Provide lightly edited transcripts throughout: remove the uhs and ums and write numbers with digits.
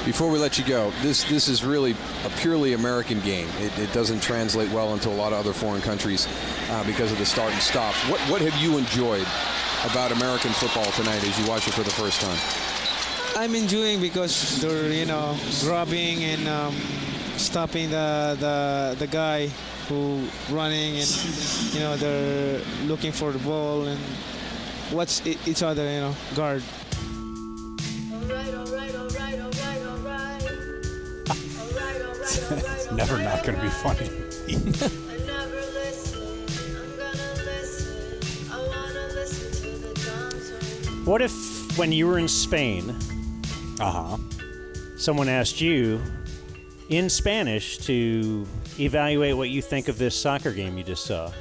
Before we let you go, this is really a purely American game. It doesn't translate well into a lot of other foreign countries because of the start and stops. What have you enjoyed about American football tonight as you watch it for the first time? I'm enjoying because they're, grabbing and stopping the guy who running, and they're looking for the ball and watch each other, guard. It's never not going to be funny. What if when you were in Spain, someone asked you in Spanish to evaluate what you think of this soccer game you just saw?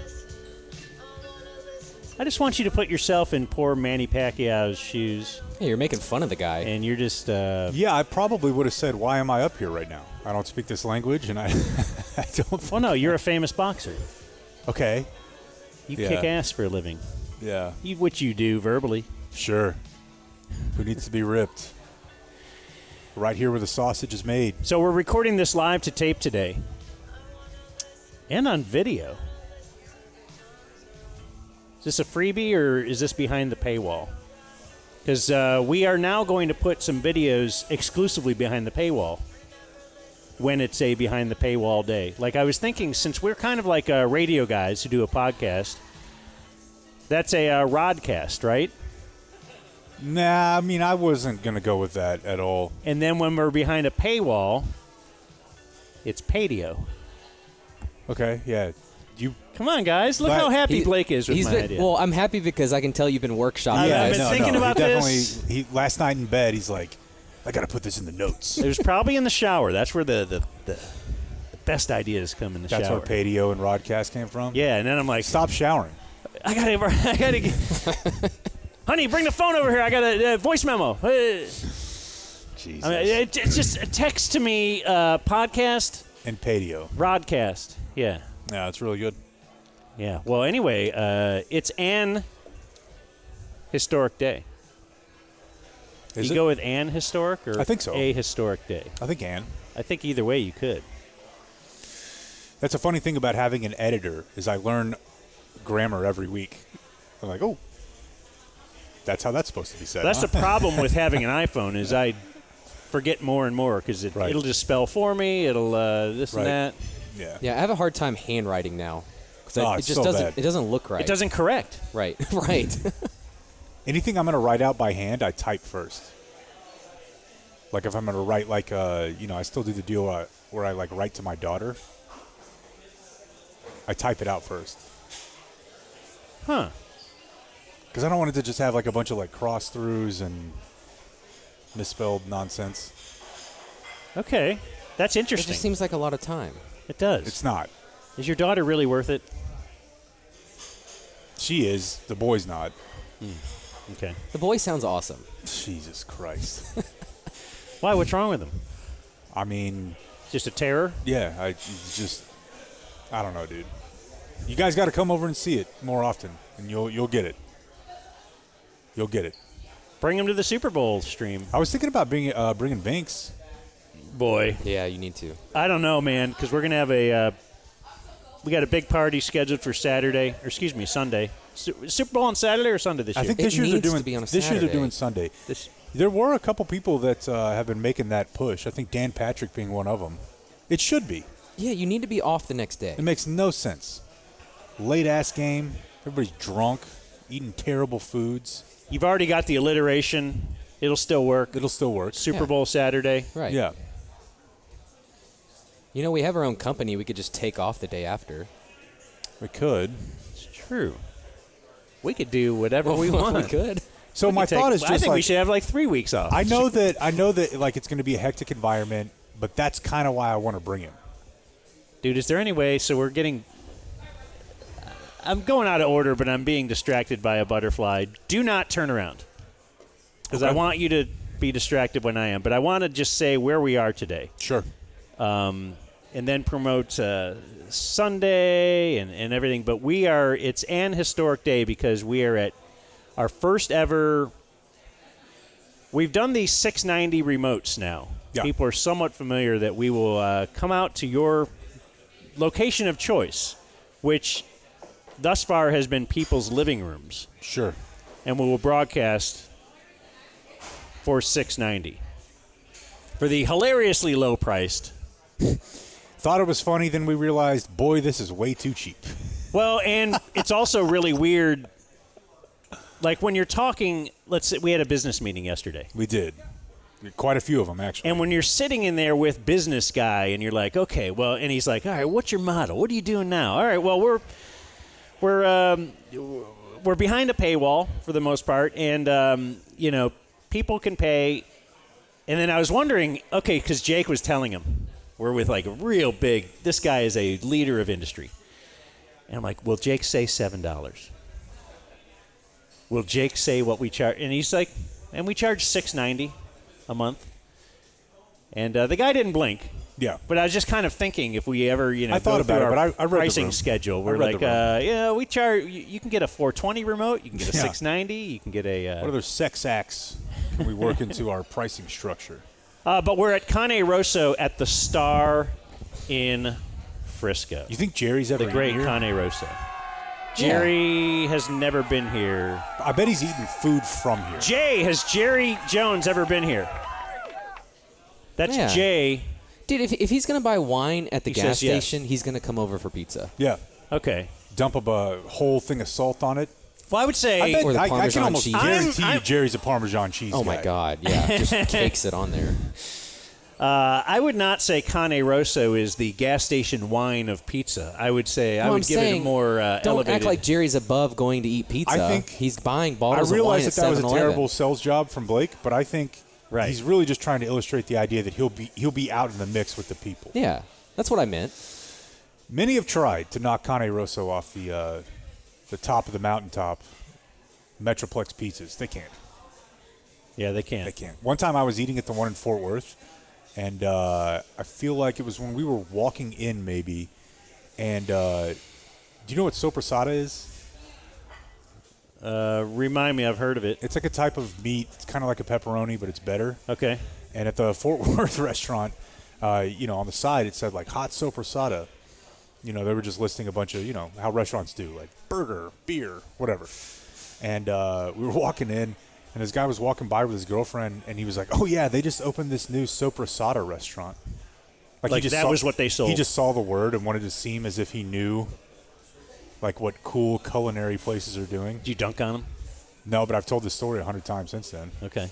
I just want you to put yourself in poor Manny Pacquiao's shoes. Hey, you're making fun of the guy. And you're just... Yeah, I probably would have said, why am I up here right now? I don't speak this language, and I don't... Well, no, you're a famous boxer. Okay. You kick ass for a living. Yeah. Which you do verbally. Sure. Who needs to be ripped? Right here where the sausage is made. So we're recording this live to tape today. And on video. Is this a freebie or is this behind the paywall? Because we are now going to put some videos exclusively behind the paywall when it's a behind the paywall day. Like I was thinking, since we're kind of like radio guys who do a podcast, that's a rodcast, right? Nah, I mean, I wasn't going to go with that at all. And then when we're behind a paywall, it's Padio. Okay, yeah. Come on, guys. Look how happy Blake is with my idea. Well, I'm happy because I can tell you've been workshopping. I've been thinking about this. Last night in bed, he's like, I got to put this in the notes. It was probably in the shower. That's where the best ideas come in the shower. That's where Padio and Rodcast came from? Yeah, and then I'm like, stop showering. I gotta get... Honey, bring the phone over here. I got a voice memo. Jesus. I mean, it's just a text to me, podcast. And Padio. Rodcast. Yeah. Yeah, it's really good. Yeah. Well, anyway, it's an historic day. Is you it? go with an historic or I think so. A historic day? I think an. I think either way you could. That's a funny thing about having an editor is I learn grammar every week. I'm like, oh, that's how that's supposed to be said. That's the problem with having an iPhone is I forget more and more because it'll just spell for me. It'll this and that. Yeah. Yeah, I have a hard time handwriting now because it just doesn't look right. It doesn't correct. Right. Right. Anything I'm going to write out by hand, I type first. Like if I'm going to write I still do the deal where I like write to my daughter. I type it out first. Huh. Because I don't want it to just have like a bunch of like cross throughs and misspelled nonsense. Okay. That's It interesting. just seems like a lot of time. It does. It's not. Is your daughter really worth it? She is. The boy's not. Okay. The boy sounds awesome. Jesus Christ. Why? What's wrong with him? I mean, Just a terror? yeah, I don't know, dude. You guys got to come over and see it more often, and you'll get it. You'll get it. Bring him to the Super Bowl stream. I was thinking about bringing Vinks. Boy. Yeah, you need to. I don't know, man, because we're going to have we got a big party scheduled for Sunday. Super Bowl on Saturday or Sunday this year? I think this year they're doing Sunday. There were a couple people that have been making that push. I think Dan Patrick being one of them. It should be. Yeah, you need to be off the next day. It makes no sense. Late-ass game. Everybody's drunk, eating terrible foods. You've already got the alliteration. It'll still work. Super Bowl Saturday. Right. Yeah. You know, we have our own company. We could just take off the day after. We could. It's true. We could do whatever we want. We could. So my thought is just I think we should have like 3 weeks off. I know that like it's going to be a hectic environment, but that's kind of why I want to bring him. Dude, is there any way? So I'm going out of order, but I'm being distracted by a butterfly. Do not turn around. Because I want you to be distracted when I am. But I want to just say where we are today. Sure. And then promote Sunday and everything. But it's an historic day because we are at our first ever. We've done these 690 remotes now. people are somewhat familiar that we will come out to your location of choice, which thus far has been people's living rooms. Sure. And we will broadcast for $6.90 for the hilariously low-priced. Thought it was funny, then we realized, boy, this is way too cheap. Well, and it's also really weird. Like when you're talking, let's say we had a business meeting yesterday. We did. Quite a few of them, actually. And when you're sitting in there with business guy and you're like, okay, well, and he's like, all right, what's your model? What are you doing now? All right, well, we're behind a paywall for the most part, and people can pay. And then I was wondering, okay, because Jake was telling him we're with like a real big. This guy is a leader of industry, and I'm like, will Jake say $7? Will Jake say what we charge? And he's like, and we charge $6.90 a month. And the guy didn't blink. Yeah. But I was just kind of thinking if we ever, I thought about it, but I read pricing the room. schedule. We're like, we charge. You can get a 420 remote. You can get a 690. You can get a. What other sex acts can we work into our pricing structure? But we're at Cane Rosso at the Star in Frisco. You think Jerry's ever the great here? Cane Rosso? Jerry has never been here. I bet he's eaten food from here. Has Jerry Jones ever been here? That's Jay. Dude, if he's going to buy wine at the gas station, yes. He's going to come over for pizza. Yeah. Okay. Dump a whole thing of salt on it. Well, I would say... I or the can Parmesan almost cheese. guarantee you Jerry's a Parmesan cheese Oh, guy. my God. Yeah, just cakes it on there. I would not say Cane Rosso is the gas station wine of pizza. I would say I would give it a more elevated... Don't act like Jerry's above going to eat pizza. I think he's buying bottles I of wine realize at that was a 7-Eleven. terrible sales job from Blake, but I think he's really just trying to illustrate the idea that he'll be out in the mix with the people. Yeah, that's what I meant. Many have tried to knock Cane Rosso off the top of the mountaintop, Metroplex pizzas. They can't. Yeah, they can't. They can't. One time I was eating at the one in Fort Worth, and I feel like it was when we were walking in maybe, and do you know what sopressata is? Remind me, I've heard of it. It's like a type of meat. It's kind of like a pepperoni, but it's better. Okay. And at the Fort Worth restaurant, on the side it said like hot sopressata. They were just listing a bunch of, how restaurants do, like burger, beer, whatever. And we were walking in, and this guy was walking by with his girlfriend, and he was like, oh, yeah, they just opened this new sopressata restaurant. Like that was what they sold. He just saw the word and wanted to seem as if he knew, like, what cool culinary places are doing. Did you dunk on him? No, but I've told this story 100 times since then. Okay.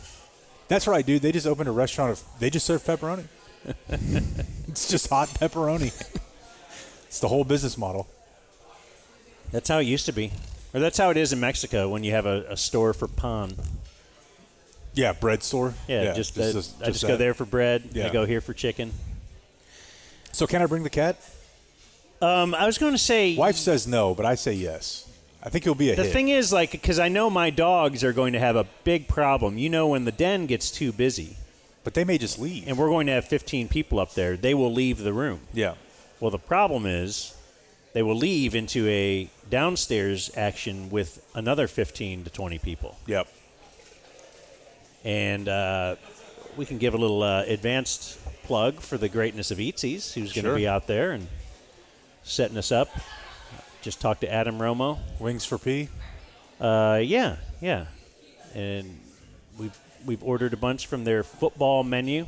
That's right, dude. They just opened a restaurant. They just serve pepperoni. It's just hot pepperoni. It's the whole business model. That's how it used to be. Or that's how it is in Mexico when you have a store for pan. Yeah, bread store. Yeah, I just go there for bread. Yeah. I go here for chicken. So can I bring the cat? I was going to say... Wife says no, but I say yes. I think he'll be a hit. The thing is, like, because I know my dogs are going to have a big problem. When the den gets too busy. But they may just leave. And we're going to have 15 people up there. They will leave the room. Yeah. Well, the problem is they will leave into a downstairs action with another 15 to 20 people. Yep. And we can give a little advanced plug for the greatness of Eatsies, who's going to be out there and setting us up. Just talked to Adam Romo. Wings for P? Yeah. And we've ordered a bunch from their football menu.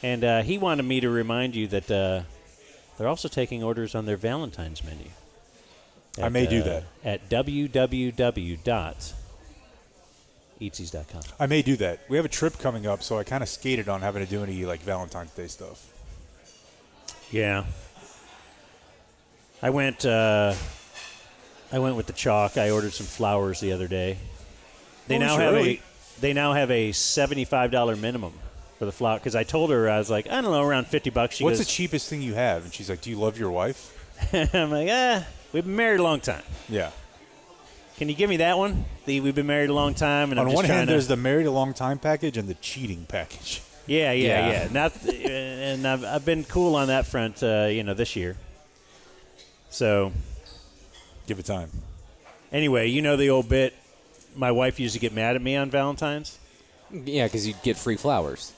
And he wanted me to remind you that they're also taking orders on their Valentine's menu. I may do that. At www.eatsies.com. I may do that. We have a trip coming up, so I kind of skated on having to do any like Valentine's Day stuff. Yeah. I went with the chalk. I ordered some flowers the other day. They now have a $75 minimum for the flower, because I told her, I was like, I don't know, around $50. She What's goes, the cheapest thing you have? And she's like, do you love your wife? I'm like, we've been married a long time. Yeah. Can you give me that one? We've been married a long time, and on I'm just one hand, to... there's the married a long time package and the cheating package. Yeah. And I've been cool on that front, this year. So, give it time. Anyway, the old bit. My wife used to get mad at me on Valentine's. Yeah, because you'd get free flowers.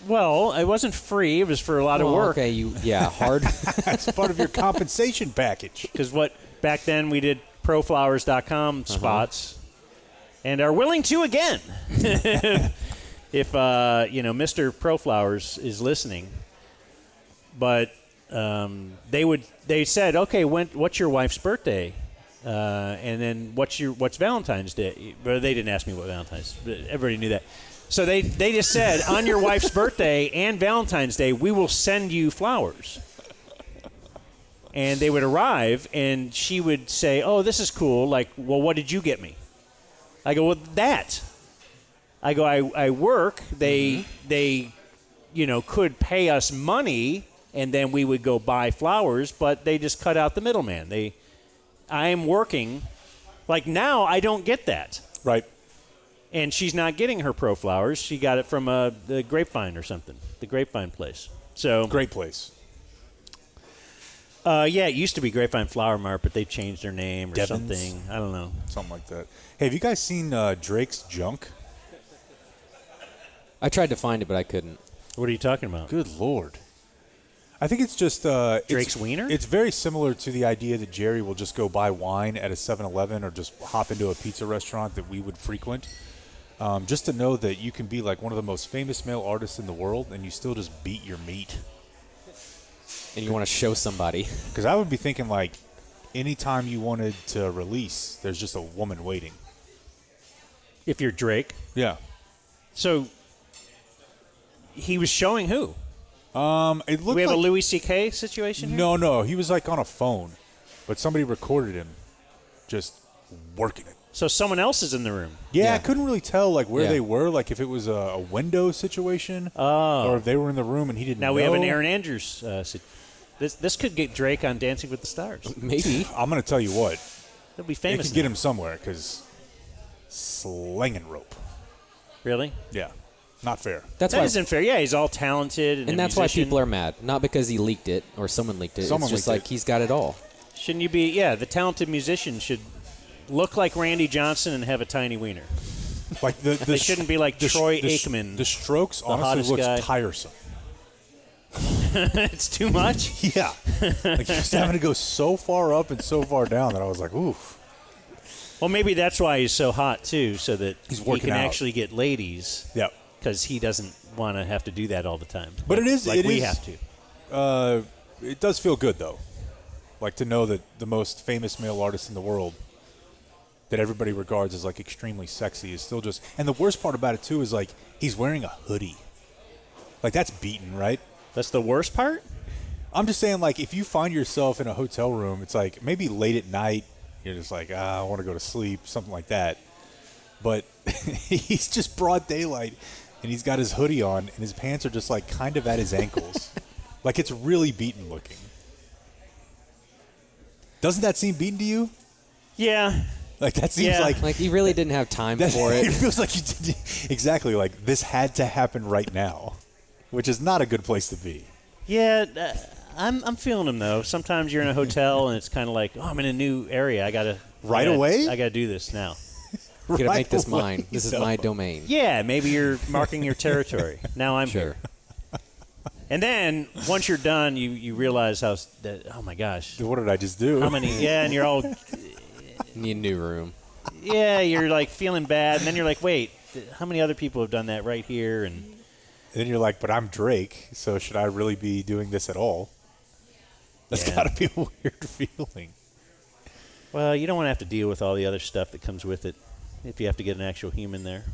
Well, it wasn't free. It was for a lot of work. Okay, hard. That's part of your compensation package. Because back then we did proflowers.com spots, and are willing to again. If Mr. Proflowers is listening, but they said, okay, what's your wife's birthday, and then what's Valentine's Day? But they didn't ask me what Valentine's. Everybody knew that. So they just said, on your wife's birthday and Valentine's Day, we will send you flowers. And they would arrive, and she would say, oh, this is cool. Like, well, what did you get me? I go, well, that. I go, I work. They could pay us money, and then we would go buy flowers, but they just cut out the middleman. I am working. Like, now I don't get that. Right. And she's not getting her Pro Flowers. She got it from the Grapevine or something, the Grapevine place. So great place. It used to be Grapevine Flower Mart, but they changed their name or Devon's? something. I don't know. Something like that. Hey, have you guys seen Drake's junk? I tried to find it, but I couldn't. What are you talking about? Good Lord. I think it's just Drake's Wiener? It's very similar to the idea that Jerry will just go buy wine at a 7-Eleven or just hop into a pizza restaurant that we would frequent. Just to know that you can be like one of the most famous male artists in the world and you still just beat your meat. And you want to show somebody. Because I would be thinking like anytime you wanted to release, there's just a woman waiting. If you're Drake. Yeah. So he was showing who? It looked we have like a Louis C.K. situation here? No. He was like on a phone, but somebody recorded him just working it. So someone else is in the room. Yeah, I couldn't really tell like where Yeah. they were, like if it was a window situation, or if they were in the room and he didn't know. Now we have an Aaron Andrews. This could get Drake on Dancing with the Stars. Maybe. I'm going to tell you what. He'll be It famous. could get him somewhere because slinging rope. Really? Yeah, not fair. That's That why. isn't fair. Yeah, he's all talented and a And that's why musician. people are mad. Not because he leaked it or someone leaked it. Someone it's just leaked like it. he's got it all. Shouldn't you be? Yeah, the talented musician should look like Randy Johnson and have a tiny wiener. Like They shouldn't be like Troy Aikman. The Strokes the honestly hottest looks guy. tiresome. It's too much. Yeah, like just having to go so far up and so far down that I was like, oof. Well, maybe that's why he's so hot too, so that He's he working can out. actually get ladies. Yeah, Because he doesn't want to have to do that all the time. but it is like it we is- have to. It does feel good though, like to know that the most famous male artist in the world, that everybody regards as like extremely sexy, is still just. And the worst part about it too is like he's wearing a hoodie. Like that's beaten, right? That's the worst part. I'm just saying, like, if you find yourself in a hotel room, it's like maybe late at night, you're just like, I want to go to sleep, something like that. But he's just broad daylight, and he's got his hoodie on, and his pants are just like kind of at his ankles. Like it's really beaten looking. Doesn't that seem beaten to you? Yeah. Like that seems Yeah. like Like he really didn't have time for it it. feels like you did exactly like this had to happen right now, which is not a good place to be. Yeah, I'm feeling him though. Sometimes you're in a hotel and it's kind of like, oh, I'm in a new area. I gotta away? I gotta do this now. You gotta Right make this away, mine. This is though. my domain. Yeah, maybe you're marking your territory. Now I'm Sure. here. And then once you're done, you realize oh my gosh, What did I just do? how many? Yeah, and you're all Need a new room. yeah, you're like feeling bad, and then you're like, wait, how many other people have done that right here? And And then you're like, but I'm Drake, so should I really be doing this at all? That's Yeah. got to be a weird feeling. well, you don't want to have to deal with all the other stuff that comes with it if you have to get an actual human there.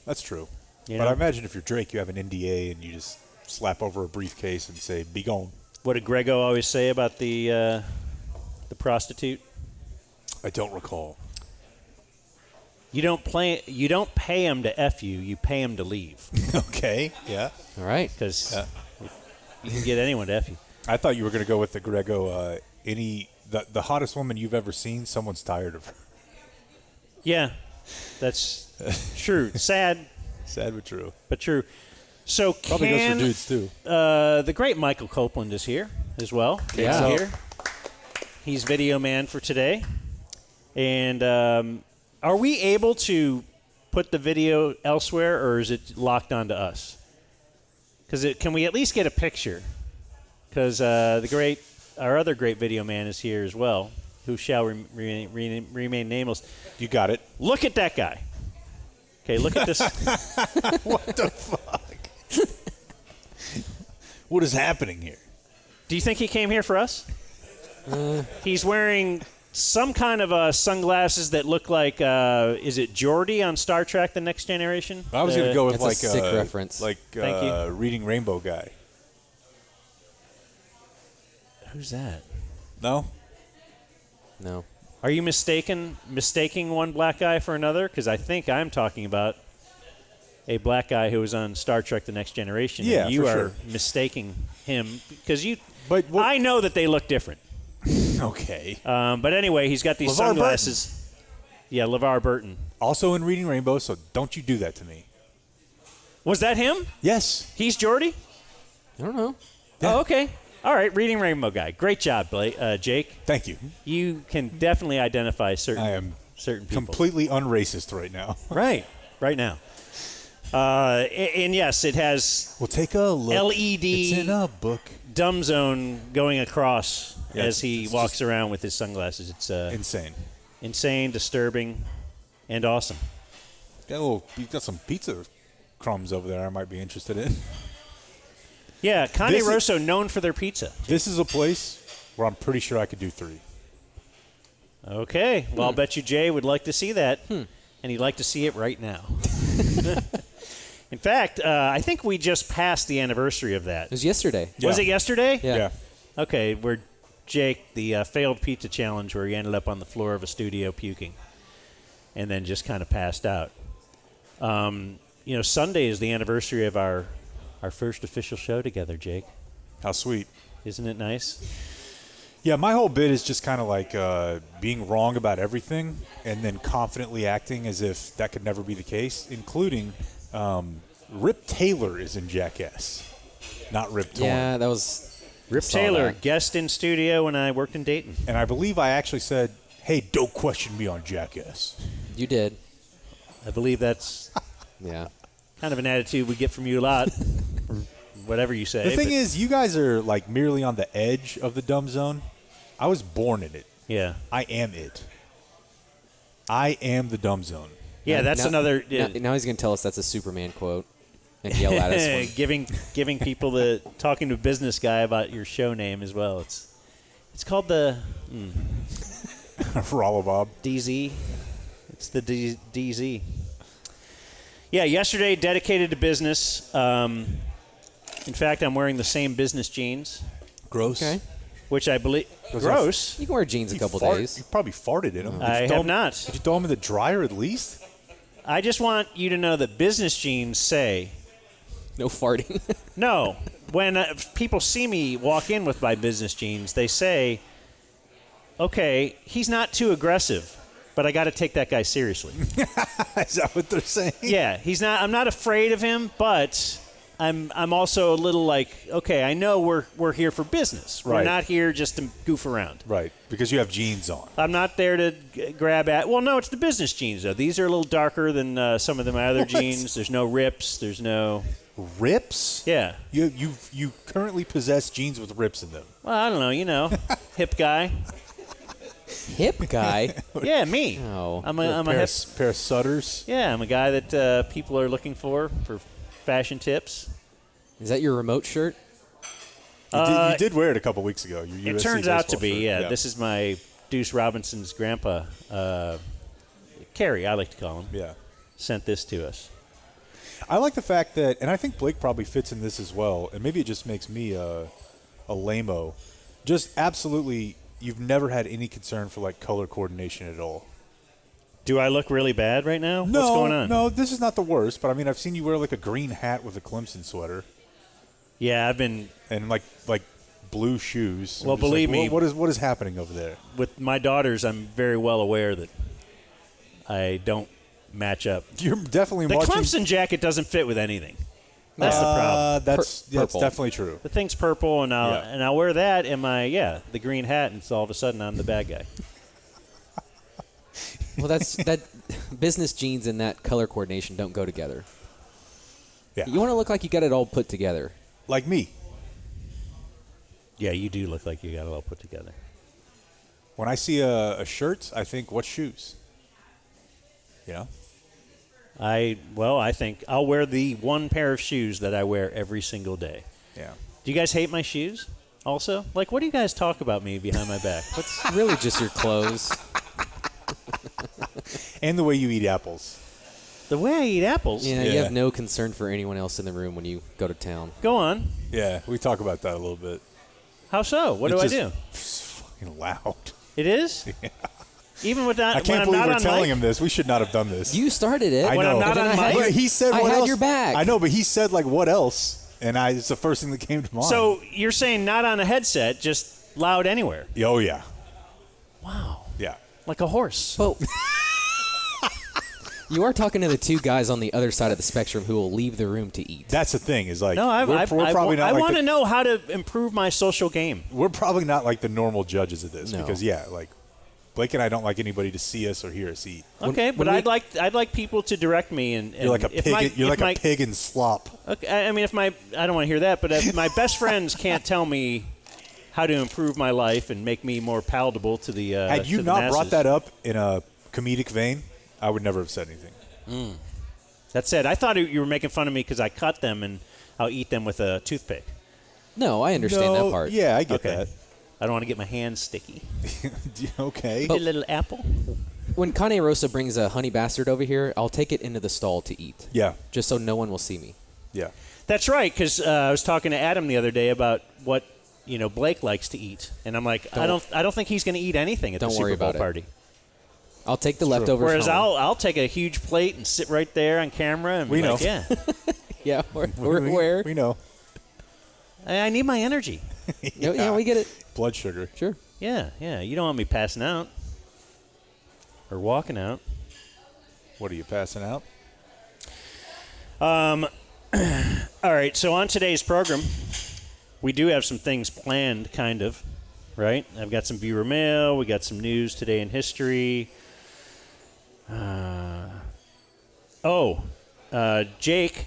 That's true. You But know? I imagine if you're Drake, you have an NDA and you just slap over a briefcase and say, be gone. What did Greggo always say about the prostitute? I don't recall. You don't pay him to F you. You pay him to leave Okay, yeah. All right. because you can get anyone to F you. I thought you were going to go with the Greggo, the hottest woman you've ever seen, someone's tired of her. Yeah, that's true. Sad, Sad but true. but true. So Probably goes for dudes, too. the great Michael Copeland is here as well. Yeah. He's here. He's video man for today. And are we able to put the video elsewhere, or is it locked onto us? can we at least get a picture? Because our other great video man is here as well, who shall remain nameless. You got it. Look at that guy. Okay, look at this. What the fuck? What is happening here? Do you think he came here for us? He's wearing some kind of sunglasses that look like, is it Geordi on Star Trek: The Next Generation? I was going to go with That's a sick reference. Like Thank you. Reading Rainbow guy. Who's that? No? No. Are you mistaking one black guy for another? Because I think I'm talking about a black guy who was on Star Trek: The Next Generation. Yeah, and you for are sure. mistaking him because But what- I know that they look different. Okay. But anyway, he's got these LeVar sunglasses. Yeah, LeVar Burton. Also in Reading Rainbow, so don't you do that to me. Was that him? Yes. He's Geordi? I don't know. Yeah. Oh, okay. All right, Reading Rainbow guy. Great job, Jake. Thank you. You can definitely identify I am certain people. completely unracist right now. Right now. And yes, it has We'll take a look. LED It's in a book. dumb zone going across Yeah, as he it's walks just around with his sunglasses. It's Insane. insane, disturbing, and awesome. You've got some pizza crumbs over there I might be interested in. Yeah, Cane This is- Rosso known for their pizza. This is a place where I'm pretty sure I could do 3. Okay, well, I'll bet you Jay would like to see that, and he'd like to see it right now. In fact, I think we just passed the anniversary of that. It was yesterday. Yeah. Was it yesterday? Yeah. Okay, where Jake, the failed pizza challenge where he ended up on the floor of a studio puking and then just kind of passed out. Sunday is the anniversary of our first official show together, Jake. How sweet. Isn't it nice? Yeah, my whole bit is just kind of like being wrong about everything and then confidently acting as if that could never be the case, including Rip Taylor is in Jackass, not Rip Torn. Yeah, that was Rip saw Taylor, that. guest in studio when I worked in Dayton. And I believe I actually said, hey, don't question me on Jackass. You did. I believe that's Yeah. kind of an attitude we get from you a lot, or whatever you say. The thing but- is, you guys are like merely on the edge of the dumb zone. I was born in it. yeah. I am it. I am the dumb zone. Yeah, that's Now- another... Now he's going to tell us that's a Superman quote and yell at us. when- giving people talking to a business guy about your show name as well. It's called the Rollobob. DZ. It's the DZ. Yeah, yesterday dedicated to business. In fact, I'm wearing the same business jeans, Gross. Okay. which I believe gross. You can wear jeans a You couple fart- days. You probably farted in them. I have not. Did you throw them in the dryer at least? I just want you to know that business jeans say No farting. no. When people see me walk in with my business jeans, they say, "Okay, he's not too aggressive, but I got to take that guy seriously." Is that what they're saying? Yeah, he's not. I'm not afraid of him, but I'm also a little like, okay, I know we're here for business. We're Right. not here just to goof around. Right, because you have jeans on. I'm not there to grab at. Well, no, it's the business jeans though. These are a little darker than some of my other What? jeans. There's no rips. There's no. Rips? Yeah. You currently possess jeans with rips in them. Well, I don't know. Hip guy. Hip guy. Yeah, me. Oh. I'm A a pair, hip. of, pair of Sutters. Yeah, I'm a guy that people are looking for fashion tips. Is that your remote shirt? You did wear it a couple weeks ago. Your It USC turns out to baseball be, shirt. yeah. This is my Deuce Robinson's grandpa, Kerry, I like to call him, Yeah. sent this to us. I like the fact that, and I think Blake probably fits in this as well, and maybe it just makes me a lame-o. Just absolutely, you've never had any concern for, like, color coordination at all. Do I look really bad right now? No, What's going on? No, this is not the worst, but I mean, I've seen you wear, like, a green hat with a Clemson sweater Yeah, I've been, and, like blue shoes. Well, I'm just believe like, me- what is happening over there? with my daughters, I'm very well aware that I don't match up. You're definitely The watching. Clemson jacket doesn't fit with anything. That's the problem. That's Purple. definitely true. The thing's purple, and Yeah. I'll wear that and the green hat, and so all of a sudden I'm the bad guy. Well, that business jeans and that color coordination don't go together. Yeah. You want to look like you got it all put together. Like me. Yeah, you do look like you got it all put together. When I see a shirt, I think, what shoes? You know? I think I'll wear the one pair of shoes that I wear every single day. Yeah. Do you guys hate my shoes also? Like, what do you guys talk about me behind my back? It's really just your clothes. And the way you eat apples. The way I eat apples? Yeah, you have no concern for anyone else in the room when you go to town. Go on. Yeah, we talk about that a little bit. How so? What do I do? It's fucking loud. It is? Yeah. Even with that, I can't believe we're telling him this. We should not have done this. You started it. I When know. I'm not on mic? But he said, I what had else? your back. I know, but he said, like, what else? And it's the first thing that came to mind. So you're saying not on a headset, just loud anywhere? Oh, yeah. Wow. Yeah. Like a horse. Well, you are talking to the two guys on the other side of the spectrum who will leave the room to eat. That's the thing is, like, No, we're probably not I like want to know how to improve my social game. We're probably not like the normal judges of this No. because, yeah, like, Blake and I don't like anybody to see us or hear us eat. Okay, but I'd like people to direct me and You're like a pig. You're like a pig in slop. Okay, I mean, I don't want to hear that, but if my best friends can't tell me how to improve my life and make me more palatable to the Had you to the not masses. brought that up in a comedic vein, I would never have said anything. That said, I thought you were making fun of me because I cut them and I'll eat them with a toothpick. No, I understand that part. Yeah, I get Okay. that. I don't want to get my hands sticky. Okay. Eat a little apple. When Cane Rosso brings a honey bastard over here, I'll take it into the stall to eat. Yeah. Just so no one will see me. Yeah. That's right, because I was talking to Adam the other day about what Blake likes to eat, and I'm like, I don't think he's going to eat anything at the Don't worry Super Bowl about it. party. I'll take the leftovers Whereas home. I'll take a huge plate and sit right there on camera and We be know. like, yeah, Yeah, where? We know. I need my energy. Yeah, we get it. Blood sugar. Sure. Yeah. You don't want me passing out or walking out. What are you passing out? All right, so on today's program, we do have some things planned, kind of, right? I've got some viewer mail. We got some news today in history. Jake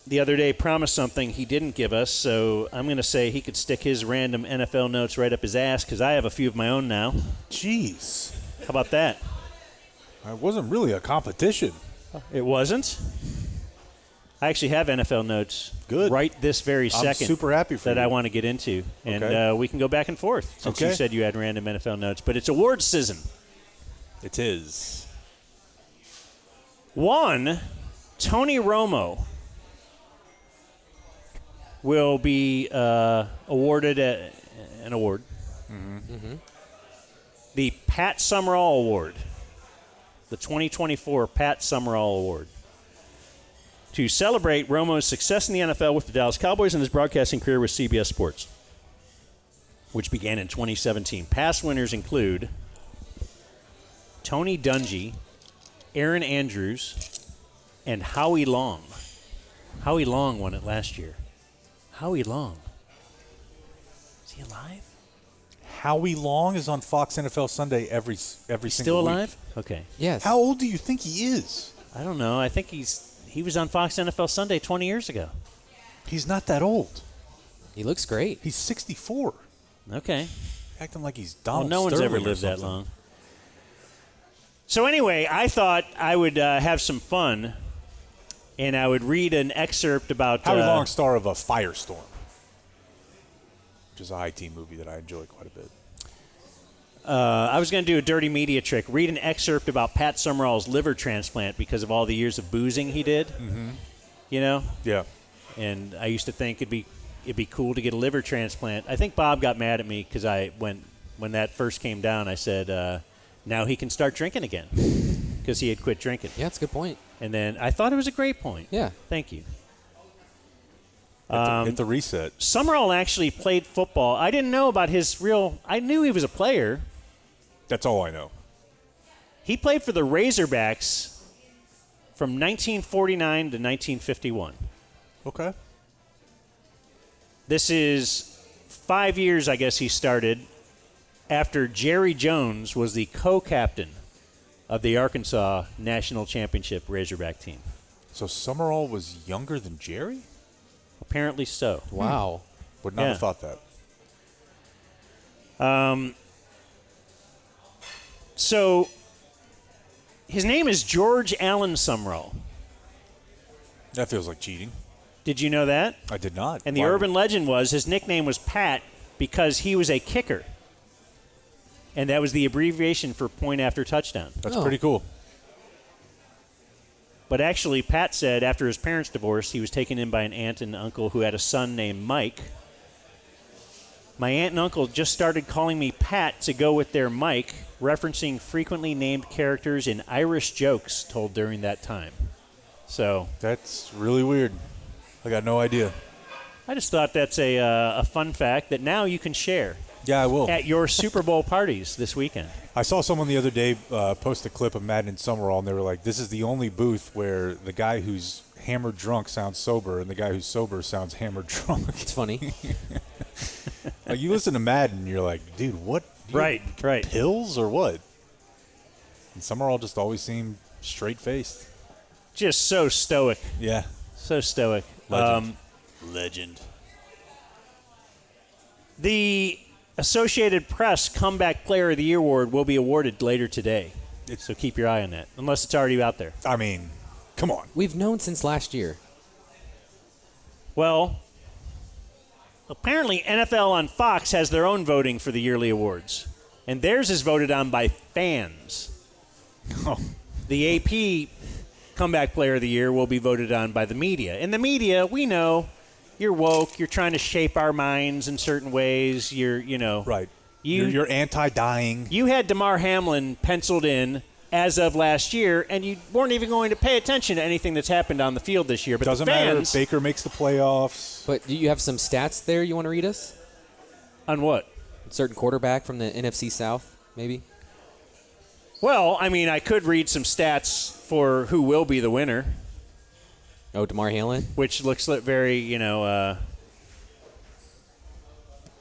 the other day promised something he didn't give us, so I'm going to say he could stick his random NFL notes right up his ass because I have a few of my own now. Jeez. How about that? It wasn't really a competition. It wasn't? I actually have NFL notes Good. right this very second. super happy for that you. I want to get into, and Okay. we can go back and forth since you Okay. said you had random NFL notes. But it's awards season. It is. One, Tony Romo will be awarded an award. The Pat Summerall Award, the 2024 Pat Summerall Award, to celebrate Romo's success in the NFL with the Dallas Cowboys and his broadcasting career with CBS Sports, which began in 2017. Past winners include Tony Dungy, Aaron Andrews, and Howie Long. Howie Long won it last year. Howie Long. Is he alive? Howie Long is on Fox NFL Sunday every single Still week. alive? Okay. Yes. How old do you think he is? I don't know. I think he was on Fox NFL Sunday 20 years ago. He's not that old. He looks great. He's 64. Okay. Acting like he's Well, Donald no one's Sterling ever or lived that something. long. So anyway, I thought I would have some fun, and I would read an excerpt about Howie Long, star of a Firestorm, which is a high teen movie that I enjoy quite a bit. I was going to do a dirty media trick. Read an excerpt about Pat Summerall's liver transplant because of all the years of boozing he did. Mm-hmm. You know? Yeah. And I used to think it'd be cool to get a liver transplant. I think Bob got mad at me because when that first came down, I said, now he can start drinking again because he had quit drinking. Yeah, that's a good point. And then I thought it was a great point. Yeah. Thank you. Hit the reset. Summerall actually played football. I didn't know about I knew he was a player. That's all I know. He played for the Razorbacks from 1949 to 1951. Okay. This is 5 years, I guess he started, after Jerry Jones was the co-captain of the Arkansas National Championship Razorback team. So Summerall was younger than Jerry? Apparently so. Wow. Would not have thought that. So his name is George Allen Summerall. That feels like cheating. Did you know that? I did not. And the urban legend was his nickname was Pat because he was a kicker. And that was the abbreviation for point after touchdown. That's pretty cool. But actually, Pat said after his parents divorced, he was taken in by an aunt and uncle who had a son named Mike. My aunt and uncle just started calling me Pat to go with their Mike, referencing frequently named characters in Irish jokes told during that time. So That's really weird. I got no idea. I just thought that's a fun fact that now you can share Yeah, I will. at your Super Bowl parties this weekend. I saw someone the other day post a clip of Madden and Summerall, and they were like, this is the only booth where the guy who's hammered drunk sounds sober and the guy who's sober sounds hammered drunk. It's funny. Like, you listen to Madden, and you're like, dude, what? Right. Pills or what? And Summerall just always seemed straight-faced. Just so stoic. Yeah. So stoic. Legend. The Associated Press Comeback Player of the Year award will be awarded later today. So keep your eye on that, unless it's already out there. I mean, come on. We've known since last year. Well, apparently NFL on Fox has their own voting for the yearly awards, and theirs is voted on by fans. Oh. The AP Comeback Player of the Year will be voted on by the media. And the media, we know, you're woke, you're trying to shape our minds in certain ways, Right. You- You're anti-dying. You had DeMar Hamlin penciled in as of last year, and you weren't even going to pay attention to anything that's happened on the field this year. But Doesn't the matter fans, if Baker makes the playoffs. But do you have some stats there you want to read us? on what? A certain quarterback from the NFC South, maybe? Well, I mean, I could read some stats for who will be the winner, Oh, DeMar Hamlin? which looks very,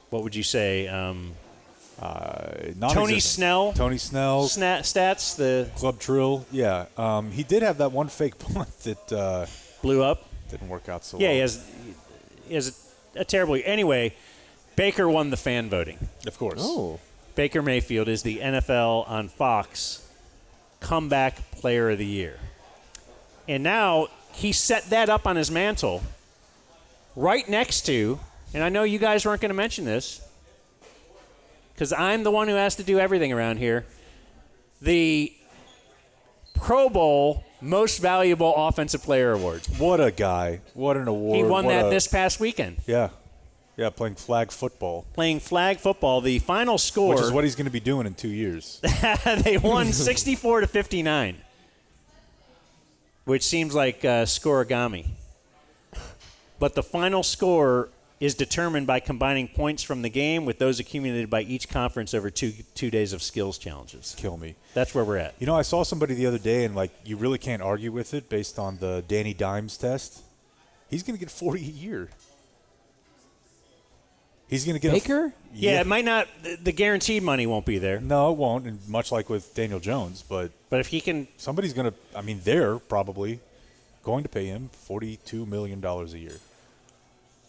what would you say? Tony Non-existent. Snell Tony Snell. stats, the Club Trill. Yeah. He did have that one fake punt that blew up. didn't work out so Yeah, well. he has a terrible. Anyway, Baker won the fan voting. Of course. Oh. Baker Mayfield is the NFL on Fox Comeback Player of the Year. And now he set that up on his mantle right next to, and I know you guys weren't going to mention this because I'm the one who has to do everything around here, the Pro Bowl Most Valuable Offensive Player Award. What a guy. What an award. He won What that a- this past weekend. Yeah. Yeah, playing flag football, Playing flag football, the final score. which is what he's going to be doing in 2 years. They won 64-59, which seems like scoregami. But the final score is determined by combining points from the game with those accumulated by each conference over two days of skills challenges. Kill me. That's where we're at. You know, I saw somebody the other day, and, like, you really can't argue with it based on the Danny Dimes test. He's going to get 40 a year. He's going to get Baker? Yeah, it might not. The guaranteed money won't be there. No, it won't, and much like with Daniel Jones, but But if he can, somebody's going to, I mean, they're probably going to pay him $42 million a year.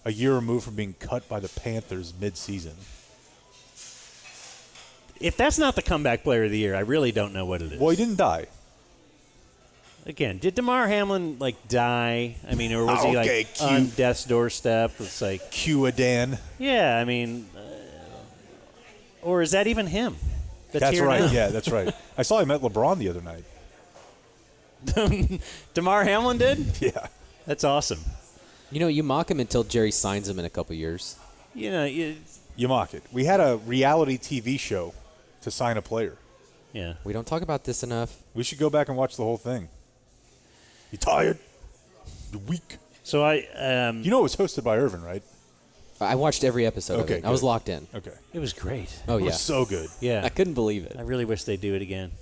A year removed from being cut by the Panthers mid-season. if that's not the comeback player of the year, I really don't know what it is. Well, he didn't die. Again, did DeMar Hamlin die? I mean, or was he Okay, like cute. on death's doorstep? It's like, Q-A-Dan. yeah, I mean, or is that even him? That's here right. now? Yeah, that's right. I saw him at LeBron the other night. DeMar Hamlin did? Yeah. That's awesome. You know, you mock him until Jerry signs him in a couple years. You know, You mock it. We had a reality TV show to sign a player. yeah. We don't talk about this enough. We should go back and watch the whole thing. You tired? You weak? So I, You know it was hosted by Irvin, right? I watched every episode Okay, of it. I was good. locked in. Okay. it was great. Oh, It yeah. was so good. Yeah, I couldn't believe it. I really wish they'd do it again.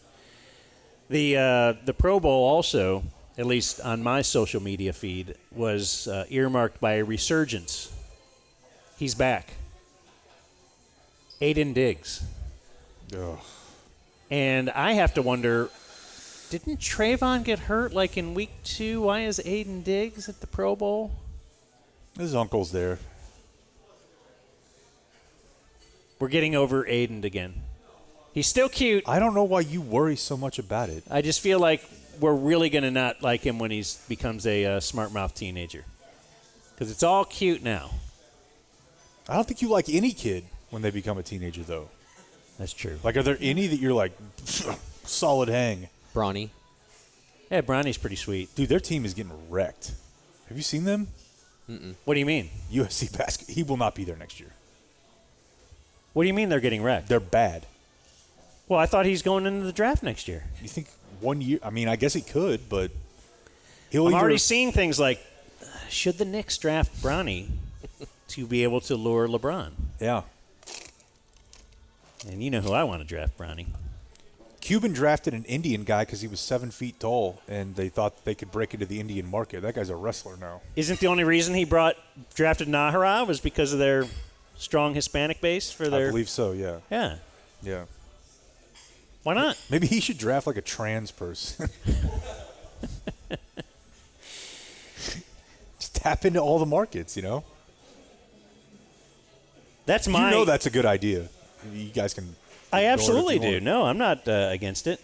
The Pro Bowl also, at least on my social media feed, was earmarked by a resurgence. He's back. Aiden Diggs. Ugh. And I have to wonder, Didn't Trayvon get hurt like in week 2? Why is Aiden Diggs at the Pro Bowl? His uncle's there. We're getting over Aiden again. He's still cute. I don't know why you worry so much about it. I just feel like we're really going to not like him when he becomes a smart mouth teenager. Because it's all cute now. I don't think you like any kid when they become a teenager, though. That's true. Like, are there any that you're like, solid hang? Brawny. Yeah, Bronny's pretty sweet. Dude, their team is getting wrecked. Have you seen them? What do you mean? USC basket. He will not be there next year. What do you mean they're getting wrecked? They're bad. Well, I thought he's going into the draft next year. You think 1 year? I mean, I guess he could, but he'll I'm either. already seeing things like, should the Knicks draft Bronny to be able to lure LeBron? Yeah. And you know who I want to draft, Bronny. Cuban drafted an Indian guy because he was 7 feet tall, and they thought they could break into the Indian market. That guy's a wrestler now. Isn't the only reason he drafted Nahara was because of their strong Hispanic base for their? I believe so. Yeah. Yeah. Yeah. Why not? Maybe he should draft like a trans person. Just tap into all the markets, you know. That's You know that's a good idea. You guys can. I ignore it if absolutely you do. want. No, I'm not against it.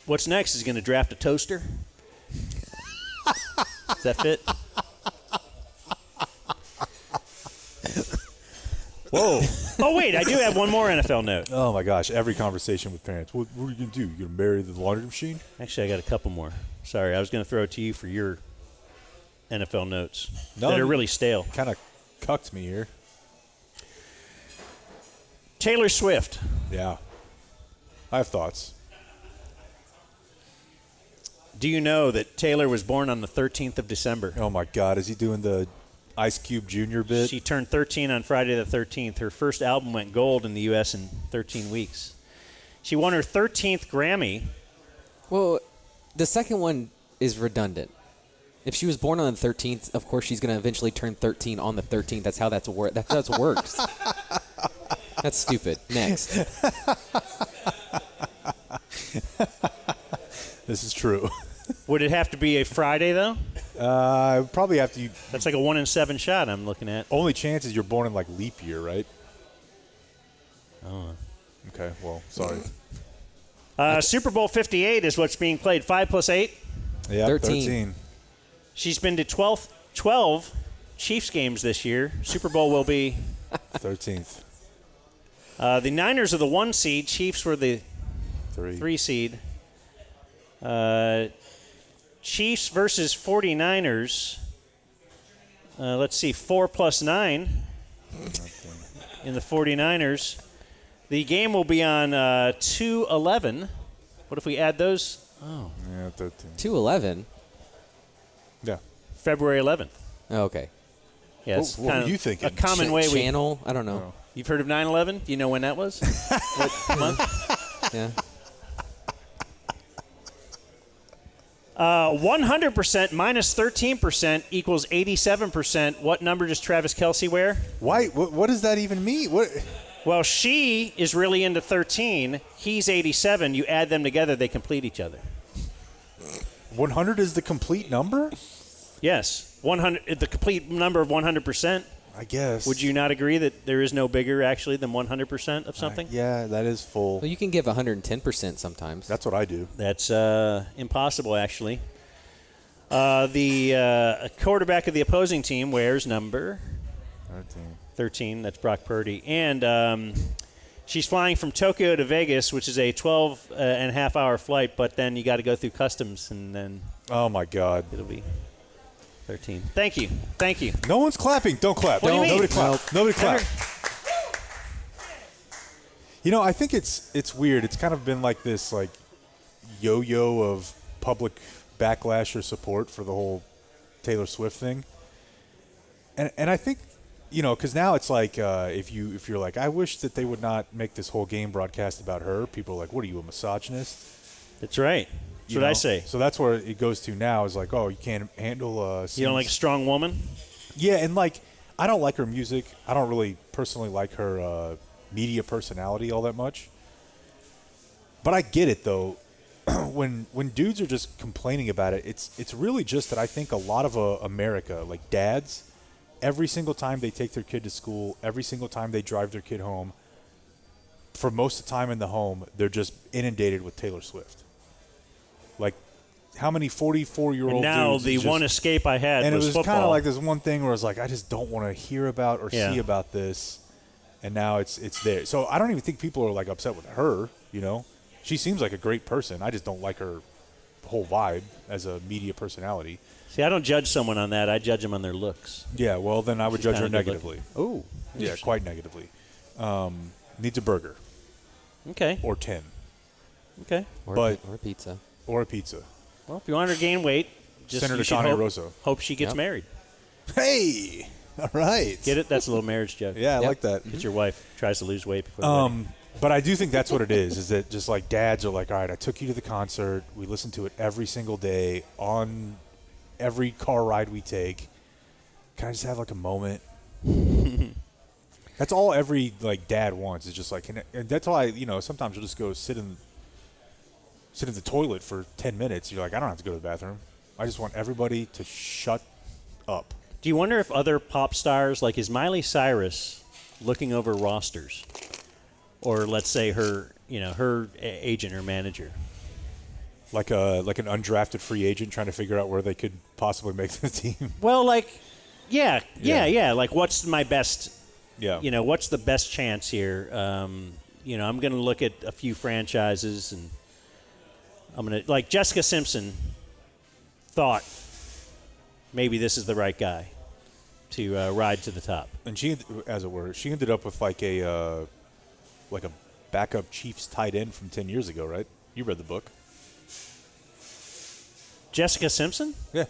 What's next? Is he going to draft a toaster? Does that fit? Whoa. Oh, wait. I do have one more NFL note. Oh my gosh! Every conversation with parents. What are you gonna do? You gonna marry the laundry machine? Actually, I got a couple more. Sorry, I was going to throw it to you for your NFL notes No, that are really stale. Kind of cucked me here. Taylor Swift. Yeah. I have thoughts. Do you know that Taylor was born on the 13th of December? Oh my God! Is he doing the Ice Cube Jr. bit? She turned 13 on Friday the 13th. Her first album went gold in the U.S. in 13 weeks. She won her 13th Grammy. Well, the second one is redundant. If she was born on the 13th, of course she's going to eventually turn 13 on the 13th. That's how that's works. That's stupid. Next. This is true. Would it have to be a Friday, though? Probably have to. That's like a 1 in 7 shot I'm looking at. Only chance is you're born in like leap year, right? Oh. Okay. Well, sorry. Super Bowl 58 is what's being played. 5 plus 8? Yeah, 13. She's been to 12 Chiefs games this year. Super Bowl will be 13th. The Niners are the 1 seed. Chiefs were the 3 seed. Chiefs versus 49ers. Let's see, 4 plus 9 in the 49ers. The game will be on 2/11. What if we add those? Oh. Yeah, 13. 2/11? Yeah. February 11th. Oh, okay. Yeah, it's What kind were you of thinking? a common way we... Channel? I don't know. Oh. You've heard of 9/11? Do you know when that was? What month? Yeah. 100% minus 13% equals 87%. What number does Travis Kelce wear? Why? What does that even mean? What? Well, she is really into 13. He's 87. You add them together, they complete each other. 100 is the complete number? Yes. 100. The complete number of 100%. I guess. Would you not agree that there is no bigger, actually, than 100% of something? Yeah, that is full. Well, you can give 110% sometimes. That's what I do. That's impossible, actually. The quarterback of the opposing team wears number 13. That's Brock Purdy. And she's flying from Tokyo to Vegas, which is a 12-and-a-half-hour flight, but then you got to go through customs, and then Oh, my God. it'll be 13. Thank you. Thank you. No one's clapping. Don't clap. What do you mean? Nobody clap. Nope. Nobody clap. You know, I think it's weird. It's kind of been like this like yo-yo of public backlash or support for the whole Taylor Swift thing. And I think, you know, because now it's like if you're like, I wish that they would not make this whole game broadcast about her. People are like, what are you, a misogynist? That's right. That's what I say. So that's where it goes to now is like, oh, you can't handle You don't like a strong woman? Yeah, and like I don't like her music. I don't really personally like her media personality all that much. But I get it though. when dudes are just complaining about it, it's really just that I think a lot of America, like dads, every single time they take their kid to school, every single time they drive their kid home, for most of the time in the home, they're just inundated with Taylor Swift. Like, how many 44-year-old And now dudes the just, one escape I had and was it was football. kind of like this one thing where I was like, I just don't want to hear about or Yeah. see about this, and now it's there. So I don't even think people are like upset with her. You know, she seems like a great person. I just don't like her whole vibe as a media personality. See, I don't judge someone on that. I judge them on their looks. Yeah, well then I would She's judge her kinda good negatively. Oh, Yeah, quite negatively. Needs a burger okay, or 10 okay. Or, But- or pizza. or a pizza. Well, if you want her to gain weight, just Send her you to should Cane Rosso. hope she gets Yep. married. Hey, all right. Get it? That's a little marriage joke. Yeah, I Yep. like that. Get your wife tries to lose weight before the wedding. But I do think that's what it is. Is that just like dads are like, all right, I took you to the concert. We listen to it every single day on every car ride we take. Can I just have like a moment? That's all every like dad wants is just like, and that's why sometimes you'll just go sit in the toilet for 10 minutes. You're like, I don't have to go to the bathroom. I just want everybody to shut up. Do you wonder if other pop stars, like is Miley Cyrus, looking over rosters, or let's say her agent or manager? Like an undrafted free agent trying to figure out where they could possibly make the team. Well, yeah. Like, what's my best? Yeah. What's the best chance here? I'm going to look at a few franchises, and I'm going to like Jessica Simpson thought maybe this is the right guy to ride to the top. And she, as it were, she ended up with like a backup Chiefs tight end from 10 years ago, right? You read the book. Jessica Simpson? Yeah.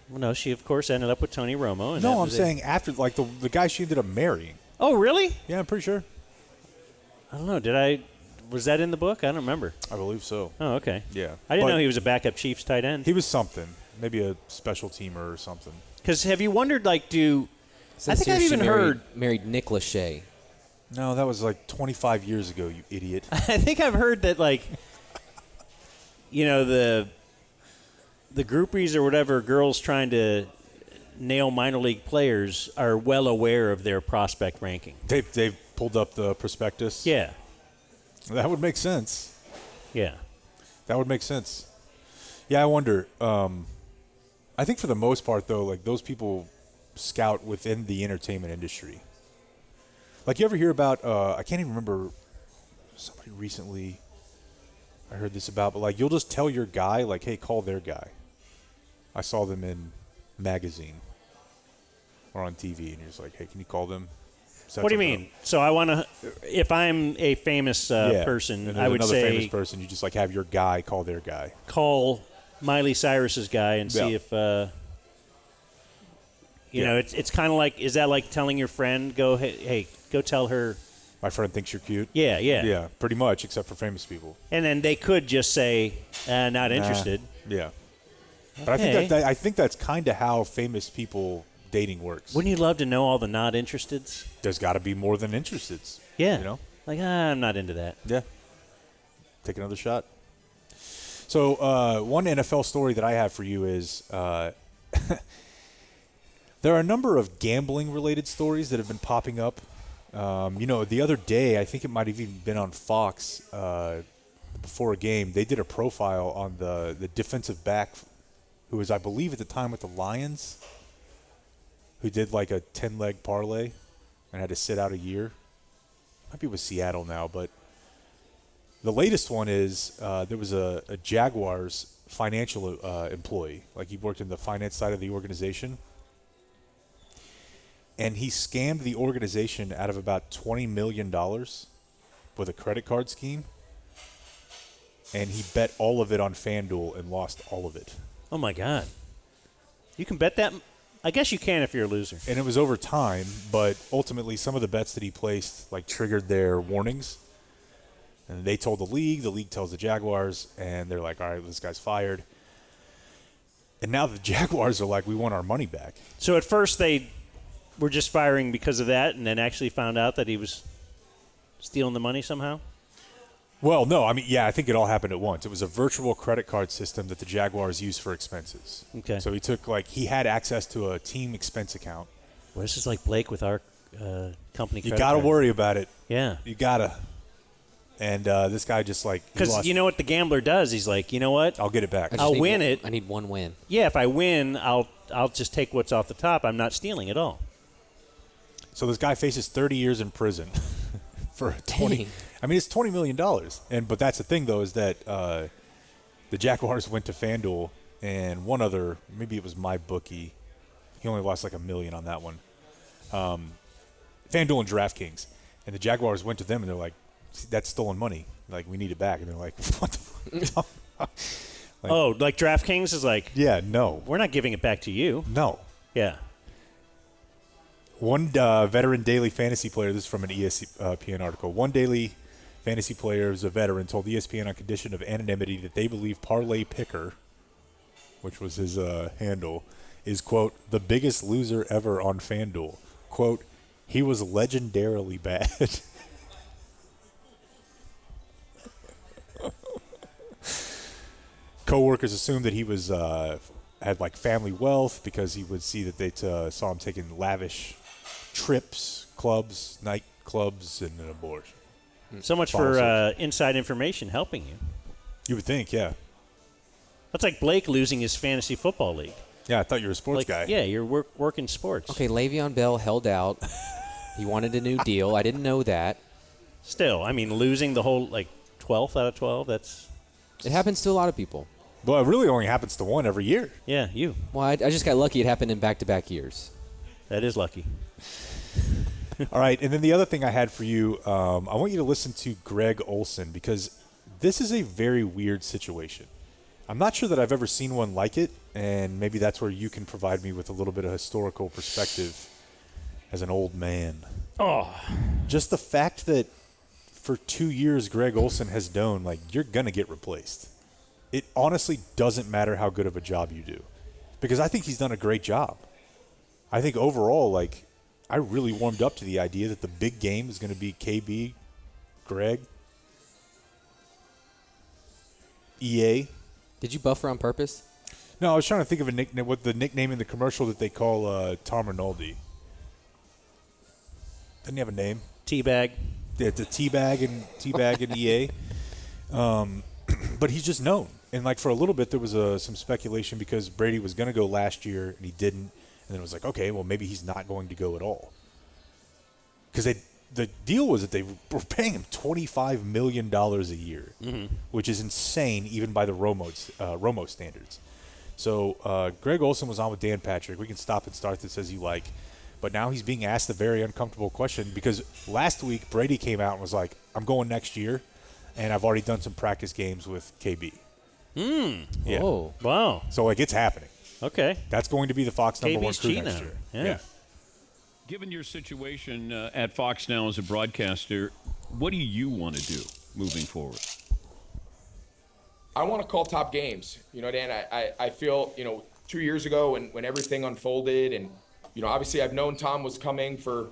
Well, no, she of course ended up with Tony Romo. And No, that I'm was it. saying after, like the guy she ended up marrying. Oh, really? Yeah, I'm pretty sure. I don't know. Was that in the book? I don't remember. I believe so. Oh, okay. Yeah. I didn't But know he was a backup Chiefs tight end. He was something. Maybe a special teamer or something. Because have you wondered, like, I Says think here I've she even heard. married Nick Lachey. No, that was like 25 years ago, you idiot. I think I've heard that, like, the groupies or whatever, girls trying to nail minor league players are well aware of their prospect ranking. They've pulled up the prospectus. Yeah. That would make sense. Yeah. That would make sense. Yeah, I wonder. I think for the most part, though, like those people scout within the entertainment industry. Like, you ever hear about, I can't even remember, somebody recently I heard this about, but like you'll just tell your guy, like, hey, call their guy. I saw them in magazine or on TV, and you're just like, hey, can you call them? What do you mean? So I want to, if I'm a famous person, and I would another say famous person, you just like have your guy call their guy. Call Miley Cyrus's guy and see if, you know, it's kind of like, is that like telling your friend, go, hey, go tell her. My friend thinks you're cute. Yeah. Yeah, pretty much, except for famous people. And then they could just say, not interested. Yeah. But I think that's kind of how famous people dating works. Wouldn't you love to know all the not interesteds? There's got to be more than interesteds. Yeah. You know? Like, I'm not into that. Yeah. Take another shot. So one NFL story that I have for you is there are a number of gambling-related stories that have been popping up. The other day, I think it might have even been on Fox before a game, they did a profile on the defensive back who was, I believe, at the time with the Lions, who did like a 10-leg parlay and had to sit out a year. Might be with Seattle now, but the latest one is there was a Jaguars financial employee. Like, he worked in the finance side of the organization. And he scammed the organization out of about $20 million with a credit card scheme. And he bet all of it on FanDuel and lost all of it. Oh, my God. You can bet that? I guess you can if you're a loser. And it was over time, but ultimately some of the bets that he placed like triggered their warnings. And they told the league tells the Jaguars, and they're like, all right, this guy's fired. And now the Jaguars are like, we want our money back. So at first they were just firing because of that, and then actually found out that he was stealing the money somehow? Well, no, I mean, yeah, I think it all happened at once. It was a virtual credit card system that the Jaguars used for expenses. Okay. So he had access to a team expense account. Well, this is like Blake with our company. You got to worry about it. Yeah. You got to. And this guy just because you know what the gambler does? He's like, you know what? I'll get it back. I'll win it. I need one win. Yeah, if I win, I'll just take what's off the top. I'm not stealing at all. So this guy faces 30 years in prison for 20. Dang. I mean, it's $20 million. But that's the thing, though, is that the Jaguars went to FanDuel and one other, maybe it was my bookie. He only lost like $1 million on that one. FanDuel and DraftKings. And the Jaguars went to them and they're like, that's stolen money. Like, we need it back. And they're like, what the fuck? Like DraftKings is like, yeah, no. We're not giving it back to you. No. Yeah. One veteran daily fantasy player, this is from an ESPN article, one daily fantasy player is a veteran, told ESPN on condition of anonymity that they believe Parlay Picker, which was his handle, is, quote, the biggest loser ever on FanDuel. Quote, he was legendarily bad. Co-workers assumed that he was had like family wealth because he would see that they saw him taking lavish trips, clubs, nightclubs, and an abortion. So much for inside information helping you. You would think, yeah. That's like Blake losing his fantasy football league. Yeah, I thought you were a sports guy. Yeah, you're working sports. Okay, Le'Veon Bell held out. He wanted a new deal. I didn't know that. Still, I mean, losing the whole 12th out of 12. It happens to a lot of people. Well, it really only happens to one every year. Yeah, you. Well, I just got lucky. It happened in back-to-back years. That is lucky. All right, and then the other thing I had for you, I want you to listen to Greg Olsen because this is a very weird situation. I'm not sure that I've ever seen one like it, and maybe that's where you can provide me with a little bit of historical perspective as an old man. Oh. Just the fact that for 2 years Greg Olsen has known, you're going to get replaced. It honestly doesn't matter how good of a job you do because I think he's done a great job. I think overall, I really warmed up to the idea that the big game is going to be KB, Greg, EA. Did you buffer on purpose? No, I was trying to think of a nickname. What the nickname in the commercial that they call Tom Rinaldi? Doesn't he have a name? Teabag. Yeah, it's a Teabag and EA. But he's just known. And for a little bit, there was some speculation because Brady was going to go last year and he didn't. And then it was like, okay, well, maybe he's not going to go at all. Because the deal was that they were paying him $25 million a year, which is insane even by the Romo standards. So Greg Olsen was on with Dan Patrick. We can stop and start this as you like. But now he's being asked a very uncomfortable question because last week Brady came out and was like, I'm going next year, and I've already done some practice games with KB. Yeah. Oh. Wow. So, it's happening. Okay. That's going to be the Fox number one KB's crew G next now. year. Yeah. Given your situation at Fox now as a broadcaster, what do you want to do moving forward? I want to call top games. Dan, I feel, 2 years ago when everything unfolded and, obviously I've known Tom was coming for,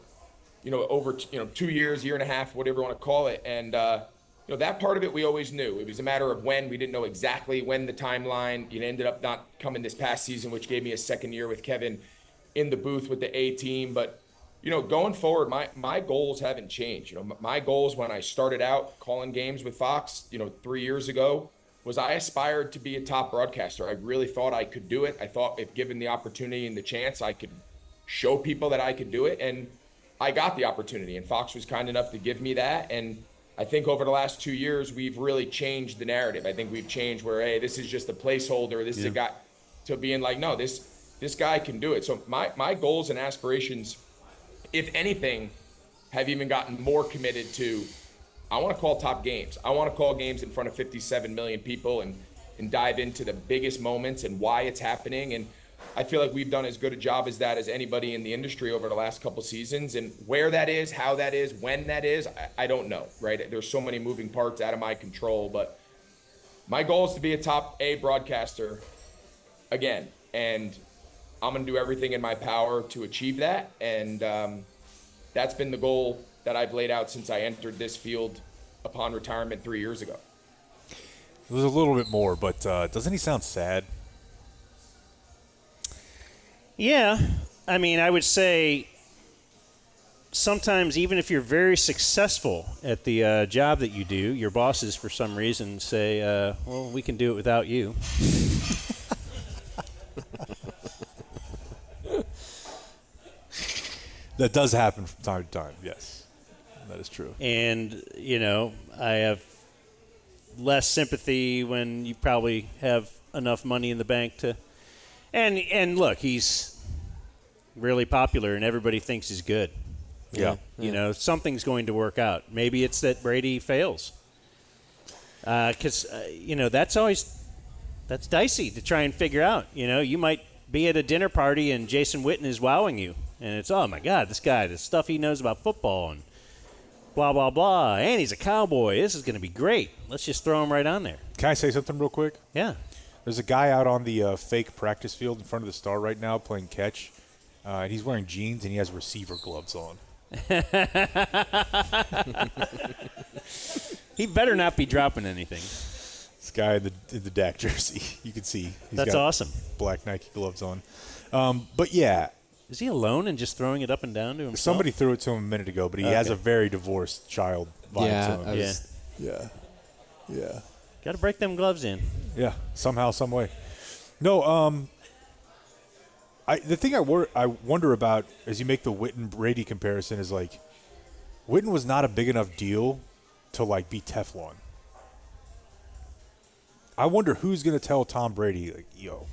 over, 2 years, year and a half, whatever you want to call it. And, that part of it we always knew. It was a matter of when. We didn't know exactly when the timeline. It ended up not coming this past season, which gave me a second year with Kevin in the booth with the A team. But, going forward, my goals haven't changed. My goals when I started out calling games with Fox, 3 years ago, was I aspired to be a top broadcaster. I really thought I could do it. I thought if given the opportunity and the chance, I could show people that I could do it. And I got the opportunity, and Fox was kind enough to give me that. And I think over the last 2 years, we've really changed the narrative. I think we've changed where, hey, this is just a placeholder. This is a guy, to being like, no, this guy can do it. So my goals and aspirations, if anything, have even gotten more committed to, I want to call top games. I want to call games in front of 57 million people and dive into the biggest moments and why it's happening. And I feel like we've done as good a job as that as anybody in the industry over the last couple seasons. And where that is, how that is, when that is, I don't know, right? There's so many moving parts out of my control. But my goal is to be a top A broadcaster again. And I'm going to do everything in my power to achieve that. And that's been the goal that I've laid out since I entered this field upon retirement 3 years ago. It was a little bit more, but doesn't he sound sad? Yeah. I mean, I would say sometimes even if you're very successful at the job that you do, your bosses for some reason say, well, we can do it without you. That does happen from time to time, yes. That is true. And, I have less sympathy when you probably have enough money in the bank to – and look, he's really popular and everybody thinks he's good. Yeah. Something's going to work out. Maybe it's that Brady fails. Because, that's dicey to try and figure out. You might be at a dinner party and Jason Witten is wowing you. And it's, oh, my God, this guy, the stuff he knows about football and blah, blah, blah. And he's a Cowboy. This is going to be great. Let's just throw him right on there. Can I say something real quick? Yeah. There's a guy out on the fake practice field in front of the Star right now playing catch. And he's wearing jeans and he has receiver gloves on. He better not be dropping anything. This guy in the Dak jersey, you can see. That's got awesome. Black Nike gloves on. But, yeah. Is he alone and just throwing it up and down to himself? Somebody threw it to him a minute ago, but he has a very divorced child vibe to him. Yeah. Got to break them gloves in. Yeah, somehow, some way. No, the thing I wonder about as you make the Witten-Brady comparison is, like, Witten was not a big enough deal to, like, be Teflon. I wonder who's going to tell Tom Brady, like, yo,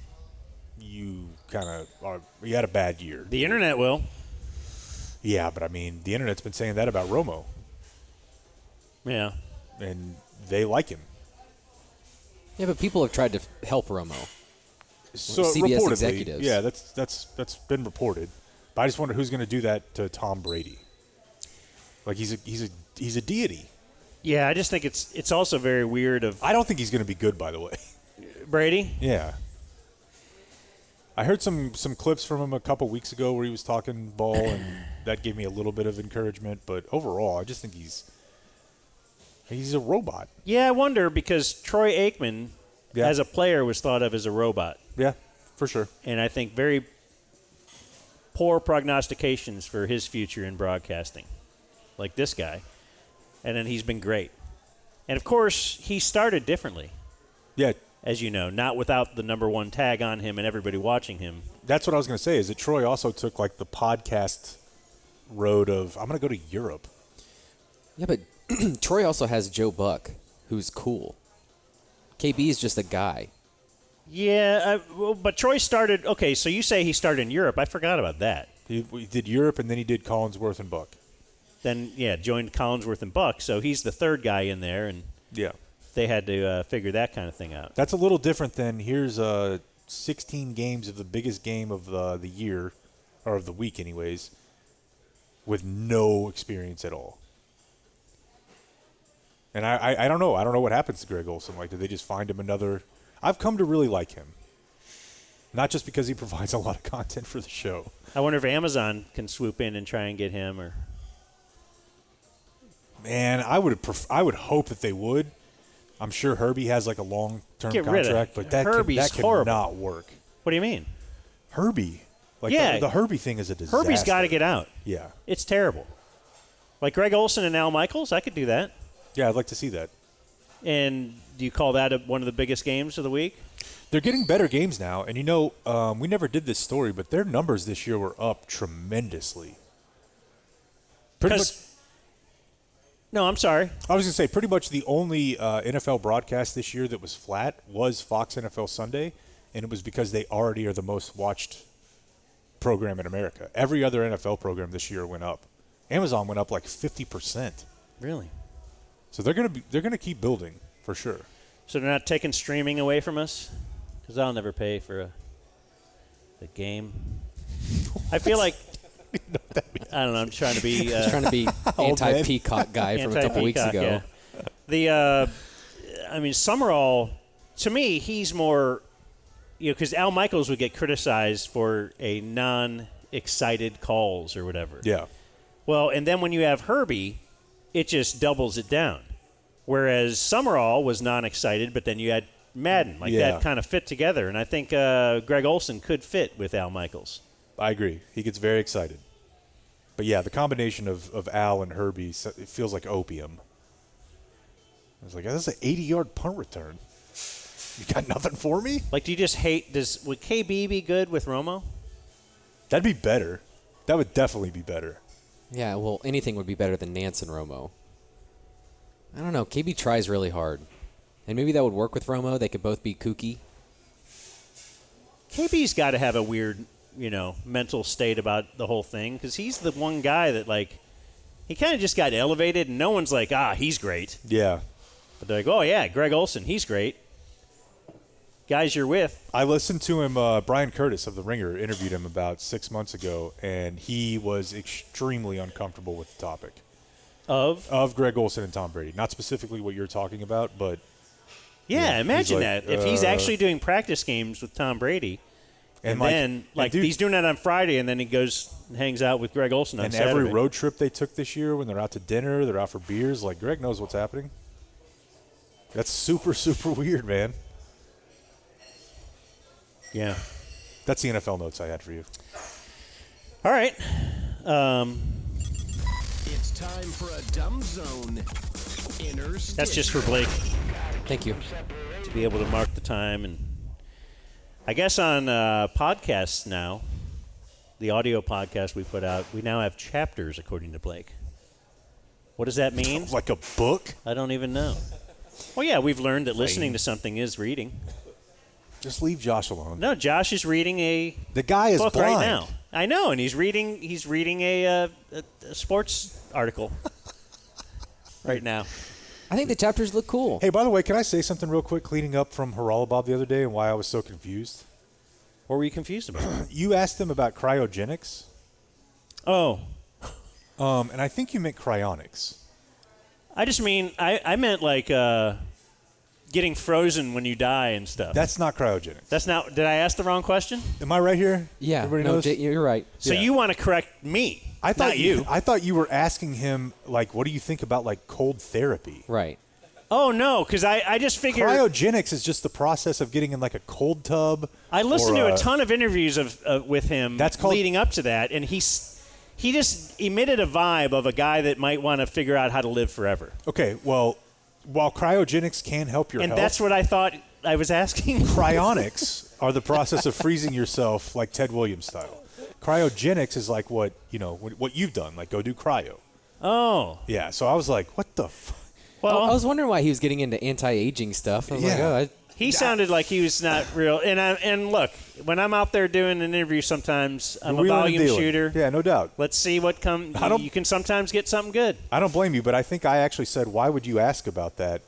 you had a bad year. The internet will. Yeah, but I mean, the internet's been saying that about Romo. Yeah. And they like him. Yeah, but people have tried to help Romo. So CBS reportedly, executives. yeah, that's been reported. But I just wonder who's going to do that to Tom Brady. Like he's a deity. Yeah, I just think it's also very weird I don't think he's going to be good, by the way. Brady? Yeah. I heard some clips from him a couple weeks ago where he was talking ball, and that gave me a little bit of encouragement. But overall, I just think he's a robot. Yeah, I wonder because Troy Aikman, as a player, was thought of as a robot. Yeah, for sure. And I think very poor prognostications for his future in broadcasting, like this guy. And then he's been great. And, of course, he started differently. Yeah. As you know, not without the number one tag on him and everybody watching him. That's what I was going to say, is that Troy also took, like, the podcast road of, I'm going to go to Europe. Yeah, but Troy also has Joe Buck, who's cool. KB is just a guy. Yeah, but Troy started – okay, so you say he started in Europe. I forgot about that. He did Europe, and then he did Collinsworth and Buck. Then, joined Collinsworth and Buck, so he's the third guy in there, and they had to figure that kind of thing out. That's a little different than here's 16 games of the biggest game of the year, or of the week anyways, with no experience at all. And I don't know. I don't know what happens to Greg Olsen. Like, do they just find him another – I've come to really like him. Not just because he provides a lot of content for the show. I wonder if Amazon can swoop in and try and get him or – Man, I would hope that they would. I'm sure Herbie has like a long-term contract, but that cannot work. What do you mean? Herbie. Like the Herbie thing is a disaster. Herbie's got to get out. Yeah. It's terrible. Like Greg Olsen and Al Michaels, I could do that. Yeah, I'd like to see that. And do you call that one of the biggest games of the week? They're getting better games now. And, we never did this story, but their numbers this year were up tremendously. Pretty much. No, I'm sorry. I was going to say pretty much the only NFL broadcast this year that was flat was Fox NFL Sunday, and it was because they already are the most watched program in America. Every other NFL program this year went up. Amazon went up like 50%. Really? So they're going to keep building for sure. So they're not taking streaming away from us? Because I'll never pay for a game. I feel like I don't know. I'm trying to be anti-Peacock guy from a couple weeks ago. Yeah. Summerall, to me, he's more, because Al Michaels would get criticized for a non-excited calls or whatever. Yeah. Well, and then when you have Herbie, it just doubles it down. Whereas Summerall was non-excited, but then you had Madden. That kind of fit together. And I think Greg Olson could fit with Al Michaels. I agree. He gets very excited. But, yeah, the combination of Al and Herbie, it feels like opium. I was like, that's an 80-yard punt return. You got nothing for me? Like, do you just hate – would KB be good with Romo? That'd be better. That would definitely be better. Yeah, well, anything would be better than Nance and Romo. I don't know. KB tries really hard. And maybe that would work with Romo. They could both be kooky. KB's got to have a weird, mental state about the whole thing because he's the one guy that, like, he kind of just got elevated and no one's like, he's great. Yeah. But they're like, oh, yeah, Greg Olson, he's great. Guys you're with. I listened to him, Brian Curtis of The Ringer interviewed him about 6 months ago, and he was extremely uncomfortable with the topic. Of Greg Olson and Tom Brady. Not specifically what you're talking about, but... Yeah, imagine that. If he's actually doing practice games with Tom Brady, and then he's doing that on Friday, and then he goes and hangs out with Greg Olson on Saturday. And every road trip they took this year, when they're out to dinner, they're out for beers, like, Greg knows what's happening. That's super, super weird, man. Yeah. That's the NFL notes I had for you. All right. It's time for a dumb zone. That's just for Blake. Thank you. To be able to mark the time. And I guess on podcasts now, the audio podcast we put out, we now have chapters, according to Blake. What does that mean? Like a book? I don't even know. Well, yeah, we've learned that listening to something is reading. Just leave Josh alone. No, Josh is reading the guy is book blind right now. I know, and he's reading a sports article right now. I think the chapters look cool. Hey, by the way, can I say something real quick cleaning up from Haralabob the other day and why I was so confused? What were you confused about? You asked him about cryogenics. Oh. And I think you meant cryonics. I just mean, I meant like getting frozen when you die and stuff. That's not cryogenics. That's not. Did I ask the wrong question? Am I right here? Yeah. Everybody no, knows? you're right. So you want to correct me? I thought not you. I thought you were asking him, like, what do you think about, like, cold therapy? Right. Oh, no, because I just figured... Cryogenics is just the process of getting in, like, a cold tub. I listened to a ton of interviews with him leading up to that, and he just emitted a vibe of a guy that might want to figure out how to live forever. Okay, well, while cryogenics can help your health... And that's what I thought I was asking. Cryonics are the process of freezing yourself, like Ted Williams style. Cryogenics is like what you've done, like go do cryo. Oh. Yeah, so I was like, what the fuck? Well, I was wondering why he was getting into anti-aging stuff. I was like, he sounded like he was not real. And look, when I'm out there doing an interview sometimes, I'm a volume shooter. Yeah, no doubt. Let's see what comes. You can sometimes get something good. I don't blame you, but I think I actually said, why would you ask about that?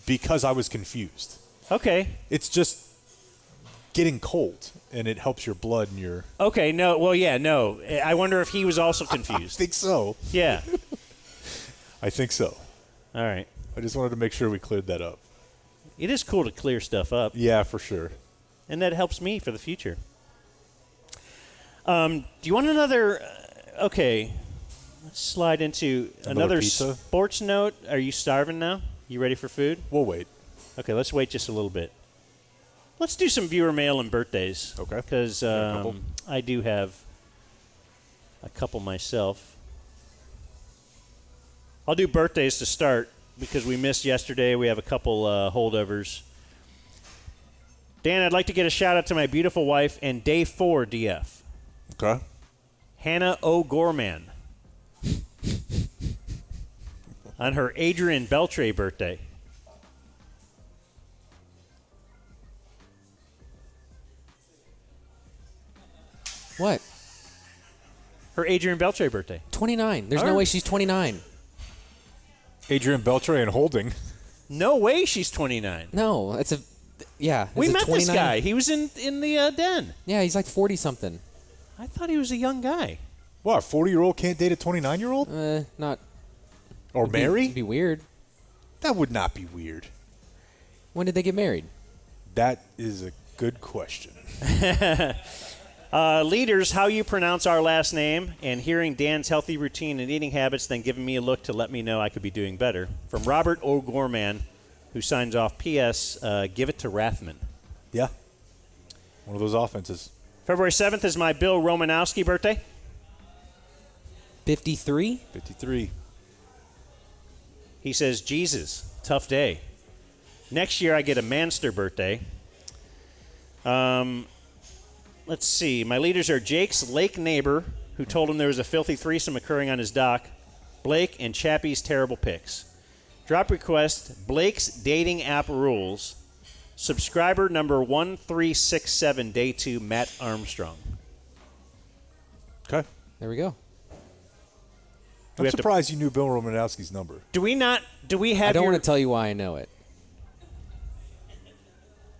Because I was confused. Okay. It's just getting cold, and it helps your blood and your... Okay, no. Well, yeah, no. I wonder if he was also confused. I think so. Yeah. I think so. All right. I just wanted to make sure we cleared that up. It is cool to clear stuff up. Yeah, for sure. And that helps me for the future. Do you want another... okay. Let's slide into another pizza? Sports note. Are you starving now? You ready for food? We'll wait. Okay, let's wait just a little bit. Let's do some viewer mail and birthdays. Okay. Because I do have a couple myself. I'll do birthdays to start because we missed yesterday. We have a couple holdovers. Dan, I'd like to get a shout-out to my beautiful wife and Day 4 DF. Okay. Hannah O'Gorman. On her Adrian Beltre birthday. What? Her Adrian Beltre birthday. 29. There's no way she's 29. Adrian Beltre and Holding. No way she's 29. No, it's a... Yeah. We met this guy. He was in the den. Yeah, he's like 40-something. I thought he was a young guy. What, a 40-year-old can't date a 29-year-old? Not... Or marry? It'd be weird. That would not be weird. When did they get married? That is a good question. Leaders, how you pronounce our last name, and hearing Dan's healthy routine and eating habits, then giving me a look to let me know I could be doing better. From Robert O'Gorman, who signs off, P.S., give it to Rathman. Yeah. One of those offenses. February 7th is my Bill Romanowski birthday. 53? 53. He says, Jesus, tough day. Next year I get a Manster birthday. Let's see. My leaders are Jake's lake neighbor, who told him there was a filthy threesome occurring on his dock, Blake, and Chappie's terrible pics. Drop request, Blake's dating app rules. Subscriber number 1367, day 2, Matt Armstrong. Okay. There we go. I'm surprised you knew Bill Romanowski's number. Do we have I don't want to tell you why I know it.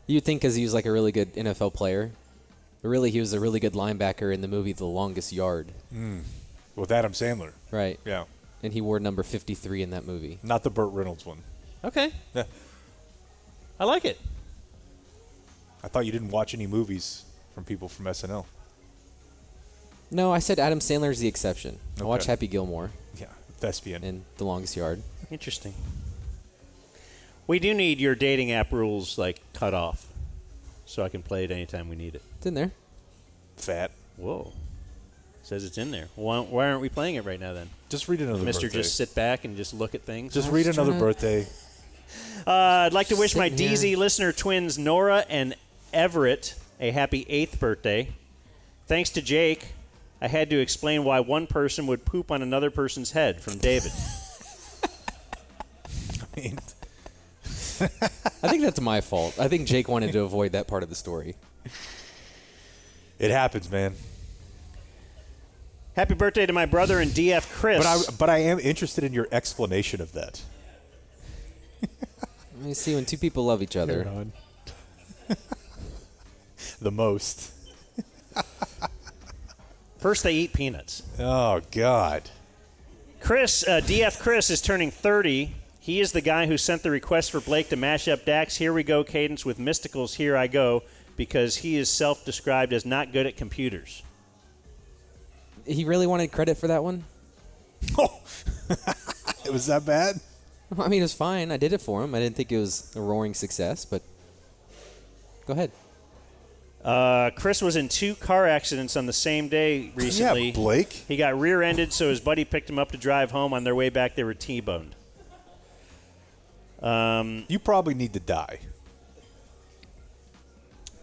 You'd think because he was like a really good NFL player. But really, he was a really good linebacker in the movie The Longest Yard. With Adam Sandler. Right. Yeah. And he wore number 53 in that movie. Not the Burt Reynolds one. Okay. Yeah. I like it. I thought you didn't watch any movies from people from SNL. No, I said Adam Sandler's the exception. I Okay. watch Happy Gilmore Yeah. Thespian. and The Longest Yard. Interesting. We do need your dating app rules, like, cut off so I can play it anytime we need it. It's in there. Fat. Whoa. Says it's in there. Why aren't we playing it right now, then? Just read another Mr. birthday. Just sit back and just look at things? Just read another trying to- birthday. I'd like to wish my Sitting here. DZ listener twins, Nora and Everett, a happy 8th birthday. Thanks to Jake, I had to explain why one person would poop on another person's head, from David. I mean, I think that's my fault. I think Jake wanted to avoid that part of the story. it happens, man. Happy birthday to my brother and DF Chris. But I am interested in your explanation of that. Let me see when two people love each other. The most. First, they eat peanuts. Oh, God. Chris, DF Chris, is turning 30. He is the guy who sent the request for Blake to mash up Dax Here We Go cadence with Mystical's Here I Go, because he is self-described as not good at computers. He really wanted credit for that one? Oh. It was that bad? I mean, it was fine. I did it for him. I didn't think it was a roaring success, but go ahead. Chris was in 2 car accidents on the same day recently. Yeah, Blake. He got rear-ended, so his buddy picked him up to drive home. On their way back, they were T-boned. You probably need to die.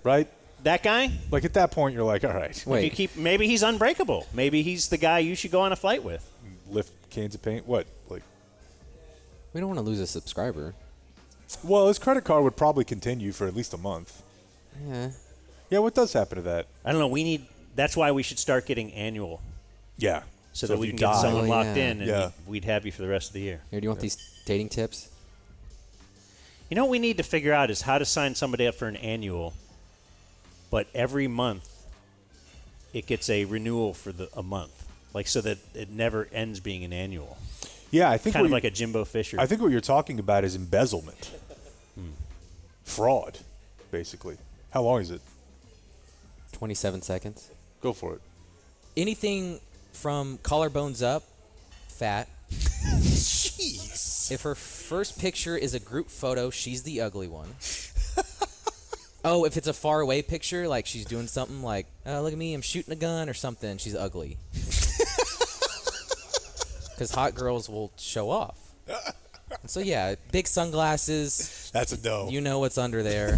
Right? That guy? Like, at that point, you're like, all right. Wait. Maybe he's unbreakable. Maybe he's the guy you should go on a flight with. Lift cans of paint? What? Like, We don't want to lose a subscriber. well, his credit card would probably continue for at least a month. Yeah. Yeah, what does happen to that? I don't know. That's why we should start getting annual, Yeah. so that if we you can get die- someone Oh, locked yeah. in, and Yeah. we'd have you for the rest of the year. Here, do you want these dating tips? You know what we need to figure out is how to sign somebody up for an annual, but every month it gets a renewal for a month, like so that it never ends being an annual. Yeah, I think Kind of what like a Jimbo Fisher. I think what you're talking about is embezzlement. Fraud, basically. How long is it? 27 seconds. Go for it. Anything from collarbones up, fat. Jeez. If her first picture is a group photo, she's the ugly one. Oh, if it's a far away picture, like she's doing something like, oh, look at me, I'm shooting a gun or something, she's ugly. Because hot girls will show off. So, yeah, big sunglasses. That's a no. You know what's under there.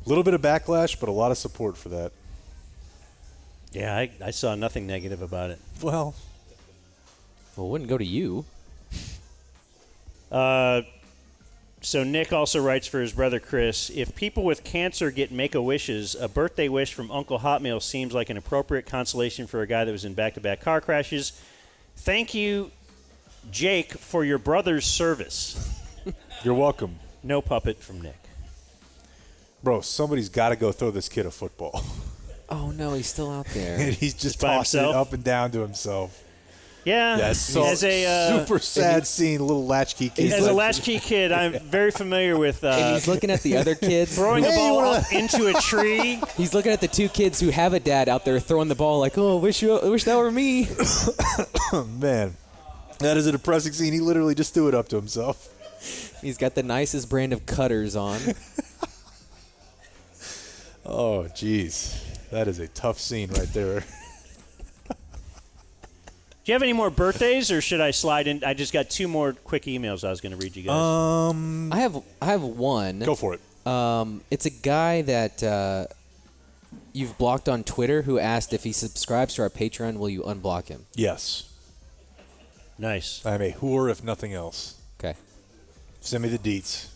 A little bit of backlash, but a lot of support for that. Yeah, I saw nothing negative about it. Well, Well, it wouldn't go to you. So Nick also writes for his brother Chris, if people with cancer get Make-A-Wishes, a birthday wish from Uncle Hotmail seems like an appropriate consolation for a guy that was in back-to-back car crashes. Thank you, Jake, for your brother's service. you're welcome. No puppet from Nick. Bro, somebody's got to go throw this kid a football. Oh, no, he's still out there. And he's just by tossing it himself? up and down to himself. Yeah, as super sad scene, little latchkey kid. As a latchkey kid, I'm very familiar with. And he's looking at the other kids. Throwing the ball up into a tree. He's looking at the two kids who have a dad out there throwing the ball like, oh, wish that were me. Man, that is a depressing scene. He literally just threw it up to himself. He's got the nicest brand of cutters on. Oh, jeez. That is a tough scene right there. Do you have any more birthdays, or should I slide in? I just got 2 more quick emails I was going to read you guys. I have one. Go for it. It's a guy that you've blocked on Twitter who asked if he subscribes to our Patreon, will you unblock him? Yes. Nice. I'm a whore if nothing else. Okay. Send me the deets.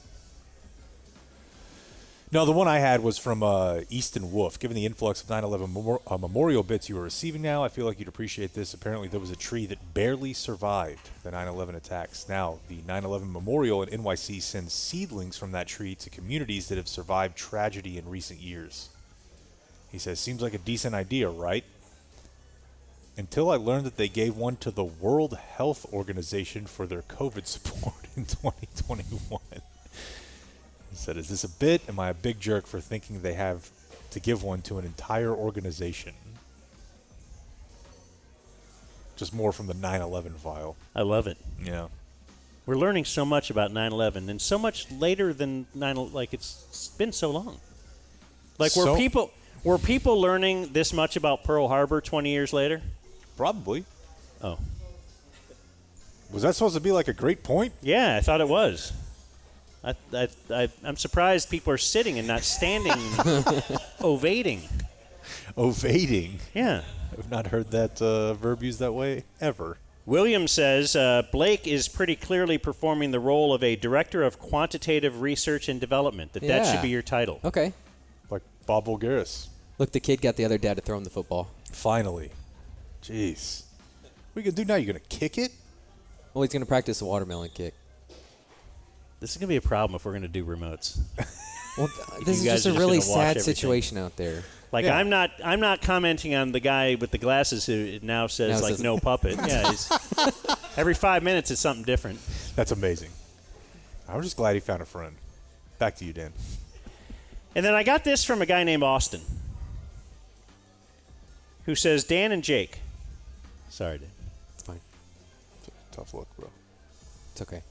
No, the one I had was from Easton Wolf. Given the influx of 9/11 memorial bits you are receiving now, I feel like you'd appreciate this. Apparently, there was a tree that barely survived the 9/11 attacks. Now, the 9/11 memorial in NYC sends seedlings from that tree to communities that have survived tragedy in recent years. He says, seems like a decent idea, right? Until I learned that they gave one to the World Health Organization for their COVID support in 2021. He said, is this a bit? Am I a big jerk for thinking they have to give one to an entire organization? Just more from the 9/11 file. I love it. Yeah. We're learning so much about 9/11, and so much later than 9/11. Like, it's been so long. Like, were people learning this much about Pearl Harbor 20 years later? Probably. Oh. Was that supposed to be like a great point? Yeah, I thought it was. I'm surprised people are sitting and not standing, ovating. Ovating? Yeah. I've not heard that verb used that way ever. William says, Blake is pretty clearly performing the role of a director of quantitative research and development. That should be your title. Okay. Like Bob Voulgaris. Look, the kid got the other dad to throw him the football. Finally. Jeez. What are you going to do now? You going to kick it? Well, he's going to practice a watermelon kick. This is going to be a problem if we're going to do remotes. Well, this is just a really sad situation out there. Like, yeah. I'm not commenting on the guy with the glasses who now says no puppet. Yeah, every 5 minutes it's something different. That's amazing. I'm just glad he found a friend. Back to you, Dan. And then I got this from a guy named Austin, who says, Dan and Jake. Sorry, Dan. It's fine. Tough luck, bro. It's okay.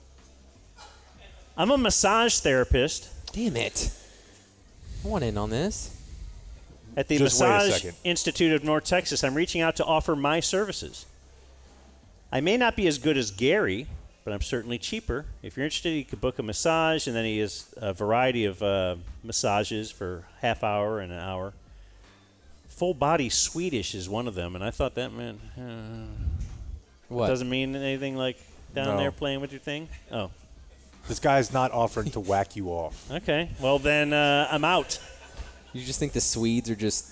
I'm a massage therapist. Damn it. I want in on this. At the Massage Institute of North Texas, I'm reaching out to offer my services. I may not be as good as Gary, but I'm certainly cheaper. If you're interested, you could book a massage, and then he has a variety of massages for half hour and an hour. Full body Swedish is one of them, and I thought that meant what? Doesn't mean anything like down there playing with your thing? Oh. This guy's not offering to whack you off. Okay. Well, then I'm out. You just think the Swedes are just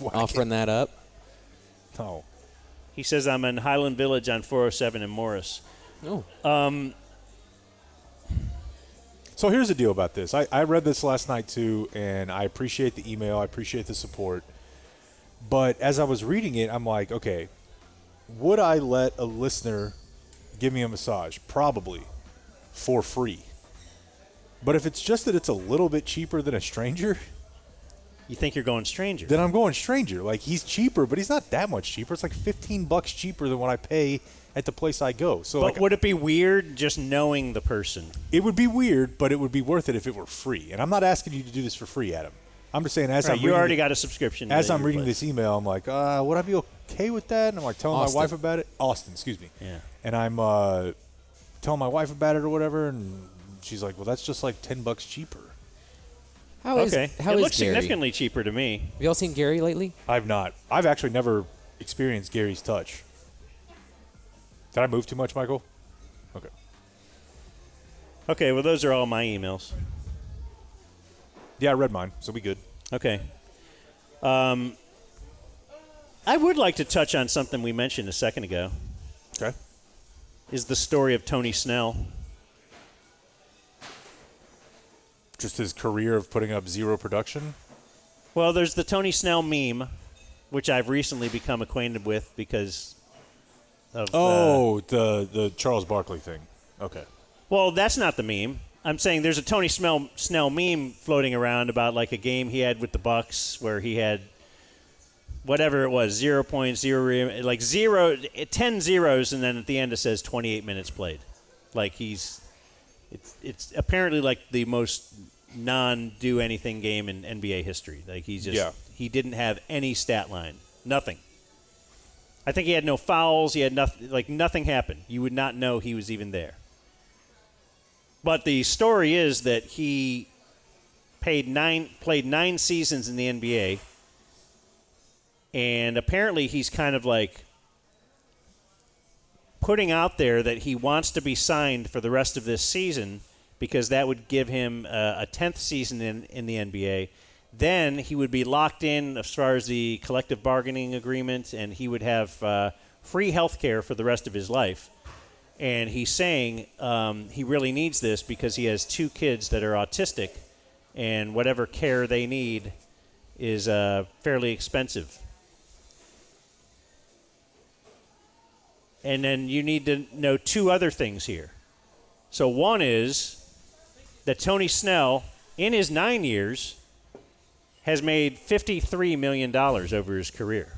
offering that up? No. He says I'm in Highland Village on 407 in Morris. Oh. So here's the deal about this. I read this last night, too, and I appreciate the email. I appreciate the support. But as I was reading it, I'm like, okay, would I let a listener give me a massage? Probably. For free. But if it's just that it's a little bit cheaper than a stranger, you think you're going stranger. Then I'm going stranger. Like, he's cheaper, but he's not that much cheaper. It's like $15 cheaper than what I pay at the place I go. So, but would it be weird just knowing the person? It would be weird, but it would be worth it if it were free. And I'm not asking you to do this for free, Adam. I'm just saying you already got a subscription. As I'm reading this email, I'm like, would I be okay with that? And I'm like telling my wife about it. Austin, excuse me. Yeah. And I'm telling my wife about it or whatever, and she's like, well, that's just like $10 cheaper. How is it looks Gary? Significantly cheaper to me. Have y'all seen Gary lately? I've not. I've actually never experienced Gary's touch. Did I move too much, Michael? Okay. Okay, well, those are all my emails. Yeah, I read mine, so we good. Okay. I would like to touch on something we mentioned a second ago. Okay. Is the story of Tony Snell. Just his career of putting up zero production? Well, there's the Tony Snell meme, which I've recently become acquainted with because The Charles Barkley thing. Okay. Well, that's not the meme. I'm saying there's a Tony Snell meme floating around about like a game he had with the Bucks where he had whatever it was, 0 points, 0, like 10 zeros, and then at the end it says 28 minutes played. Like it's apparently like the most non-do-anything game in NBA history. Like he didn't have any stat line, nothing. I think he had no fouls. He had nothing. Like nothing happened. You would not know he was even there. But the story is that he played 9 seasons in the NBA, and apparently he's kind of like putting out there that he wants to be signed for the rest of this season because that would give him a 10th season in the NBA. Then he would be locked in as far as the collective bargaining agreement, and he would have free health care for the rest of his life. And he's saying he really needs this because he has 2 kids that are autistic, and whatever care they need is fairly expensive. And then you need to know 2 other things here. So one is that Tony Snell, in his 9 years, has made $53 million over his career.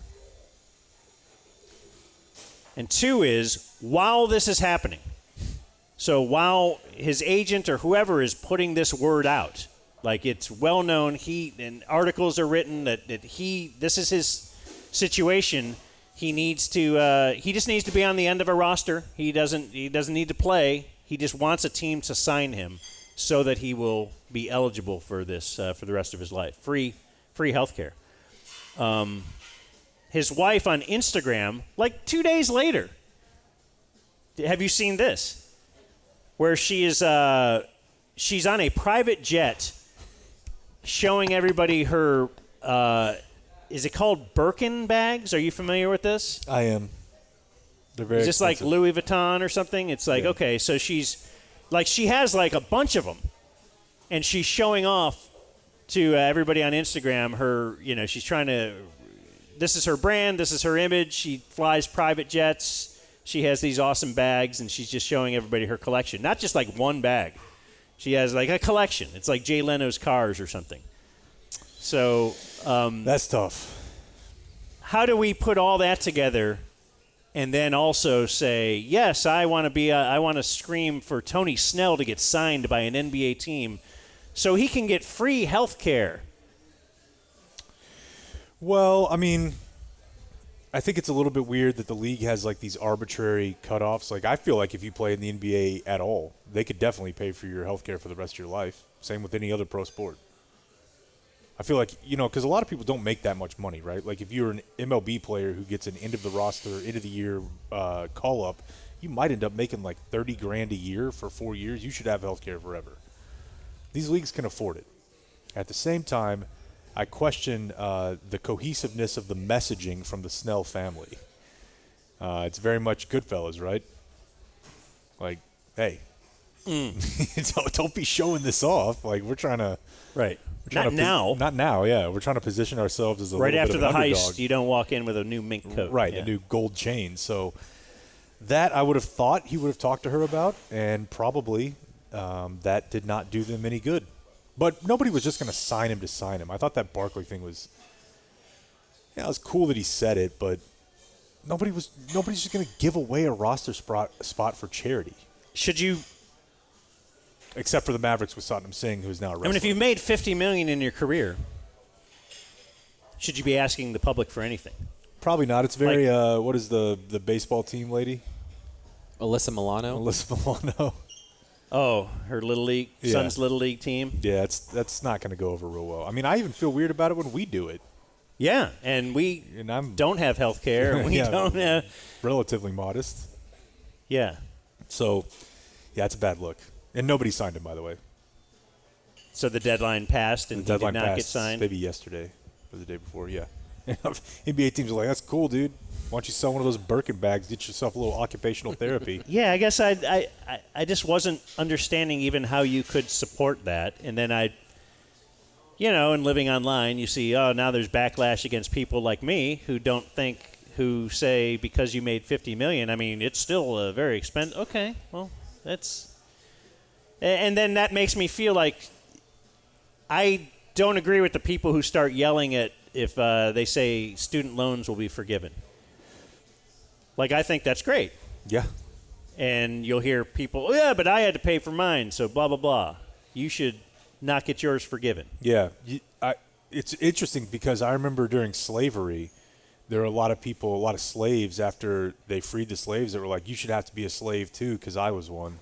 And 2 is, while this is happening, so while his agent or whoever is putting this word out, like it's well known, and articles are written that this is his situation. He just needs to be on the end of a roster. He doesn't need to play. He just wants a team to sign him so that he will be eligible for this for the rest of his life. Free health care. His wife on Instagram, like 2 days later, have you seen this? Where she is, she's on a private jet, showing everybody her. Is it called Birkin bags? Are you familiar with this? I am. They're very. Is this like Louis Vuitton or something? It's like okay, so she has like a bunch of them, and she's showing off to everybody on Instagram. She's trying to. This is her brand. This is her image. She flies private jets. She has these awesome bags, and she's just showing everybody her collection. Not just like one bag. She has like a collection. It's like Jay Leno's cars or something. So that's tough. How do we put all that together, and then also say, yes, I want to scream for Tony Snell to get signed by an NBA team, so he can get free health care? Well, I mean, I think it's a little bit weird that the league has like these arbitrary cutoffs. Like I feel like if you play in the NBA at all, they could definitely pay for your health care for the rest of your life. Same with any other pro sport. I feel like, because a lot of people don't make that much money, right? Like if you're an MLB player who gets an end of the roster, end of the year call up, you might end up making like $30,000 a year for 4 years. You should have health care forever. These leagues can afford it. At the same time, I question the cohesiveness of the messaging from the Snell family. It's very much Goodfellas, right? Like, hey, don't be showing this off. Like we're trying to, right? Not now. Yeah, we're trying to position ourselves as a right little after bit the of an underdog. heist. You don't walk in with a new mink coat, right? A new gold chain. So that I would have thought he would have talked to her about, and probably that did not do them any good. But nobody was just going to sign him to sign him. I thought that Barkley thing was, it was cool that he said it, but nobody's just going to give away a roster spot for charity. Should you? Except for the Mavericks with Satnam Singh, who's now a wrestler. I mean, if you've made $50 million in your career, should you be asking the public for anything? Probably not. It's very. What is the baseball team lady? Alyssa Milano. Oh, her little league son's little league team. Yeah, that's not going to go over real well. I mean, I even feel weird about it when we do it. Yeah, and we don't have health care. We don't have relatively modest. Yeah. So, yeah, it's a bad look. And nobody signed him, by the way. So the deadline passed and he did not get signed? Maybe yesterday or the day before, yeah. NBA teams are like, that's cool, dude. Why don't you sell one of those Birkin bags, get yourself a little occupational therapy? Yeah, I guess I just wasn't understanding even how you could support that. And then and living online, you see, now there's backlash against people like me who don't think who say because you made $50 million, I mean, it's still very expensive. Okay, well, that's, and then that makes me feel like I don't agree with the people who start yelling at if they say student loans will be forgiven. Like, I think that's great. Yeah. And you'll hear people, oh, yeah, but I had to pay for mine, so blah, blah, blah. You should not get yours forgiven. Yeah. It's interesting because I remember during slavery, there were a lot of people, a lot of slaves after they freed the slaves that were like, you should have to be a slave too because I was one.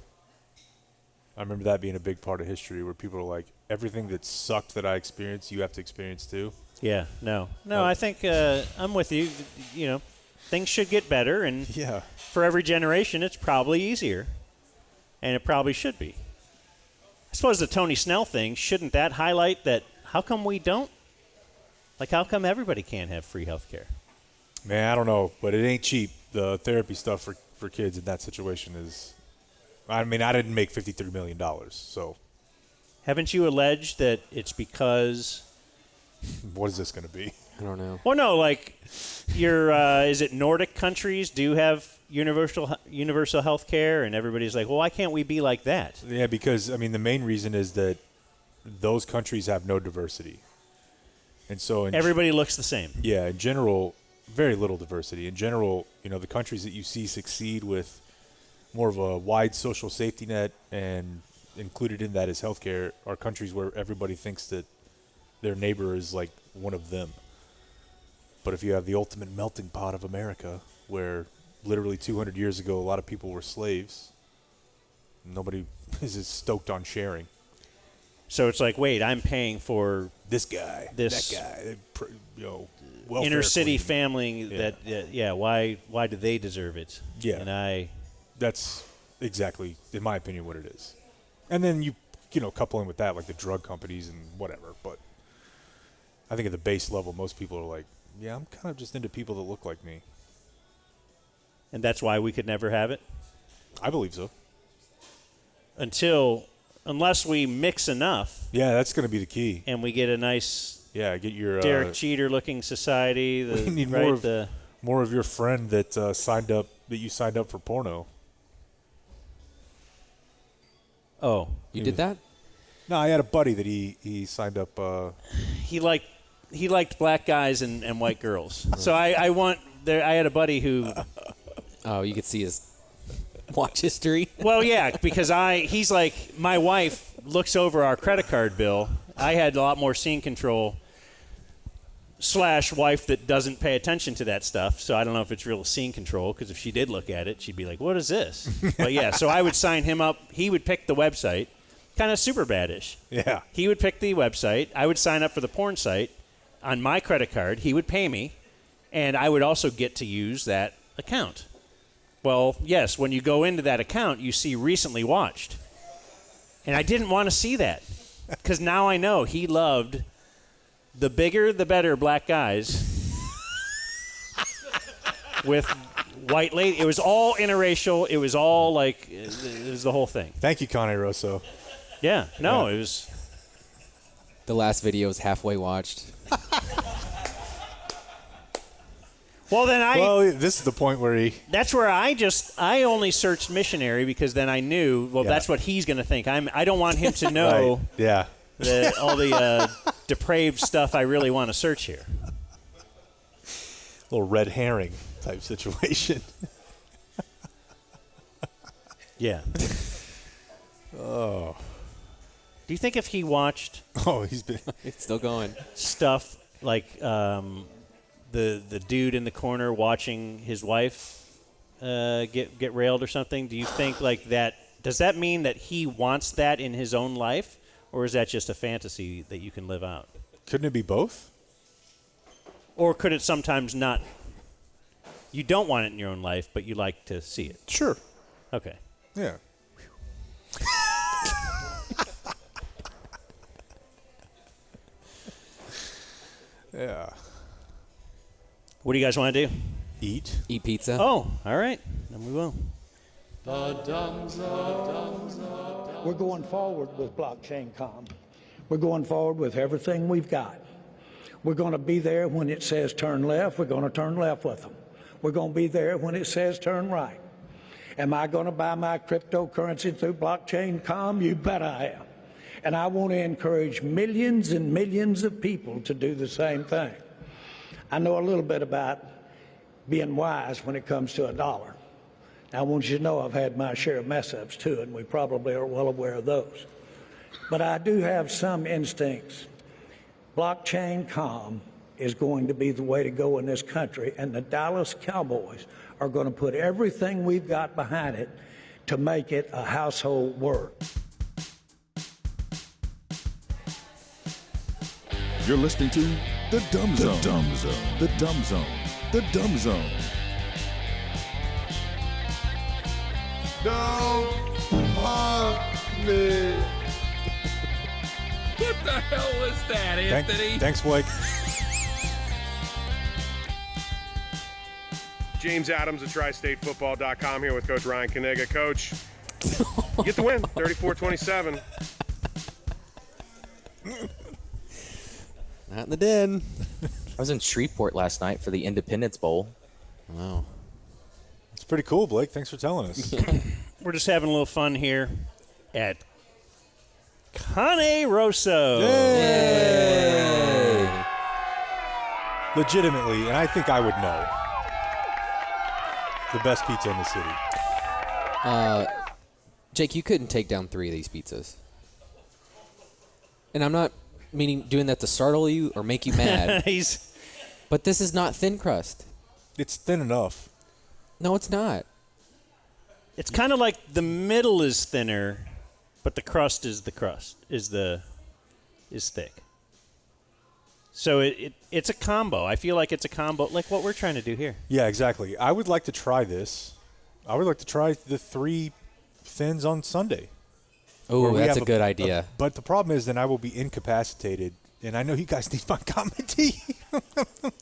I remember that being a big part of history where people are like, everything that sucked that I experienced, you have to experience too. Yeah, no, I think I'm with you. You know, things should get better, and for every generation, it's probably easier, and it probably should be. I suppose the Tony Snell thing, shouldn't that highlight that how come we don't? Like, how come everybody can't have free health care? Man, I don't know, but it ain't cheap. The therapy stuff for kids in that situation is, I mean, I didn't make $53 million, so. Haven't you alleged that it's because... What is this going to be? I don't know. Well, no, like, is it Nordic countries do have universal health care, and everybody's like, well, why can't we be like that? Yeah, because, I mean, the main reason is that those countries have no diversity. And so everybody looks the same. Yeah, in general, very little diversity. In general, you know, the countries that you see succeed with more of a wide social safety net and included in that is healthcare are countries where everybody thinks that their neighbor is like one of them. But if you have the ultimate melting pot of America, where literally 200 years ago a lot of people were slaves, nobody is as stoked on sharing. So it's like, wait, I'm paying for this guy, that guy, you know, inner city queen. family. That why do they deserve it? Yeah, and that's exactly, in my opinion, what it is. And then you know, couple in with that like the drug companies and whatever. But I think at the base level, most people are like, yeah, I'm kind of just into people that look like me. And that's why we could never have it? I believe so. Unless we mix enough. Yeah, that's going to be the key. And we get a nice get your Derek Jeter-looking society. We need more of your friend that you signed up for porno. Oh. You did that? No, I had a buddy that he signed up. He liked black guys and white girls. So I had a buddy who. Oh, you could see his watch history. Well, yeah, because he's like, my wife looks over our credit card bill. I had a lot more scene control / wife that doesn't pay attention to that stuff. So I don't know if it's real scene control, because if she did look at it, she'd be like, what is this? But yeah, so I would sign him up. He would pick the website, kind of super bad-ish. Yeah. He would pick the website. I would sign up for the porn site on my credit card. He would pay me, and I would also get to use that account. Well, yes, when you go into that account, you see recently watched. And I didn't want to see that, because now I know he loved the bigger, the better black guys with white lady. It was all interracial. It was all like, it was the whole thing. Thank you, Cane Rosso. Yeah, no, it was. The last video is halfway watched. Well, this is the point where That's where I only searched missionary, because then I knew, that's what he's going to think. I don't want him to know. Right. Yeah. All the depraved stuff I really want to search here. Little red herring type situation. Yeah. Oh. Do you think if he watched? Oh, It's still going. Stuff like the dude in the corner watching his wife get railed or something. Do you think like that? Does that mean that he wants that in his own life, or is that just a fantasy that you can live out? Couldn't it be both? Or could it sometimes not? You don't want it in your own life, but you like to see it. Sure. Okay. Yeah. Yeah. What do you guys want to do? Eat pizza. Oh, all right. Then we will. We're going forward with blockchain com. We're going forward with everything we've got. We're going to be there when it says turn left. We're going to turn left with them. We're going to be there when it says turn right. Am I going to buy my cryptocurrency through blockchain.com? You bet I am. And I want to encourage millions and millions of people to do the same thing. I know a little bit about being wise when it comes to a dollar. I want you to know I've had my share of mess-ups too, and we probably are well aware of those. But I do have some instincts. Blockchain.com is going to be the way to go in this country, and the Dallas Cowboys are going to put everything we've got behind it to make it a household word. You're listening to The Dumb Zone. The Dumb Zone. The Dumb Zone. The Dumb Zone. Don't hug me. What the hell was that, Anthony? Thanks, Blake. James Adams of TriStateFootball.com here with Coach Ryan Kanega. Coach, you get the win, 34-27. Not in the den. I was in Shreveport last night for the Independence Bowl. Wow. It's pretty cool, Blake. Thanks for telling us. We're just having a little fun here at Cane Rosso. Yay! Legitimately, and I think I would know, the best pizza in the city. Jake, you couldn't take down 3 of these pizzas. And I'm not meaning doing that to startle you or make you mad. But this is not thin crust. It's thin enough. No, it's not. It's kind of like the middle is thinner, but the crust is thick. So it's a combo. I feel like it's a combo, like what we're trying to do here. Yeah, exactly. I would like to try this. I would like to try the 3 thins on Sunday. Oh, that's a good idea. But the problem is then I will be incapacitated, and I know you guys need my comedy.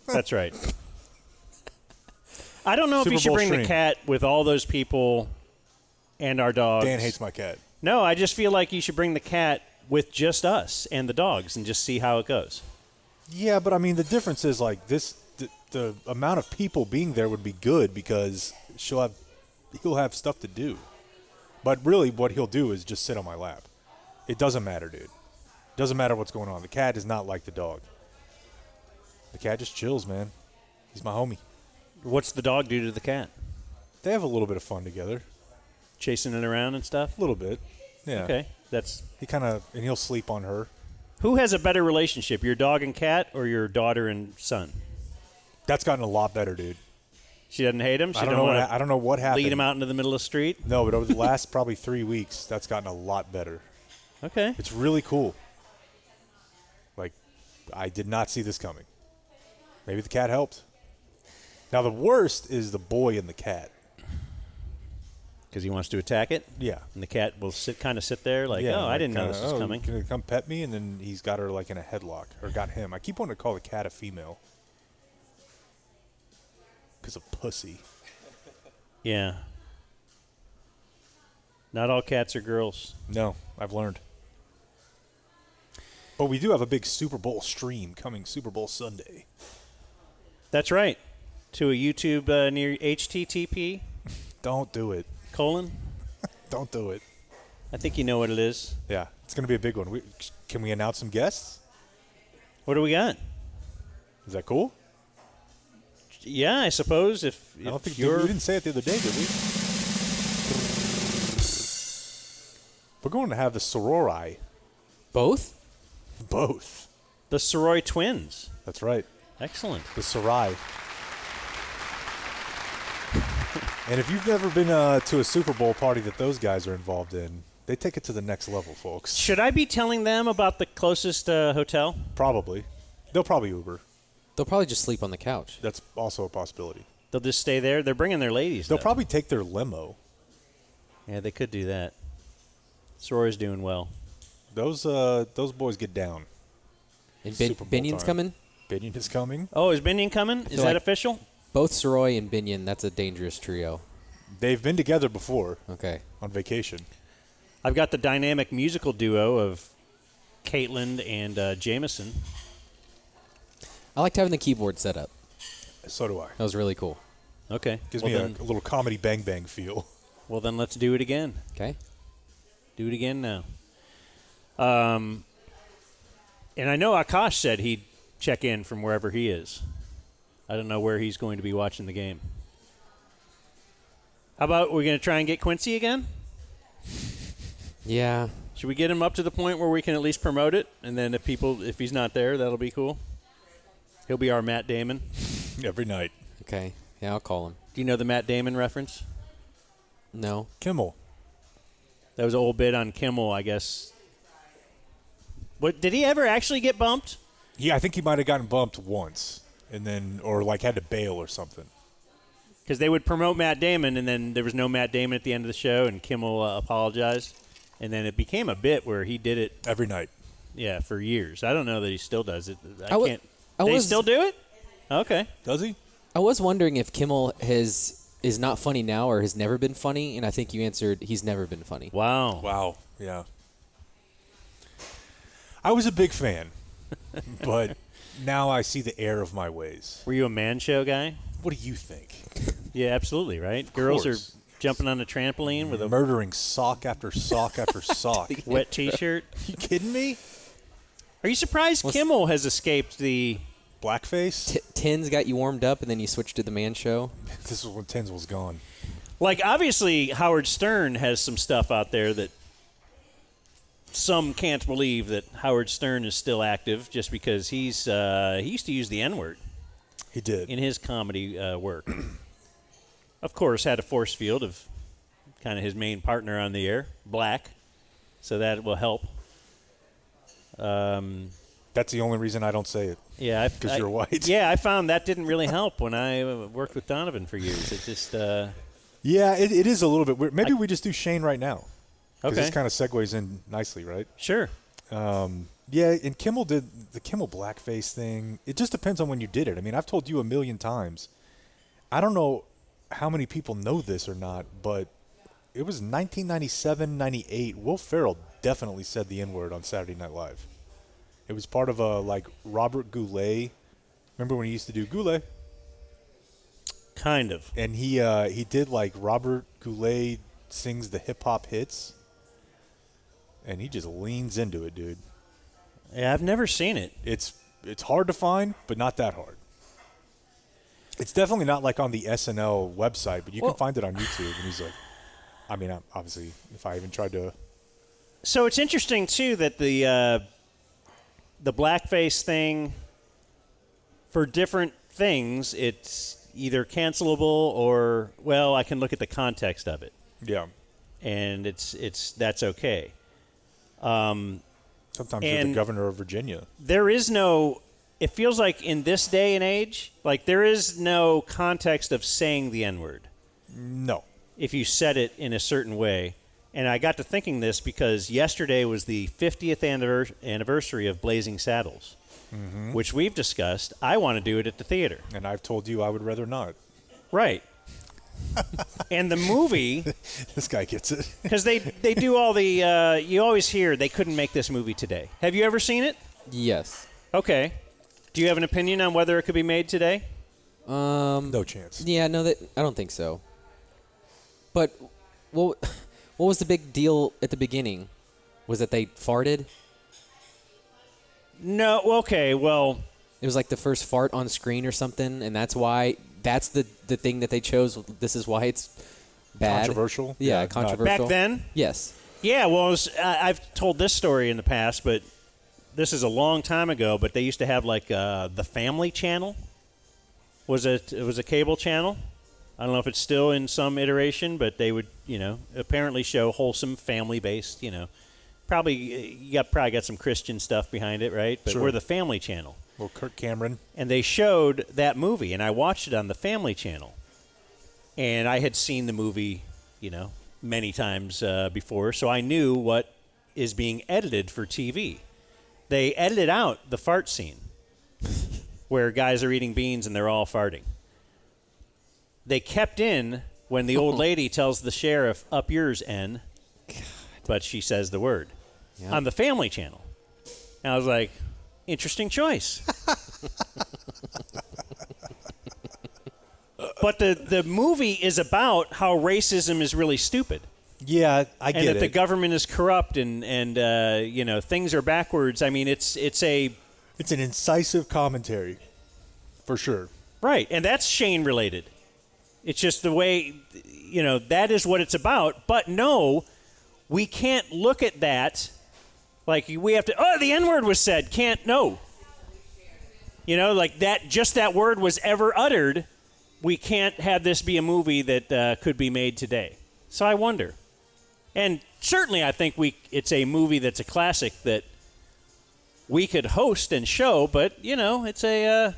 That's right. I don't know if you should bring the cat with all those people and our dogs. Dan hates my cat. No, I just feel like you should bring the cat with just us and the dogs and just see how it goes. Yeah, but I mean the difference is like this: the amount of people being there would be good because he'll have stuff to do. But really, what he'll do is just sit on my lap. It doesn't matter, dude. Doesn't matter what's going on. The cat is not like the dog. The cat just chills, man. He's my homie. What's the dog do to the cat? They have a little bit of fun together. Chasing it around and stuff? A little bit, yeah. Okay. And he'll sleep on her. Who has a better relationship, your dog and cat or your daughter and son? That's gotten a lot better, dude. She doesn't hate him? I don't know what happened. Lead him out into the middle of the street? No, but over the last probably 3 weeks, that's gotten a lot better. Okay. It's really cool. Like, I did not see this coming. Maybe the cat helped. Now, the worst is the boy and the cat. Because he wants to attack it? Yeah. And the cat will sit there like, I didn't know this was coming. Can you come pet me? And then he's got her like in a headlock. Or got him. I keep wanting to call the cat a female. Because of pussy. Yeah. Not all cats are girls. No, I've learned. But we do have a big Super Bowl stream coming Super Bowl Sunday. That's right. To a YouTube near HTTP. Don't do it. : Don't do it. I think you know what it is. Yeah, it's going to be a big one. Can we announce some guests? What do we got? Is that cool? Yeah, I suppose. I don't think we didn't say it the other day, did we? We're going to have the Sorori. Both? Both. The Sorori twins. That's right. Excellent. The Sorai. And if you've never been to a Super Bowl party that those guys are involved in, they take it to the next level, folks. Should I be telling them about the closest hotel? Probably. They'll probably Uber. They'll probably just sleep on the couch. That's also a possibility. They'll just stay there? They're bringing their ladies, They'll probably take their limo. Yeah, they could do that. Sorori's doing well. Those boys get down. And Binion's coming? Binion is coming. Oh, is Binion coming? Is that official? Both Soroy and Binion, that's a dangerous trio. They've been together before. Okay. On vacation. I've got the dynamic musical duo of Caitlin and Jameson. I liked having the keyboard set up. So do I. That was really cool. Okay. Gives me a little comedy Bang Bang feel. Well, then let's do it again. Okay. Do it again now. And I know Akash said he'd check in from wherever he is. I don't know where he's going to be watching the game. How about we're going to try and get Quincy again? Yeah. Should we get him up to the point where we can at least promote it? And then if he's not there, that'll be cool. He'll be our Matt Damon. Every night. Okay. Yeah, I'll call him. Do you know the Matt Damon reference? No. Kimmel. That was an old bit on Kimmel, I guess. What, did he ever actually get bumped? Yeah, I think he might have gotten bumped once, and then or like had to bail or something. Because they would promote Matt Damon, and then there was no Matt Damon at the end of the show, and Kimmel apologized. And then it became a bit where he did it every night. Yeah, for years. I don't know that he still does it. Does he he still do it? Okay. Does he? I was wondering if Kimmel is not funny now or has never been funny, and I think you answered he's never been funny. Wow. Yeah. I was a big fan, but now I see the error of my ways. Were you a Man Show guy? What do you think? Yeah, absolutely, right? Girls are jumping on a trampoline with a murdering sock after sock after sock. Wet T-shirt. You kidding me? Are you surprised Kimmel has escaped the blackface? Tins got you warmed up, and then you switched to the Man Show. This was when Tins was gone. Like, obviously, Howard Stern has some stuff out there that some can't believe that Howard Stern is still active just because he used to use the N-word. He did. In his comedy work. Of course, had a force field of kind of his main partner on the air, Black, so that will help. That's the only reason I don't say it. Yeah, because you're white. Yeah, I found that didn't really help when I worked with Donovan for years. It just. Yeah, it is a little bit weird. Maybe we just do Shane right now. Because Okay. this kind of segues in nicely, right? Sure. Yeah, and Kimmel did the Kimmel blackface thing. It just depends on when you did it. I mean, I've told you a million times. I don't know how many people know this or not, but it was 1997, 98. Will Ferrell definitely said the N-word on Saturday Night Live. It was part of a, like, Robert Goulet. Remember when he used to do Goulet? Kind of. And he did, like, Robert Goulet sings the hip-hop hits. And he just leans into it, dude. Yeah, I've never seen it. It's hard to find, but not that hard. It's definitely not like on the SNL website, but you can find it on YouTube. And he's like, I mean, obviously, if I even tried to. So it's interesting too that the blackface thing, for different things, it's either cancelable or, well, I can look at the context of it. Yeah. And that's okay. Sometimes you're the governor of Virginia. There is no. It feels like in this day and age, like there is no context of saying the N-word. No. If you said it in a certain way. And I got to thinking this because yesterday was the 50th anniversary of Blazing Saddles, which we've discussed. I want to do it at the theater. And I've told you I would rather not. Right. And the movie. This guy gets it. Because they do all the. You always hear they couldn't make this movie today. Have you ever seen it? Yes. Okay. Do you have an opinion on whether it could be made today? No chance. Yeah, no, I don't think so. But what was the big deal at the beginning? Was that they farted? No. Okay. Well, it was like the first fart on screen or something, and that's why. That's the thing that they chose. This is why it's bad. Controversial? Yeah, Yeah, controversial. Back then? Yes. Yeah, well, I've told this story in the past, but this is a long time ago. But they used to have like the Family Channel. It was a cable channel. I don't know if it's still in some iteration, but they would, apparently show wholesome family-based, probably you probably got some Christian stuff behind it, right? But Sure. we're the Family Channel. Well, Kirk Cameron. And they showed that movie, and I watched it on the Family Channel. And I had seen the movie, many times before, so I knew what is being edited for TV. They edited out the fart scene where guys are eating beans and they're all farting. They kept in when the old lady tells the sheriff, up yours, N, but she says the word on the Family Channel. And I was like, interesting choice. But the movie is about how racism is really stupid. Yeah, I get it. And that the government is corrupt and things are backwards. I mean, it's an incisive commentary, for sure. Right, and that's Shane related. It's just the way, that is what it's about. But no, we can't look at that like we have to. Oh, the N-word was said. Can't no. Like that. Just that word was ever uttered. We can't have this be a movie that could be made today. So I wonder. And certainly I think it's a movie that's a classic that we could host and show, but, it's a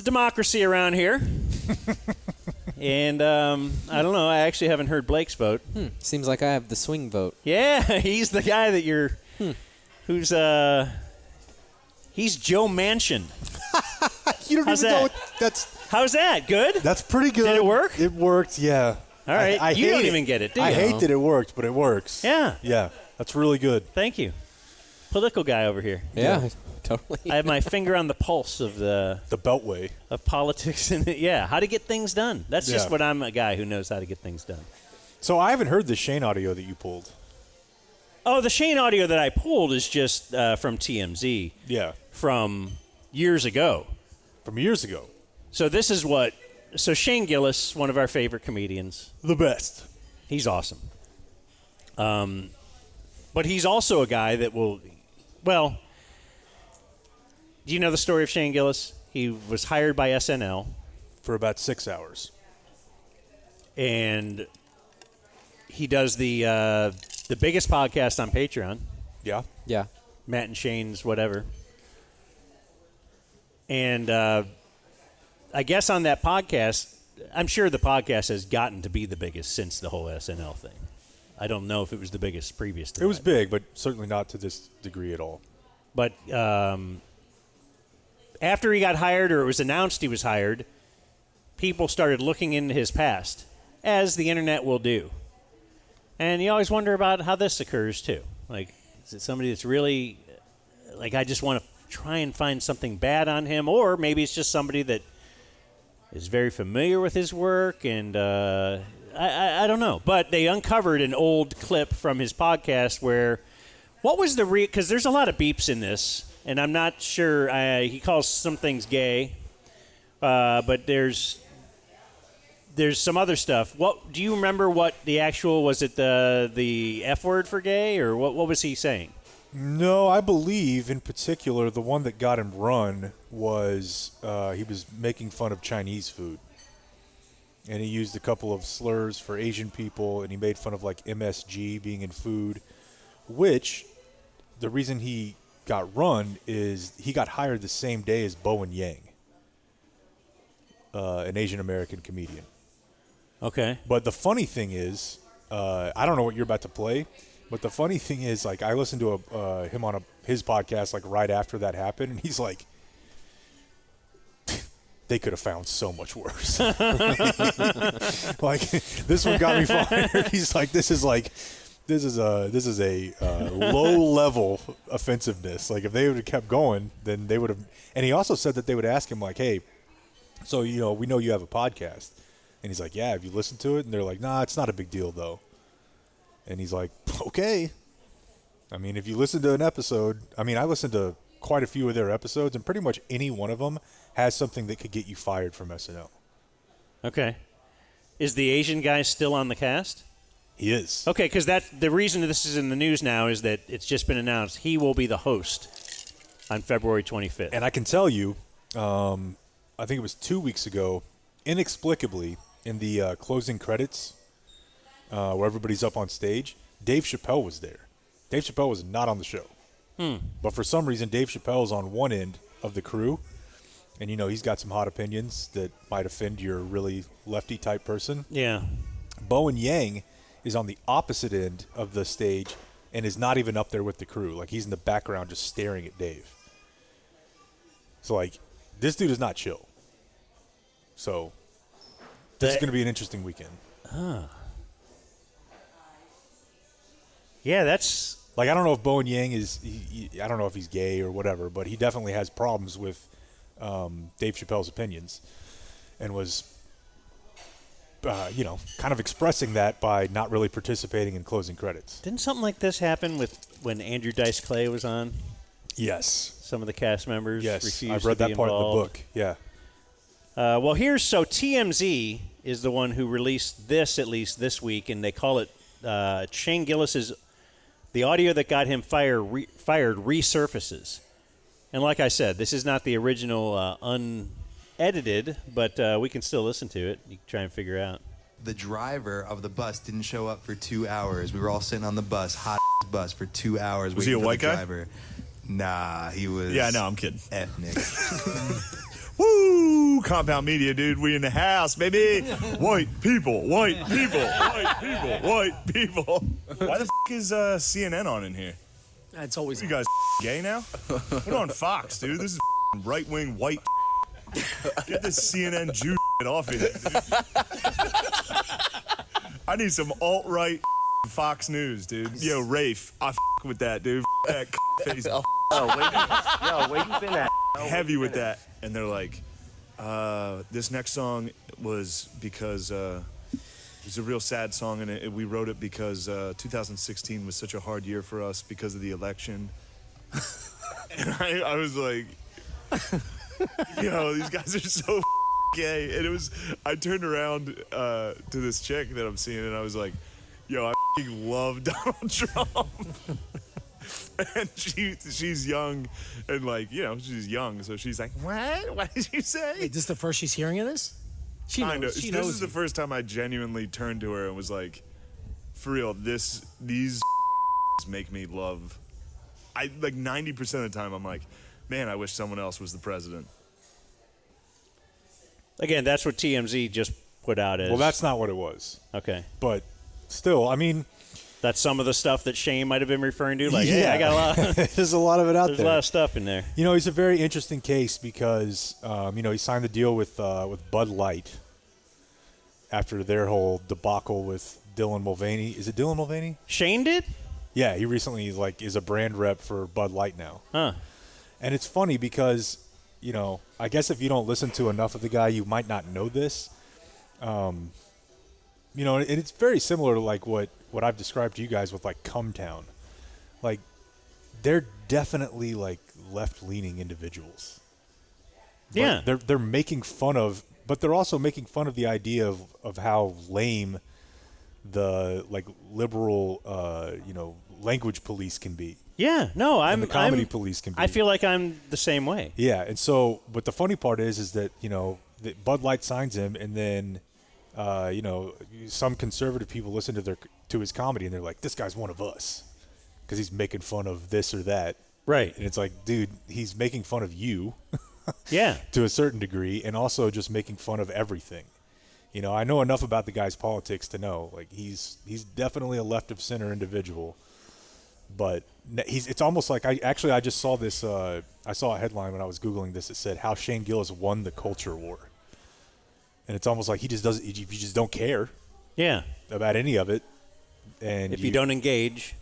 democracy around here. And I don't know. I actually haven't heard Blake's vote. Seems like I have the swing vote. Yeah, he's the guy that who's he's Joe Manchin. You don't How's even that? know what that's. How's that? Good? That's pretty good. Did it work? It worked, yeah. All right. You don't even get it, do you? I hate that it worked, but it works. Yeah. Yeah, that's really good. Thank you. Political guy over here. Yeah, totally. I have my finger on the pulse of the Beltway of politics and how to get things done. That's just what I'm a guy who knows how to get things done. So I haven't heard the Shane audio that you pulled. Oh, the Shane audio that I pulled is just from TMZ. Yeah. From years ago. From years ago. So this is what. So Shane Gillis, one of our favorite comedians. The best. He's awesome. But he's also a guy that will. Well, do you know the story of Shane Gillis? He was hired by SNL for about 6 hours, and he does the biggest podcast on Patreon. Yeah, yeah. Matt and Shane's whatever, and I guess on that podcast, I'm sure the podcast has gotten to be the biggest since the whole SNL thing. I don't know if it was the biggest previous to that. It was big, but certainly not to this degree at all. But after he got hired, or it was announced he was hired, people started looking into his past, as the internet will do. And you always wonder about how this occurs, too. Like, is it somebody that's really, like, I just want to try and find something bad on him, or maybe it's just somebody that is very familiar with his work, and I don't know. But they uncovered an old clip from his podcast where, what was the because there's a lot of beeps in this, and I'm not sure, he calls some things gay, but there's some other stuff. What do you remember? What the actual, was it the F word for gay, or what was he saying? No, I believe in particular the one that got him run was he was making fun of Chinese food. And he used a couple of slurs for Asian people, and he made fun of like MSG being in food, which the reason he got run is he got hired the same day as Bowen Yang, an Asian American comedian. Okay. But the funny thing is, I don't know what you're about to play, but the funny thing is, like, I listened to him on his podcast like right after that happened, and he's like, they could have found so much worse. Like, this one got me fired. He's like, this is a low level offensiveness. Like, if they would have kept going, then they would have. And he also said that they would ask him like, hey, so we know you have a podcast, and he's like, yeah, have you listened to it? And they're like, nah, it's not a big deal though. And he's like, okay. I mean, if you listen to an episode, I mean, I listened to quite a few of their episodes, and pretty much any one of them has something that could get you fired from SNL. Okay. Is the Asian guy still on the cast? He is. Okay, because that's the reason this is in the news now is that it's just been announced he will be the host on February 25th. And I can tell you, I think it was 2 weeks ago, inexplicably, in the closing credits, where everybody's up on stage, Dave Chappelle was there. Dave Chappelle was not on the show. But for some reason, Dave Chappelle's on one end of the crew. And, he's got some hot opinions that might offend your really lefty-type person. Yeah. Bowen Yang is on the opposite end of the stage and is not even up there with the crew. Like, he's in the background just staring at Dave. So, like, this dude is not chill. So, this is going to be an interesting weekend. Yeah, that's... Like, I don't know if Bowen Yang is... I don't know if he's gay or whatever, but he definitely has problems with Dave Chappelle's opinions and was kind of expressing that by not really participating in closing credits. Didn't something like this happen with when Andrew Dice Clay was on? Yes. Some of the cast members refused I've read to be that part involved. of the book. Yeah. Well, TMZ is the one who released this, at least this week, and they call it Shane Gillis's, the audio that got him fired resurfaces. And like I said, this is not the original unedited, but we can still listen to it. You can try and figure out. The driver of the bus didn't show up for 2 hours. We were all sitting on the bus, hot bus, for 2 hours. Was he a white guy? Driver. Nah, he was. Yeah, no, I'm kidding. Ethnic. Woo! Compound Media, dude. We in the house, baby. White people, white people, white people, white people. Why the is CNN on in here? It's always. You guys gay now? Put on Fox, dude. This is right-wing white. Get this CNN Jew off here, dude. I need some alt-right Fox News, dude. Yo, Rafe, I with that, dude. That face. Yo, where you been at? Heavy with that. And they're like, this next song was because it was a real sad song, and we wrote it because 2016 was such a hard year for us because of the election. And I was like, yo, these guys are so gay. And I turned around to this chick that I'm seeing, and I was like, yo, I love Donald Trump. And she's young, and she's young, so she's like, what? What did you say? Wait, this is the first she's hearing of this? She knows. This is the first time I genuinely turned to her and was like, for real, these make me love. 90% of the time I'm like, man, I wish someone else was the president. Again, that's what TMZ just put out as. Well, that's not what it was. Okay. But still, I mean, that's some of the stuff that Shane might have been referring to. Like, yeah, hey, I got a lot. There's a lot of it out there. There's a lot of stuff in there. He's a very interesting case because, he signed the deal with Bud Light after their whole debacle with Dylan Mulvaney. Is it Dylan Mulvaney? Shane did? Yeah, he recently is a brand rep for Bud Light now. Huh. And it's funny because, I guess if you don't listen to enough of the guy, you might not know this. And it's very similar to like what I've described to you guys with like Cumtown. Like, they're definitely like left-leaning individuals. But yeah. They're making fun of, but they're also making fun of the idea of how lame the like liberal, language police can be. Yeah, no, and the comedy police can be. I feel like I'm the same way. Yeah, and so, but the funny part is that that Bud Light signs him, and then some conservative people listen to his comedy, and they're like, "This guy's one of us," because he's making fun of this or that. Right. And it's like, dude, he's making fun of you. Yeah. To a certain degree, and also just making fun of everything. I know enough about the guy's politics to know, like, he's definitely a left of center individual. But it's almost like I just saw this. I saw a headline when I was Googling this. It said how Shane Gillis won the culture war, and it's almost like he just doesn't. You just don't care. Yeah. About any of it, and if you don't engage,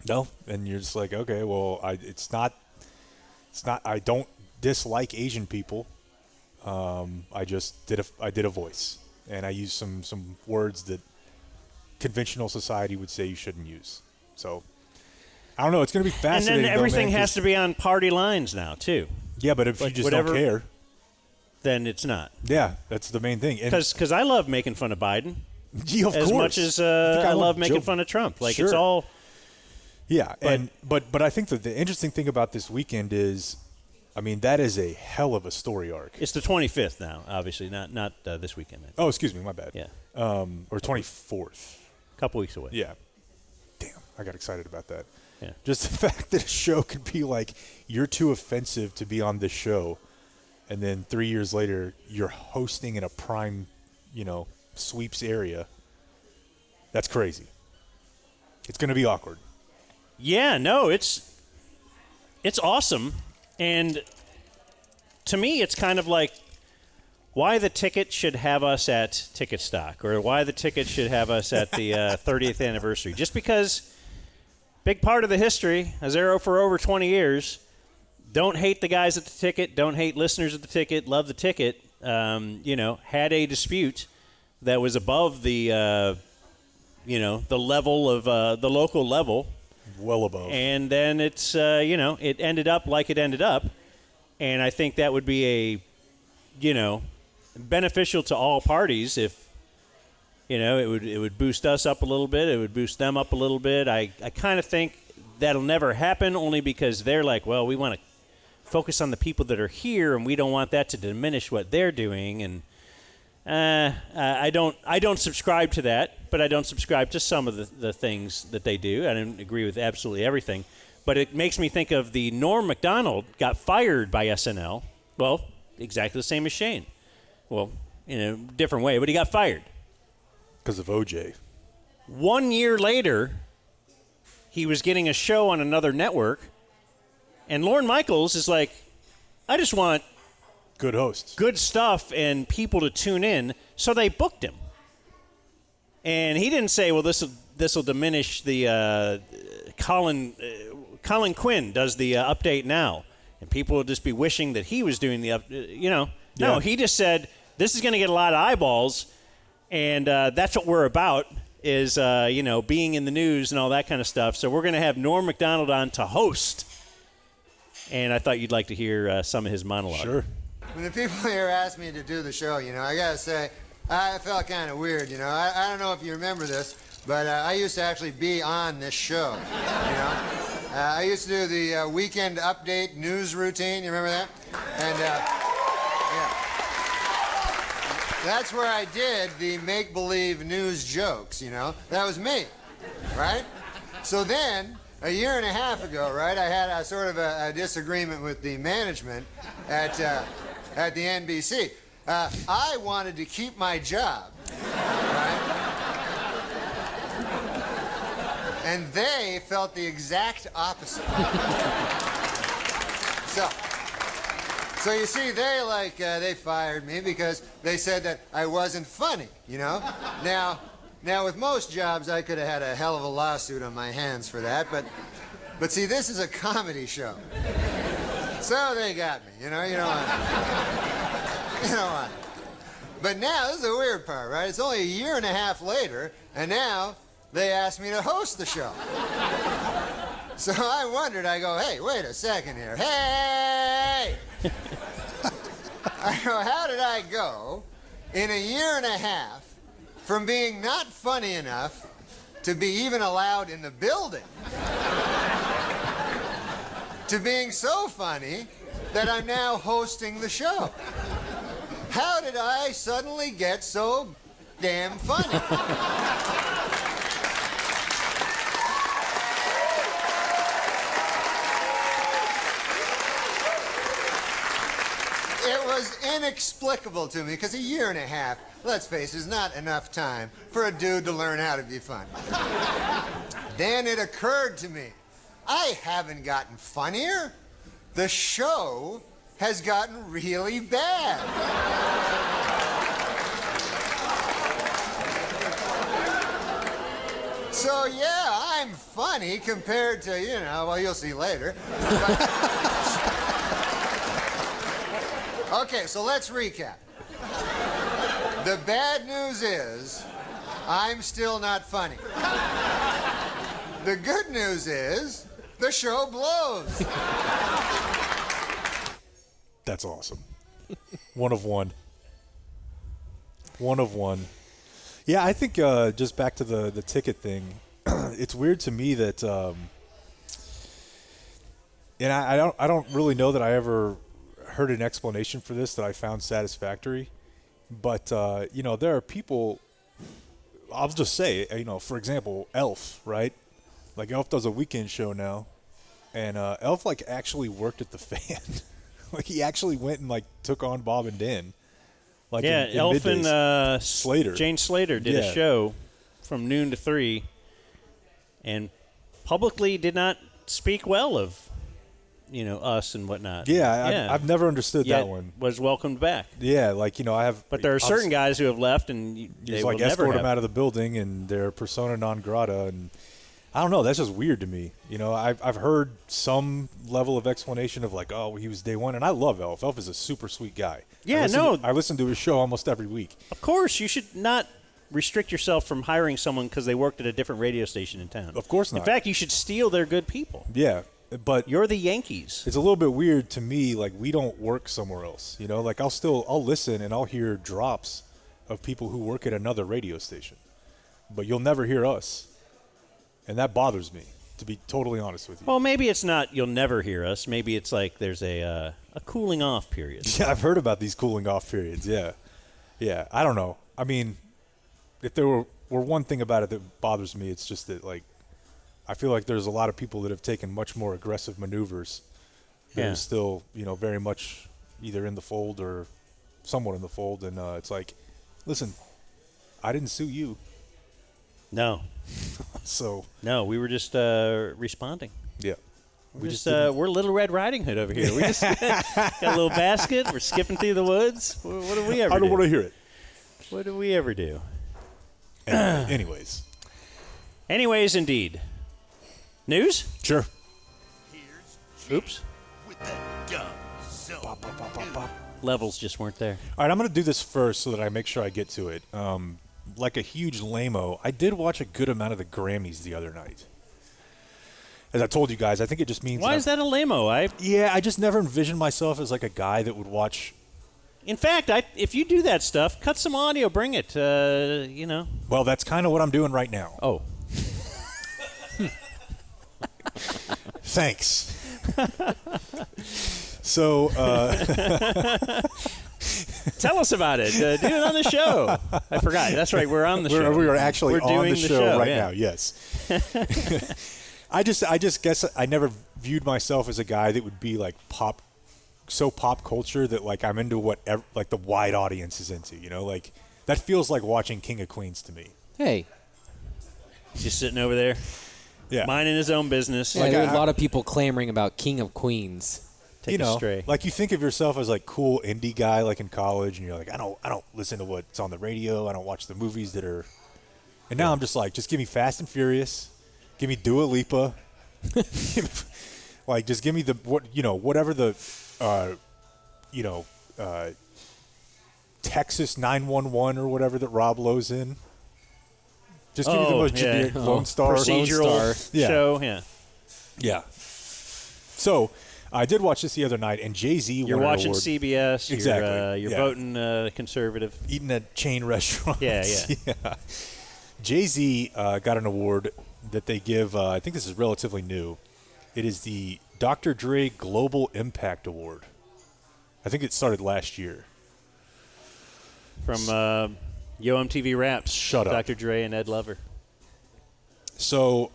no, and you're just like, okay, well, it's not. I don't dislike Asian people. I just did a voice, and I used some words that conventional society would say you shouldn't use. So. I don't know. It's going to be fascinating. And then everything has to be on party lines now, too. Yeah, but if you just don't care, then it's not. Yeah, that's the main thing. Because I love making fun of Biden of as course. much as I love making fun of Trump. Like, it's all. Yeah, but I think that the interesting thing about this weekend is, I mean, that is a hell of a story arc. It's the 25th now, obviously, not this weekend. Oh, excuse me, my bad. Yeah, or 24th. A couple weeks away. Yeah. Damn, I got excited about that. Yeah. Just the fact that a show could be like, you're too offensive to be on this show, and then 3 years later, you're hosting in a prime, sweeps area. That's crazy. It's going to be awkward. Yeah, no, it's awesome. And to me, it's kind of like why the ticket should have us at Ticket Stock, or why the ticket should have us at the 30th anniversary. Just because big part of the history, as Arrow for over 20 years, don't hate the guys at the ticket, don't hate listeners at the ticket, love the ticket, had a dispute that was above the, the level of the local level. Well above. And then it's, it ended up like it ended up. And I think that would be beneficial to all parties if, it would boost us up a little bit. It would boost them up a little bit. I kind of think that'll never happen only because they're like, well, we want to focus on the people that are here, and we don't want that to diminish what they're doing. And I don't subscribe to that, but I don't subscribe to some of the things that they do. I don't agree with absolutely everything. But it makes me think of the Norm Macdonald got fired by SNL. Well, exactly the same as Shane. Well, in a different way, but he got fired. Because of OJ. 1 year later, he was getting a show on another network, and Lorne Michaels is like, I just want good hosts, good stuff, and people to tune in. So they booked him, and he didn't say, "Well, this will diminish the Colin Quinn does the update now, and people will just be wishing that he was doing the No, Yeah. he just said this is going to get a lot of eyeballs, and that's what we're about." Is being in the news and all that kind of stuff. So we're going to have Norm Macdonald on to host, and I thought you'd like to hear some of his monologue. Sure. When the people here asked me to do the show, I gotta say, I felt kind of weird. I don't know if you remember this, but I used to actually be on this show. I used to do the weekend update news routine. You remember that? And that's where I did the make-believe news jokes, That was me, right? So then, a year and a half ago, right, I had a sort of a disagreement with the management at the NBC. I wanted to keep my job, right? And they felt the exact opposite. So you see, they fired me because they said that I wasn't funny, Now with most jobs, I could have had a hell of a lawsuit on my hands for that, but see, this is a comedy show. So they got me, you know what? But now, this is the weird part, right? It's only a year and a half later, and now they asked me to host the show. So I wondered, I go, hey, wait a second here. Hey! I go, how did I go in a year and a half from being not funny enough to be even allowed in the building to being so funny that I'm now hosting the show? How did I suddenly get so damn funny? It was inexplicable to me, because a year and a half, let's face it, is not enough time for a dude to learn how to be funny. Then it occurred to me, I haven't gotten funnier. The show has gotten really bad. So yeah, I'm funny compared to, well, you'll see later. Okay, so let's recap. The bad news is, I'm still not funny. The good news is, the show blows. That's awesome. One of one. One of one. Yeah, I think just back to the ticket thing, it's weird to me that, and I don't really know that I ever heard an explanation for this that I found satisfactory, but there are people. I'll just say, for example, Elf, right? Like Elf does a weekend show now, and Elf actually worked at the Fan. He actually went and took on Bob and Dan. In Elf middays. and Slater. Jane Slater did a show from noon to 3, and publicly did not speak well of us and whatnot. Yeah, I've never understood Yet that one. Was welcomed back. Yeah, I have. But there are certain guys who have left, and they will never escort have. them out of the building, and they're persona non grata, and I don't know. That's just weird to me. You know, I've heard some level of explanation of like, oh, he was day one, and I love Elf. Elf is a super sweet guy. Yeah, I listen to his show almost every week. Of course, you should not restrict yourself from hiring someone because they worked at a different radio station in town. Of course not. In fact, you should steal their good people. Yeah, but you're the Yankees. It's a little bit weird to me. Like, we don't work somewhere else. You know, like I'll listen and I'll hear drops of people who work at another radio station, but you'll never hear us, and that bothers me, to be totally honest with you. Well, maybe it's not you'll never hear us. Maybe it's like there's a cooling off period. Yeah, I've heard about these cooling off periods. Yeah. I don't know. I mean, if there were one thing about it that bothers me, it's just that, like, I feel like there's a lot of people that have taken much more aggressive maneuvers that are still, you know, very much either in the fold or somewhat in the fold, and it's like, listen, I didn't sue you. No. So. No, we were just responding. Yeah. We're Little Red Riding Hood over here. We just got a little basket. We're skipping through the woods. What do we ever do? I don't want to hear it. What do we ever do? Anyways, indeed. News? Sure. Oops. Levels just weren't there. All right, I'm going to do this first so that I make sure I get to it. Like a huge lame-o, I did watch a good amount of the Grammys the other night. As I told you guys, I think it just means... Why is that a lame-o? I just never envisioned myself as like a guy that would watch... In fact, if you do that stuff, cut some audio, bring it, you know. Well, that's kind of what I'm doing right now. Oh. Thanks. So... Tell us about it. Do it on the show. I forgot. That's right. We're on the show. We are actually We're on doing the show right yeah. now. Yes. I just guess I never viewed myself as a guy that would be like pop culture that like I'm into whatever like the wide audience is into. You know, like that feels like watching King of Queens to me. Hey. He's just sitting over there. Yeah. Minding his own business. Yeah, there are a lot of people clamoring about King of Queens. Take a stray. Like you think of yourself as like cool indie guy like in college, and you're like, I don't listen to what's on the radio. I don't watch the movies that are. And now I'm just like, just give me Fast and Furious, give me Dua Lipa, like just give me whatever the, Texas 911 or whatever that Rob Lowe's in. Just give me the most generic Lone Star procedural show. Yeah. So. I did watch this the other night, and Jay-Z won an award. You're watching CBS. Exactly. You're voting conservative. Eating at chain restaurants. Yeah. Jay-Z got an award that they give, I think this is relatively new. It is the Dr. Dre Global Impact Award. I think it started last year. From Yo MTV Raps. Shut up. Dr. Dre and Ed Lover. So,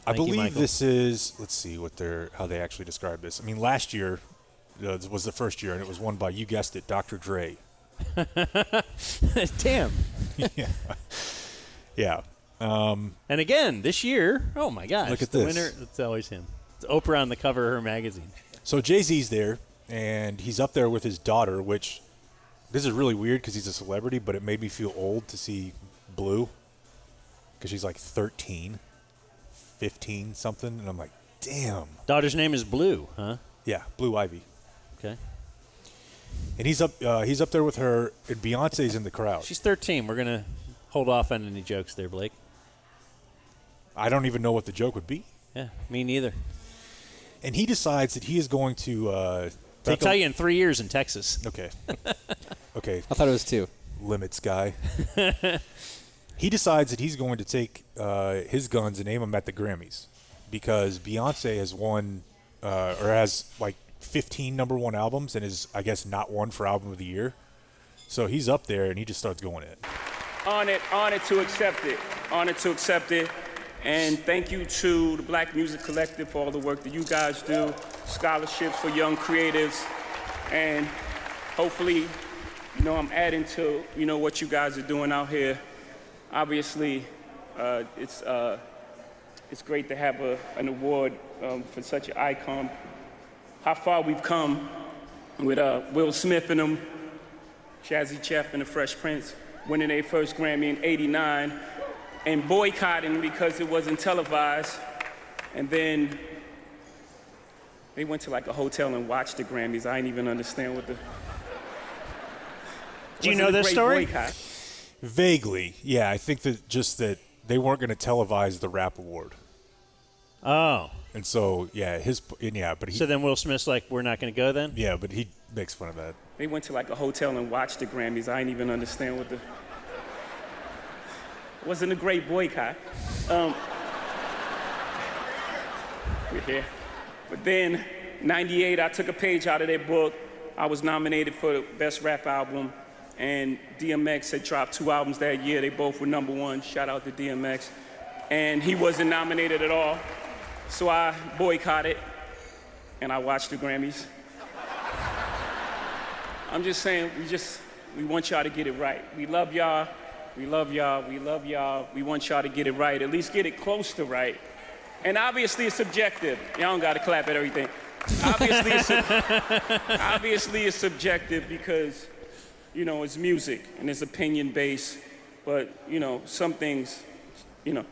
I Thank you, believe Michael. this is. Let's see how they actually describe this. I mean, last year was the first year, and it was won by, you guessed it, Dr. Dre. Damn. Yeah. And again, this year, oh my gosh, look at the this. winner. It's always him. It's Oprah on the cover of her magazine. So Jay-Z's there, and he's up there with his daughter. Which this is really weird because he's a celebrity, but it made me feel old to see Blue because she's like 13. 15 something, and I'm like, damn. Daughter's name is Blue, huh? Yeah, Blue Ivy. Okay. And he's up there with her, and Beyonce's in the crowd. She's 13. We're gonna hold off on any jokes there, Blake. I don't even know what the joke would be. Yeah, me neither. And he decides that he is going to I'll tell you in 3 years in Texas. Okay. Okay. I thought it was 2. Limits guy. He decides that he's going to take his guns and aim them at the Grammys because Beyonce has won or has like 15 number one albums and is, I guess, not won for Album of the Year. So he's up there and he just starts going in. Honored to accept it. Honored to accept it. And thank you to the Black Music Collective for all the work that you guys do, scholarships for young creatives, and hopefully, I'm adding to, what you guys are doing out here. Obviously, it's great to have an award for such an icon. How far we've come with Will Smith and them, Jazzy Jeff and the Fresh Prince, winning their first Grammy in '89, and boycotting because it wasn't televised. And then they went to like a hotel and watched the Grammys. I didn't even understand what the... Do you know this story? Boycott. Vaguely, yeah. I think that they weren't going to televise the rap award. Oh. And so, but So then Will Smith's like, we're not going to go then? Yeah, but he makes fun of that. They went to like a hotel and watched the Grammys. I didn't even understand what the... It wasn't a great boycott. We're here. But then, 98, I took a page out of their book. I was nominated for the Best Rap Album, and DMX had dropped 2 albums that year. They both were #1. Shout out to DMX. And he wasn't nominated at all. So I boycotted, and I watched the Grammys. I'm just saying, we want y'all to get it right. We love y'all. We love y'all. We love y'all. We want y'all to get it right. At least get it close to right. And obviously it's subjective. Y'all don't got to clap at everything. Obviously it's subjective because, you know, it's music and it's opinion-based. But, you know, some things, you know,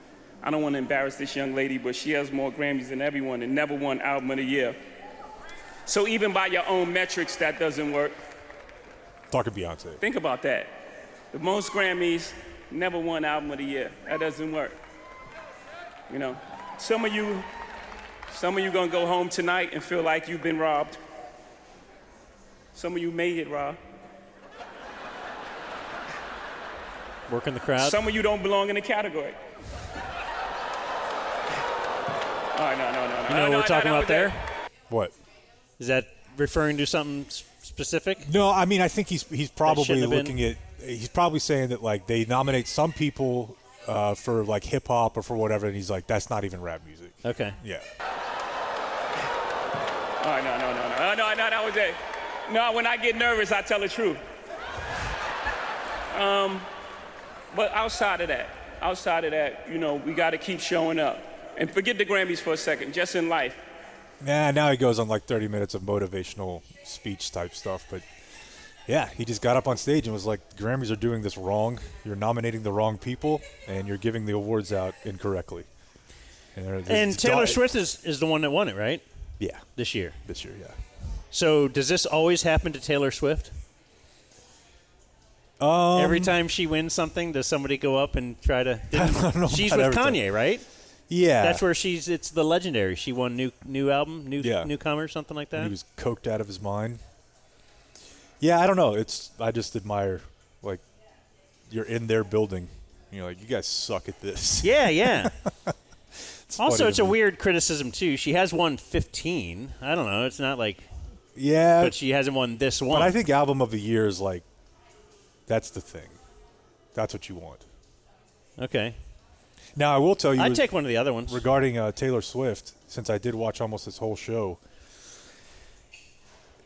I don't want to embarrass this young lady, but she has more Grammys than everyone and never won Album of the Year. So even by your own metrics, that doesn't work. Talking Beyonce. Think about that. The most Grammys, never won Album of the Year. That doesn't work. You know, some of you gonna go home tonight and feel like you've been robbed. Some of you may get robbed. Working the crowd. Some of you don't belong in the category. All right, no. You know what we're talking about there? What? Is that referring to something specific? No, I mean, I think he's probably shouldn't have looking at. He's probably saying that like they nominate some people for like hip hop or for whatever, and he's like, that's not even rap music. Okay. Yeah. All right, no, that was it. No, when I get nervous, I tell the truth. But outside of that, you know, we got to keep showing up. And forget the Grammys for a second, just in life. Nah, now he goes on like 30 minutes of motivational speech type stuff. But yeah, he just got up on stage and was like, the Grammys are doing this wrong. You're nominating the wrong people, and you're giving the awards out incorrectly. And Taylor Swift is the one that won it, right? Yeah. This year, yeah. So does this always happen to Taylor Swift? Every time she wins something, does somebody go up and try to... I don't know She's about with every Kanye, time. right? Yeah. That's where it's the legendary. She won new album, newcomer, something like that. And he was coked out of his mind. Yeah, I don't know. I just admire, like, you're in their building. You're like, you guys suck at this. Yeah. Also, it's a me. weird criticism, too. She has won 15. I don't know. It's not like... Yeah. But she hasn't won this one. But I think Album of the Year is like, that's the thing. That's what you want. Okay. Now, I will tell you... I'd take one of the other ones. Regarding Taylor Swift, since I did watch almost this whole show,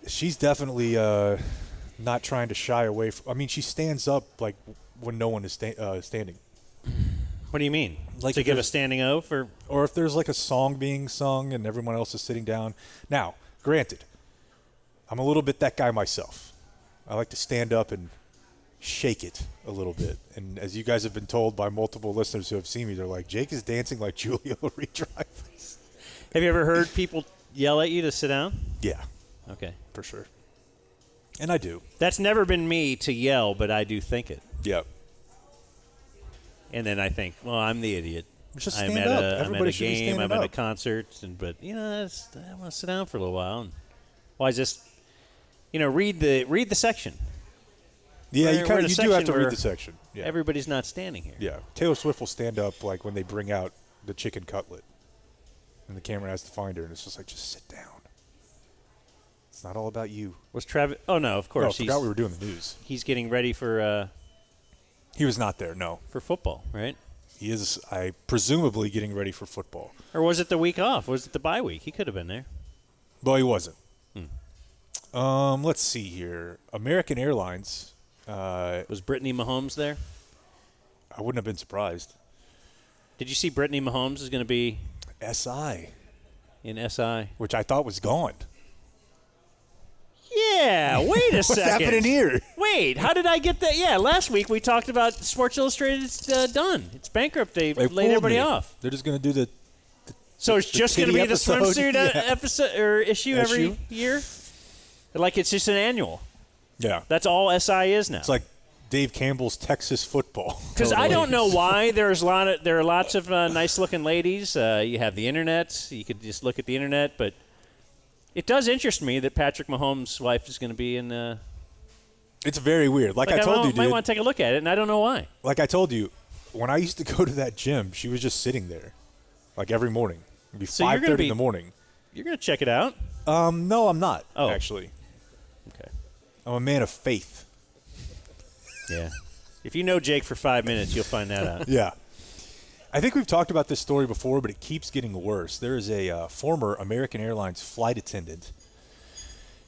she's definitely not trying to shy away from... I mean, she stands up, like, when no one is standing. What do you mean? Like to give a standing O for... Or if there's, like, a song being sung and everyone else is sitting down. Now, granted, I'm a little bit that guy myself. I like to stand up and shake it a little bit. And as you guys have been told by multiple listeners who have seen me, they're like, Jake is dancing like Julia Louis-Dreyfus. Have you ever heard people yell at you to sit down? Yeah. Okay. For sure. And I do. That's never been me to yell, but I do think it. Yep. And then I think, well, I'm the idiot. Just I'm stand at up. I'm at a should be game, standing I'm at a up. concert, but, you know, I want to sit down for a little while. And why just, you know, read the section. Yeah, We're in a you do have section to where read the section. Yeah. Everybody's not standing here. Yeah. Taylor Swift will stand up like when they bring out the chicken cutlet. And the camera has to find her, and it's just like, just sit down. It's not all about you. Was Travis? Oh, no, of course. No, I forgot we were doing the news. He's getting ready for... he was not there, no. For football, right? He is, presumably, getting ready for football. Or was it the week off? Was it the bye week? He could have been there. Well, he wasn't. Let's see here. American Airlines. Was Brittany Mahomes there? I wouldn't have been surprised. Did you see Brittany Mahomes is going to be... SI. In SI. Which I thought was gone. Yeah, wait a What's second. happening here? Wait, how did I get that? Yeah, last week we talked about Sports Illustrated's done. It's bankrupt. They laid fooled everybody me. off. They're just going to do the So it's just going to kitty be the episode? swimsuit Yeah. episode or issue every year? Like it's just an annual. Yeah. That's all SI is now. It's like Dave Campbell's Texas football. Because I don't know why there are lots of nice-looking ladies. You have the internet. You could just look at the internet. But it does interest me that Patrick Mahomes' wife is going to be in It's very weird. Like I told you, dude. might want to take a look at it, and I don't know why. Like I told you, when I used to go to that gym, she was just sitting there, like every morning. It'd be So you're gonna 5:30 in the morning. You're going to check it out? No, I'm not. Oh. Actually. Okay. I'm a man of faith. Yeah. If you know Jake for 5 minutes, you'll find that out. Yeah. I think we've talked about this story before, but it keeps getting worse. There is a former American Airlines flight attendant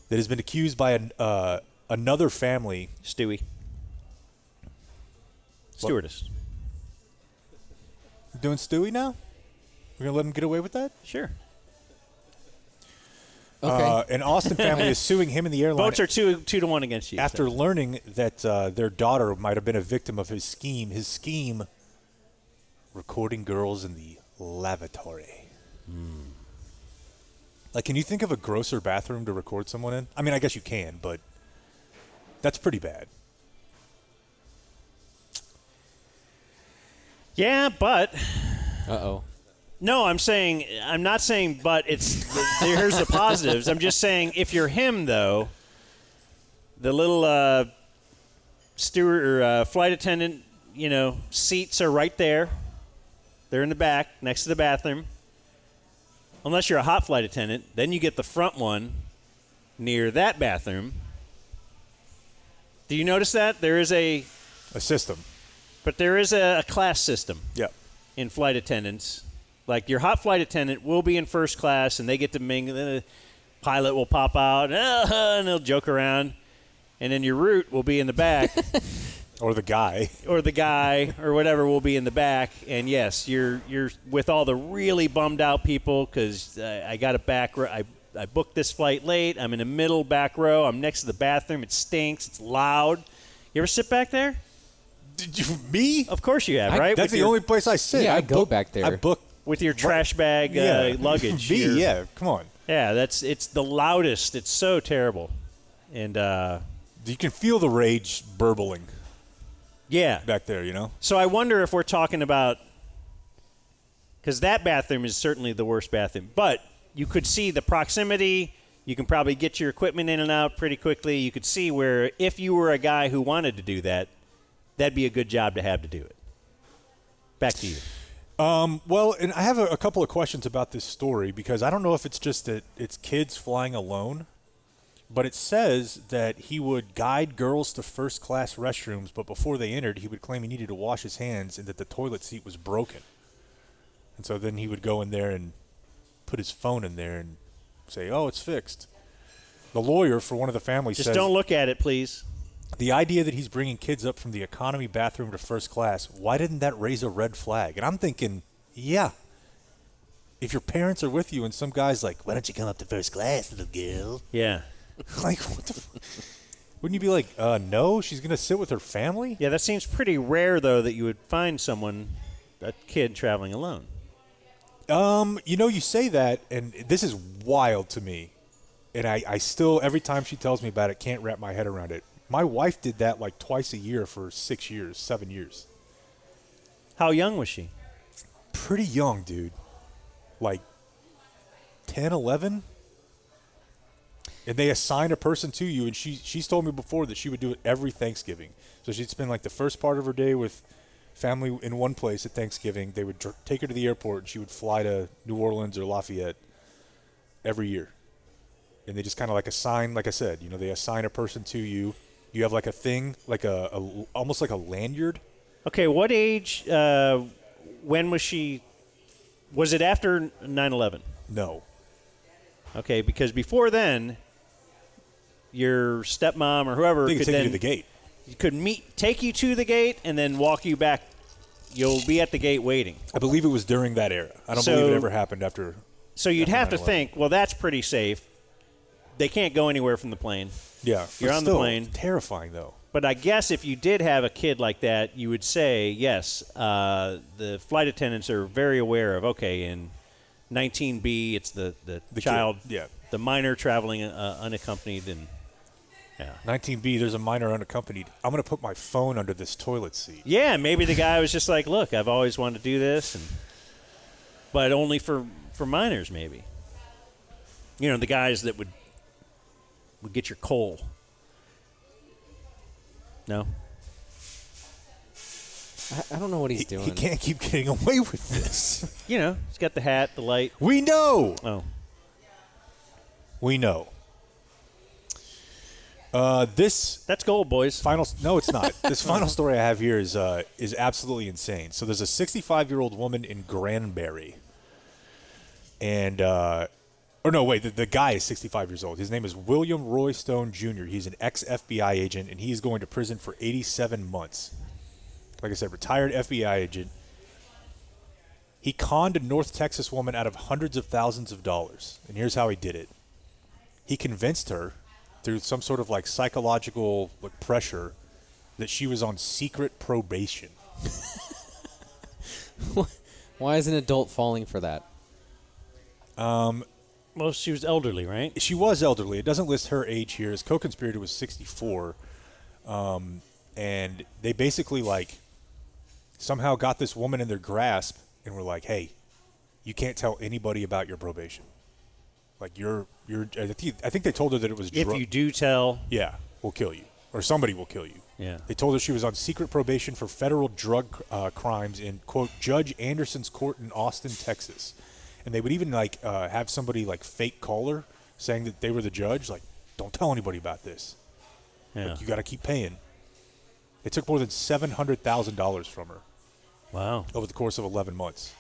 that has been accused by another family. Stewie. Stewardess. Doing Stewie now? We're going to let him get away with that? Sure. Okay. An Austin family is suing him and the airline. Votes are 2-1 against you. After learning that their daughter might have been a victim of his scheme. His scheme, recording girls in the lavatory. Like, can you think of a grosser bathroom to record someone in? I mean, I guess you can, but that's pretty bad. Yeah, but... Uh-oh. No, I'm not saying, but here's the positives. I'm just saying, if you're him, though, the little steward or flight attendant, seats are right there. They're in the back, next to the bathroom. Unless you're a hot flight attendant, then you get the front one near that bathroom. Do you notice that? There is a system. But there is a class system. Yeah. In flight attendants. Like your hot flight attendant will be in first class, and they get to mingle. Then the pilot will pop out, and they'll joke around. And then your root will be in the back. Or the guy. Or whatever will be in the back. And, yes, you're with all the really bummed out people because I got a back row. I booked this flight late. I'm in the middle back row. I'm next to the bathroom. It stinks. It's loud. You ever sit back there? Me? Of course you have, right? That's the only place I sit. Yeah, I go back there. I book. With your trash bag luggage. Yeah, come on. Yeah, it's the loudest. It's so terrible. And you can feel the rage burbling. Yeah. Back there, So I wonder if we're talking about, because that bathroom is certainly the worst bathroom, but you could see the proximity. You can probably get your equipment in and out pretty quickly. You could see where if you were a guy who wanted to do that, that'd be a good job to have to do it. Back to you. Well, and I have a couple of questions about this story because I don't know if it's just that it's kids flying alone, but it says that he would guide girls to first-class restrooms, but before they entered, he would claim he needed to wash his hands and that the toilet seat was broken. And so then he would go in there and put his phone in there and say, oh, it's fixed. The lawyer for one of the families says... Just don't look at it, please. The idea that he's bringing kids up from the economy bathroom to first class, why didn't that raise a red flag? And I'm thinking, yeah. If your parents are with you and some guy's like, why don't you come up to first class, little girl? Yeah. Like, what the wouldn't you be like, no, she's going to sit with her family? Yeah, that seems pretty rare, though, that you would find a kid traveling alone. You say that, and this is wild to me. And I still, every time she tells me about it, can't wrap my head around it. My wife did that like twice a year for 7 years. How young was she? Pretty young, dude. Like 10, 11. And they assign a person to you, and she's told me before that she would do it every Thanksgiving. So she'd spend like the first part of her day with family in one place at Thanksgiving. They would take her to the airport, and she would fly to New Orleans or Lafayette every year. And they just kind of like assign, like I said, they assign a person to you. You have like a thing, like almost like a lanyard. Okay, what age, when was she, was it after 9/11? No. Okay, because before then, your stepmom or whoever They could take then, you to the gate. Could take you to the gate and then walk you back. You'll be at the gate waiting. I believe it was during that era. I don't believe it ever happened after. So you'd have to 9/11. think, well, that's pretty safe. they can't go anywhere from the plane. Yeah. You're on the plane. Terrifying, though. But I guess if you did have a kid like that, you would say, yes, the flight attendants are very aware of, okay, in 19B, it's the child, kid, the minor traveling unaccompanied. And 19B, there's a minor unaccompanied. I'm going to put my phone under this toilet seat. Yeah, maybe the guy was just like, look, I've always wanted to do this, but only for minors, maybe. You know, the guys that would get your coal. No? I don't know what he's doing. He can't keep getting away with this. You know, he's got the hat, the light. We know. Oh. We know. That's gold, boys. No, it's not. This final story I have here is absolutely insane. So there's a 65-year-old woman in Granbury, and the guy is 65 years old. His name is William Roy Stone Jr. He's an ex-FBI agent, and he's going to prison for 87 months. Like I said, retired FBI agent. He conned a North Texas woman out of hundreds of thousands of dollars, and here's how he did it. He convinced her through some sort of like psychological pressure that she was on secret probation. Why is an adult falling for that? Well, she was elderly, right? She was elderly. It doesn't list her age here. His co-conspirator was 64. And they basically somehow got this woman in their grasp and were like, hey, you can't tell anybody about your probation. I think they told her that it was if you do tell, yeah, we'll kill you, or somebody will kill you. Yeah. They told her she was on secret probation for federal drug crimes in, quote, Judge Anderson's court in Austin, Texas. And they would even have somebody fake call her saying that they were the judge. Don't tell anybody about this. Yeah. You got to keep paying. They took more than $700,000 from her. Wow. Over the course of 11 months.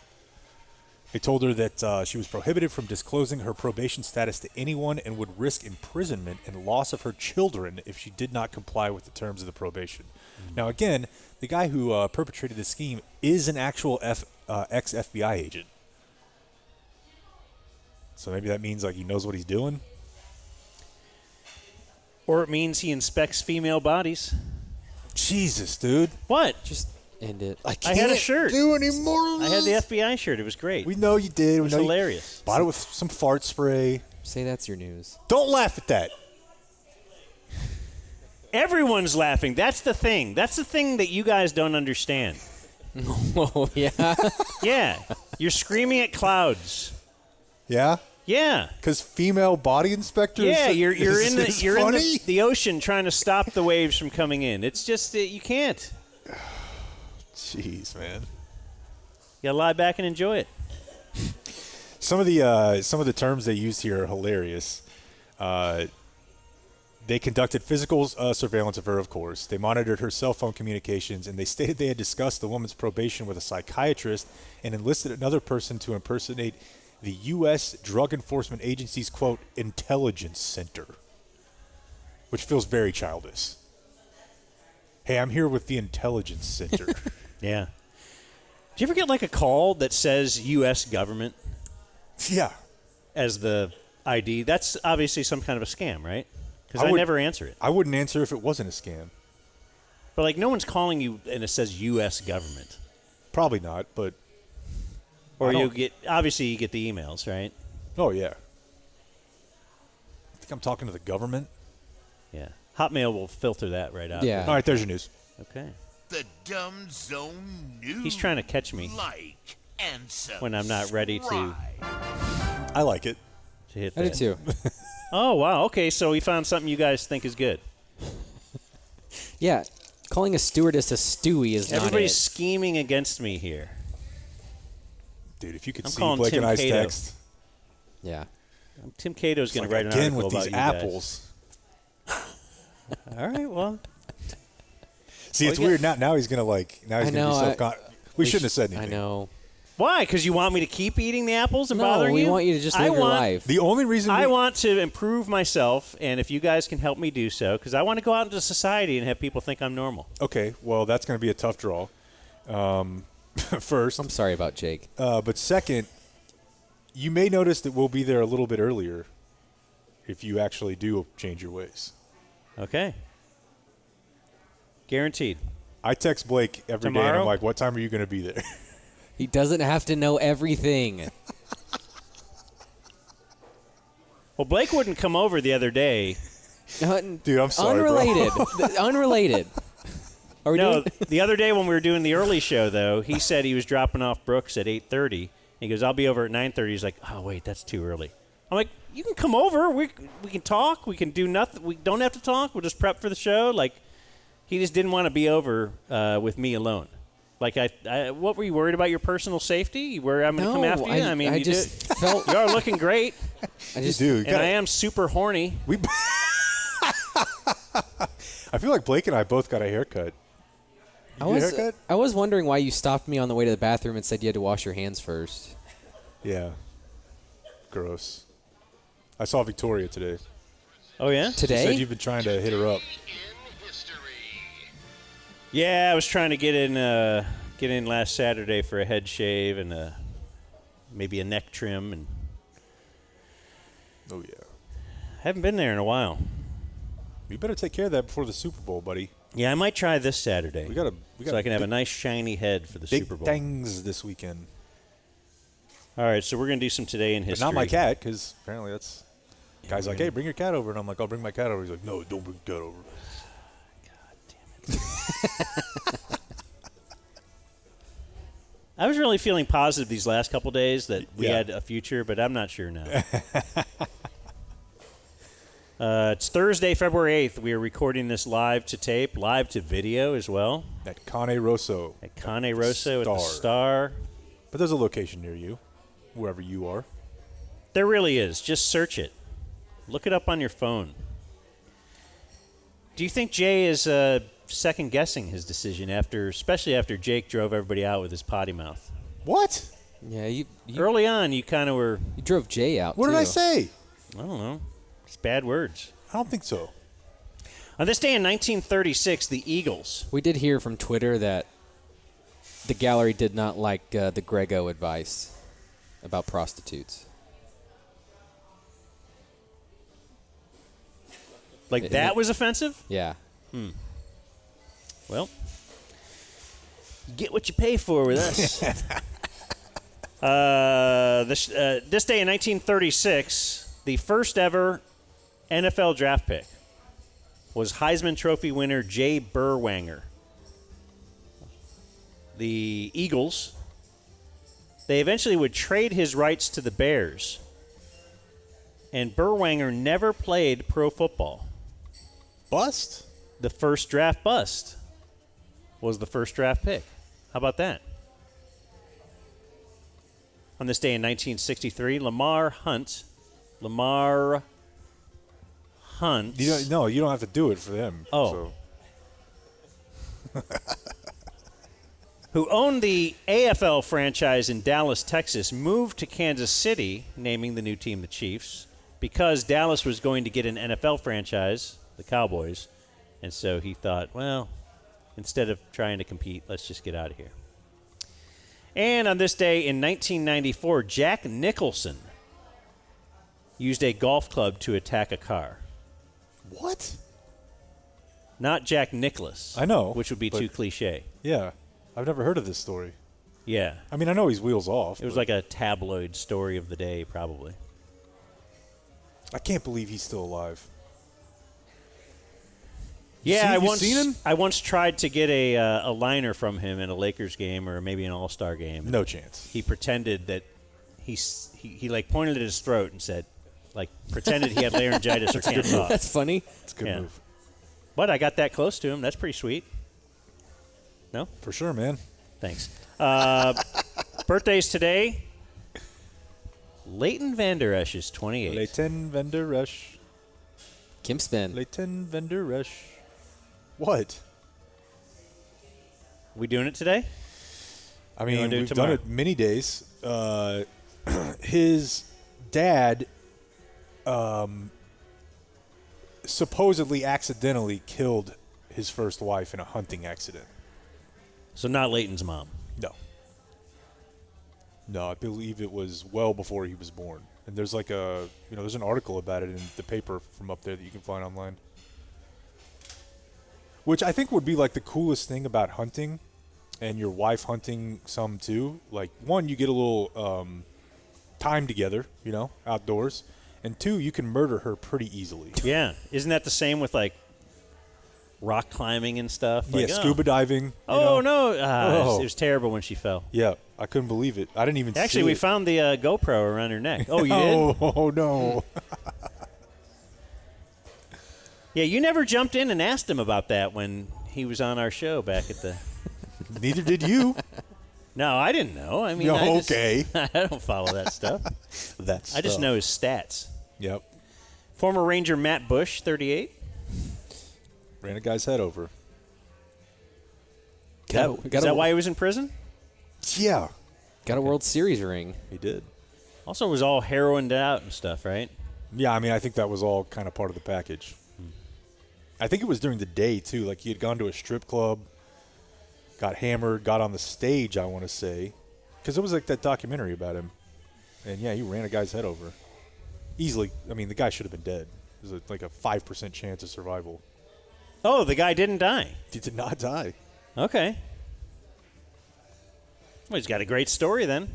They told her that she was prohibited from disclosing her probation status to anyone and would risk imprisonment and loss of her children if she did not comply with the terms of the probation. Mm-hmm. Now, again, the guy who perpetrated this scheme is an actual ex-FBI agent. So maybe that means he knows what he's doing? Or it means he inspects female bodies. Jesus, dude. What? Just end it. I had a shirt. Do any more of I had the FBI shirt. It was great. We know you did. It was hilarious. Bought it with some fart spray. Say that's your news. Don't laugh at that. Everyone's laughing. That's the thing. That's the thing that you guys don't understand. Oh, yeah? Yeah. You're screaming at clouds. Yeah? Yeah. Because female body inspectors? Yeah, you're in funny? the ocean trying to stop the waves from coming in. It's just you can't. Jeez, man. You gotta lie back and enjoy it. Some of the terms they used here are hilarious. They conducted physical surveillance of her, of course. They monitored her cell phone communications, and they stated they had discussed the woman's probation with a psychiatrist and enlisted another person to impersonate the U.S. Drug Enforcement Agency's, quote, intelligence center, which feels very childish. Hey, I'm here with the intelligence center. Yeah. Do you ever get a call that says U.S. government? Yeah. As the ID? That's obviously some kind of a scam, right? Because I never answer it. I wouldn't answer if it wasn't a scam. But no one's calling you and it says U.S. government. Probably not, but... Or you get the emails, right? Oh, yeah. I think I'm talking to the government. Yeah. Hotmail will filter that right out. Yeah. All right, there's your news. Okay. The Dumb Zone News. He's trying to catch me and subscribe. when I'm not ready to. I like it. To hit I that. do too. Oh, wow. Okay, so he found something you guys think is good. Yeah. Calling a stewardess a Stewie is Everybody's not it. scheming against me here. Dude, if you could I'm see calling Blake Tim and I's Cato. text. Yeah. Tim Cato's going to write an again article with about these you apples. All right, well. See, it's weird. Now he's going to now he's going to be self-conscious. We shouldn't have said anything. I know. Why? Because you want me to keep eating the apples and No, bothering you? we want you to just live your life. The only reason I want to improve myself, and if you guys can help me do so, because I want to go out into society and have people think I'm normal. Okay, well, that's going to be a tough draw. First. I'm sorry about Jake. But second, you may notice that we'll be there a little bit earlier if you actually do change your ways. Okay. Guaranteed. I text Blake every day, and Tomorrow? I'm like, what time are you going to be there? He doesn't have to know everything. Well, Blake wouldn't come over the other day. Dude, I'm sorry, Unrelated. bro. Unrelated. Are we doing? The other day when we were doing the early show, though, he said he was dropping off Brooks at 8:30. He goes, I'll be over at 9:30. He's like, oh, wait, that's too early. I'm like, you can come over. We can talk. We can do nothing. We don't have to talk. We'll just prep for the show. Like, he just didn't want to be over with me alone. Like, what were you worried about? Your personal safety? Where I'm going to come after you? I mean, I you just felt you are looking great. You do. And I am super horny. I feel like Blake and I both got a haircut. You get a haircut? I was wondering why you stopped me on the way to the bathroom and said you had to wash your hands first. Yeah. Gross. I saw Victoria today. Oh, yeah? Today? She said you've been trying to hit her up. Yeah, I was trying to get in last Saturday for a head shave and maybe a neck trim, and oh yeah, haven't been there in a while. You better take care of that before the Super Bowl, buddy. Yeah, I might try this Saturday. We got so I can have a nice shiny head for the Super Bowl. Big things this weekend. All right, so we're gonna do some today in history. But not my cat, because apparently that's guy's like, hey, bring your cat over, and I'm like, I'll bring my cat over. He's like, no, don't bring your cat over. I was really feeling positive these last couple days that we had a future, but I'm not sure now. It's Thursday, February 8th. We are recording this live to tape, live to video as well. At Cane Rosso. At Cane Rosso at the Star. But there's a location near you, wherever you are. There really is. Just search it. Look it up on your phone. Do you think Jay is second-guessing his decision, especially after Jake drove everybody out with his potty mouth? What? Yeah, you early on, you kind of were... You drove Jay out, What did I say? I don't know. It's bad words. I don't think so. On this day in 1936, the Eagles... We did hear from Twitter that the gallery did not like the Greggo advice about prostitutes. Like that was offensive? Yeah. Well, you get what you pay for with us. This day in 1936, the first ever NFL draft pick was Heisman Trophy winner Jay Berwanger. The Eagles, they eventually would trade his rights to the Bears, and Berwanger never played pro football. Bust? The first draft bust was the first draft pick. How about that? On this day in 1963, Lamar Hunt. You don't have to do it for them. Oh. Who owned the AFL franchise in Dallas, Texas, moved to Kansas City, naming the new team the Chiefs, because Dallas was going to get an NFL franchise, the Cowboys, and so he thought, well, instead of trying to compete, let's just get out of here. And on this day in 1994, Jack Nicholson used a golf club to attack a car. What? Not Jack Nicklaus. I know. Which would be too cliche. Yeah. I've never heard of this story. Yeah. I mean, I know he's wheels off. It was like a tabloid story of the day, probably. I can't believe he's still alive. Yeah, you seen him? I once tried to get a liner from him in a Lakers game or maybe an All-Star game. No chance. He pretended that he like pointed at his throat and said, like, pretended he had laryngitis or can't talk. That's funny. That's a good move. But I got that close to him. That's pretty sweet. No? For sure, man. Thanks. Birthdays today. Leighton Vander Esch is 28. Leighton Vander Esch. Kim Spin. Leighton Vander Esch. What? We doing it today? I mean, we've done it many days. His dad supposedly accidentally killed his first wife in a hunting accident. So not Leighton's mom? No. No, I believe it was well before he was born. And there's like there's an article about it in the paper from up there that you can find online. Which I think would be like the coolest thing about hunting, and your wife hunting some too. Like, one, you get a little time together, outdoors. And two, you can murder her pretty easily. Yeah. Isn't that the same with like rock climbing and stuff? Like, scuba diving. No. It was terrible when she fell. Yeah, I couldn't believe it. I didn't even Actually, see we it. found the GoPro around her neck. Oh, you did? Oh, no. Yeah, you never jumped in and asked him about that when he was on our show back at the... Neither did you. No, I didn't know. I mean, okay. I don't follow that stuff. I just know his stats. Yep. Former Ranger Matt Bush, 38. Ran a guy's head over. Is that why he was in prison? Yeah. Got a World Series ring. He did. Also was all heroined out and stuff, right? Yeah, I mean, I think that was all kind of part of the package. I think it was during the day, too. Like, he had gone to a strip club, got hammered, got on the stage, I want to say. Because it was like that documentary about him. And, yeah, he ran a guy's head over. Easily. I mean, the guy should have been dead. There's like a 5% chance of survival. Oh, the guy didn't die. He did not die. Okay. Well, he's got a great story then.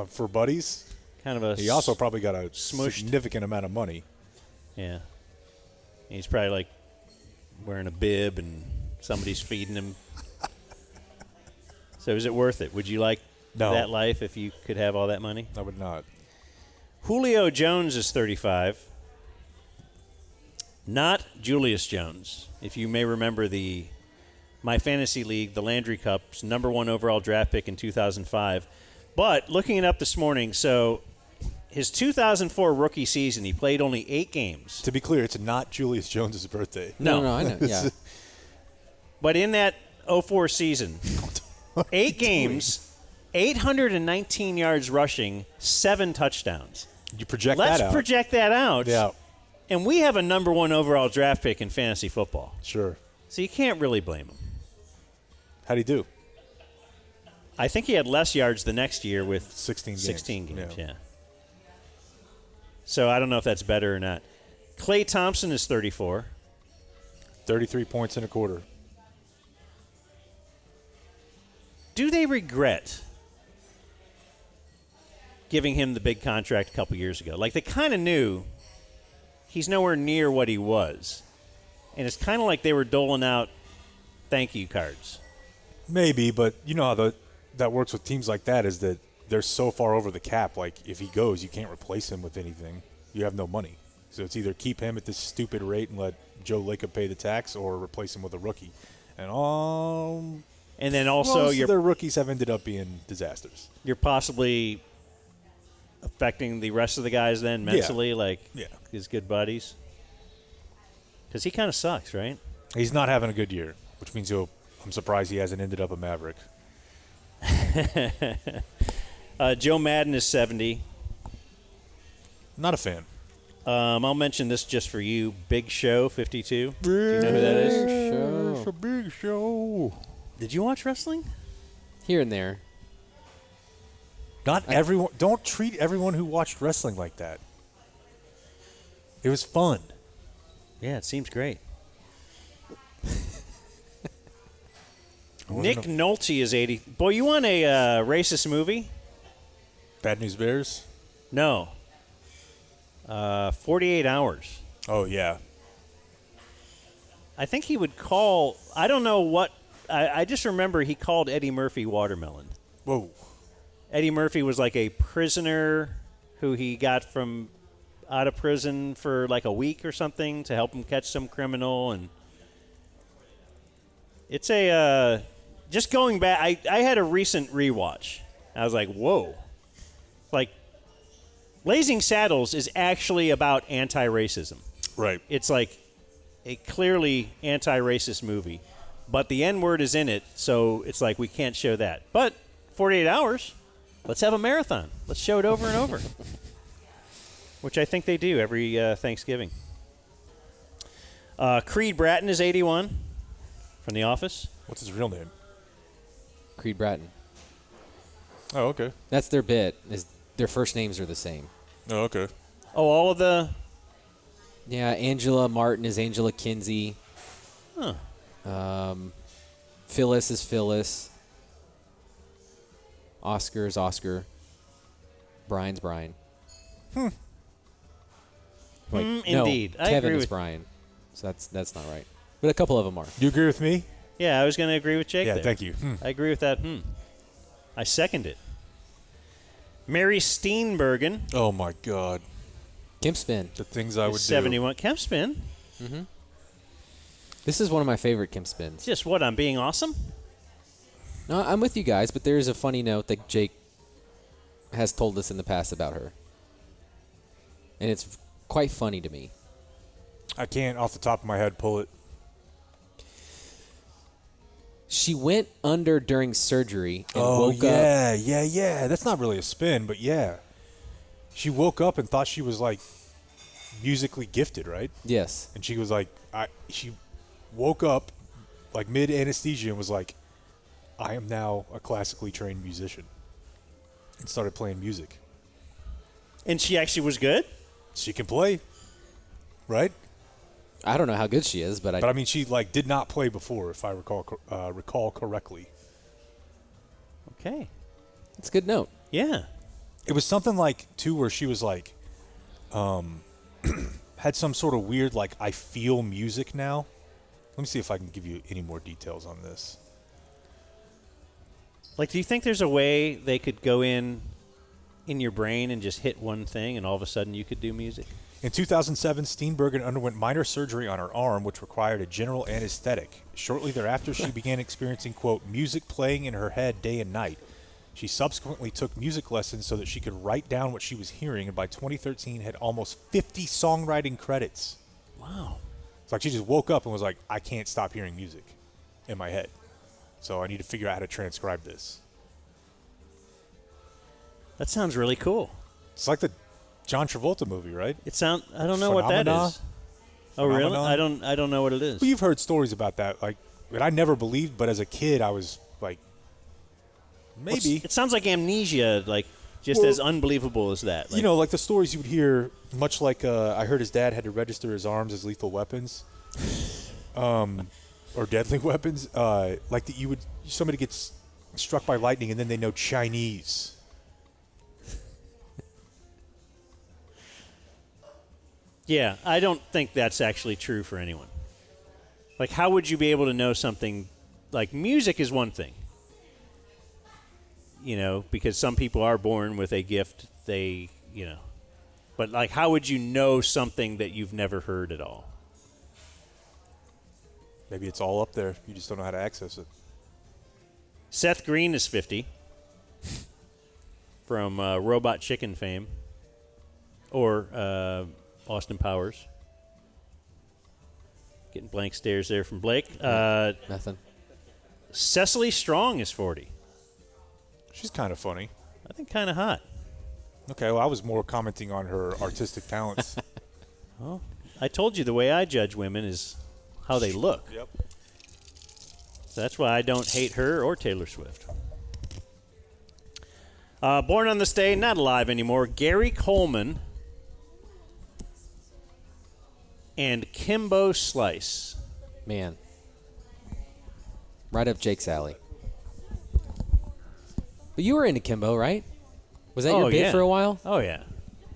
For buddies? Kind of a... He also probably got a smushed significant amount of money. Yeah. He's probably like wearing a bib and somebody's feeding him. So is it worth it? Would you like that life if you could have all that money? I would not. Julio Jones is 35. Not Julius Jones. If you may remember my fantasy league, the Landry Cup's #1 overall draft pick in 2005. But looking it up this morning, so his 2004 rookie season, he played only 8 games. To be clear, it's not Julius Jones' birthday. No, I know. Yeah. But in that 04 season, 8 games, 819 yards rushing, 7 touchdowns. You project that out. Let's project that out. Yeah. And we have a #1 overall draft pick in fantasy football. Sure. So you can't really blame him. How'd he do? I think he had less yards the next year with 16 games. 16 games, yeah. So I don't know if that's better or not. Klay Thompson is 34. 33 points in a quarter. Do they regret giving him the big contract a couple years ago? Like, they kind of knew he's nowhere near what he was. And it's kind of like they were doling out thank you cards. Maybe, but you know how that works with teams like that is that they're so far over the cap. Like, if he goes, you can't replace him with anything. You have no money. So it's either keep him at this stupid rate and let Joe Lacob pay the tax or replace him with a rookie. And then also most of their rookies have ended up being disasters. You're possibly affecting the rest of the guys then mentally, his good buddies. Because he kind of sucks, right? He's not having a good year, which means I'm surprised he hasn't ended up a Maverick. Joe Madden is 70. Not a fan. I'll mention this just for you. Big Show, 52. Do you know who that is? It's a big show. Did you watch wrestling? Here and there. Not everyone. Don't treat everyone who watched wrestling like that. It was fun. Yeah, it seems great. Nick Nolte is 80. Boy, you want a racist movie? Bad News Bears? No. 48 Hours. Oh, yeah. I think he would call, I don't know what, I just remember he called Eddie Murphy Watermelon. Whoa. Eddie Murphy was like a prisoner who he got from out of prison for like a week or something to help him catch some criminal. And it's just going back, I had a recent rewatch. I was like, whoa. Like, Blazing Saddles is actually about anti-racism. Right. It's like a clearly anti-racist movie. But the N-word is in it, so it's like we can't show that. But 48 Hours, let's have a marathon. Let's show it over and over. Which I think they do every Thanksgiving. Creed Bratton is 81 from The Office. What's his real name? Creed Bratton. Oh, okay. That's their bit. Their first names are the same. Oh, okay. Oh, all of the. Yeah, Angela Martin is Angela Kinsey. Huh. Phyllis is Phyllis. Oscar is Oscar. Brian's Brian. Wait, no, indeed. I Kevin agree is with- Brian. So that's not right. But a couple of them are. You agree with me? Yeah, I was going to agree with Jake. Yeah, there. thank you. I agree with that. I second it. Mary Steenburgen. Oh, my God. Kemp Spin. The things I would do. 71. Kemp Spin. Mm-hmm. This is one of my favorite Kemp Spins. Just what? I'm being awesome? No, I'm with you guys, but there is a funny note that Jake has told us in the past about her. And it's quite funny to me. I can't, off the top of my head, pull it. She went under during surgery and woke up. Yeah. That's not really a spin, but yeah. She woke up and thought she was, like, musically gifted, right? Yes. And she was like, she woke up, like, mid-anesthesia and was like, I am now a classically trained musician. And started playing music. And she actually was good? She can play, right? I don't know how good she is, but I mean, she, like, did not play before, if I recall correctly. Okay. That's a good note. Yeah. It was something like, too, where she was like, had some sort of weird, like, I feel music now. Let me see if I can give you any more details on this. Like, do you think there's a way they could go in your brain and just hit one thing and all of a sudden you could do music? In 2007, Steenburgen underwent minor surgery on her arm, which required a general anesthetic. Shortly thereafter, she began experiencing, quote, music playing in her head day and night. She subsequently took music lessons so that she could write down what she was hearing, and by 2013 had almost 50 songwriting credits. Wow. It's like she just woke up and was like, I can't stop hearing music in my head. So I need to figure out how to transcribe this. That sounds really cool. It's like the John Travolta movie, right? I don't know what that is. Oh, really? Phenomenon? I don't know what it is. Well, you've heard stories about that. Like, that I never believed, but as a kid, I was like, maybe. It sounds like Amnesia, like just as unbelievable as that. Like, You know, like the stories you would hear, much like I heard his dad had to register his arms as lethal weapons, or deadly weapons. Like that somebody gets struck by lightning and then they know Chinese. Yeah, I don't think that's actually true for anyone. Like, how would you be able to know something? Like, music is one thing. You know, because some people are born with a gift, But, like, how would you know something that you've never heard at all? Maybe it's all up there. You just don't know how to access it. Seth Green is 50 from Robot Chicken fame. Or Austin Powers. Getting blank stares there from Blake. Nothing. Cecily Strong is 40. She's kind of funny. I think kind of hot. Okay, well, I was more commenting on her artistic talents. Well, I told you the way I judge women is how they look. Yep. So that's why I don't hate her or Taylor Swift. Born on this day, not alive anymore, Gary Coleman and Kimbo Slice. Man. Right up Jake's alley. But you were into Kimbo, right? Was that your bit for a while? Oh, yeah.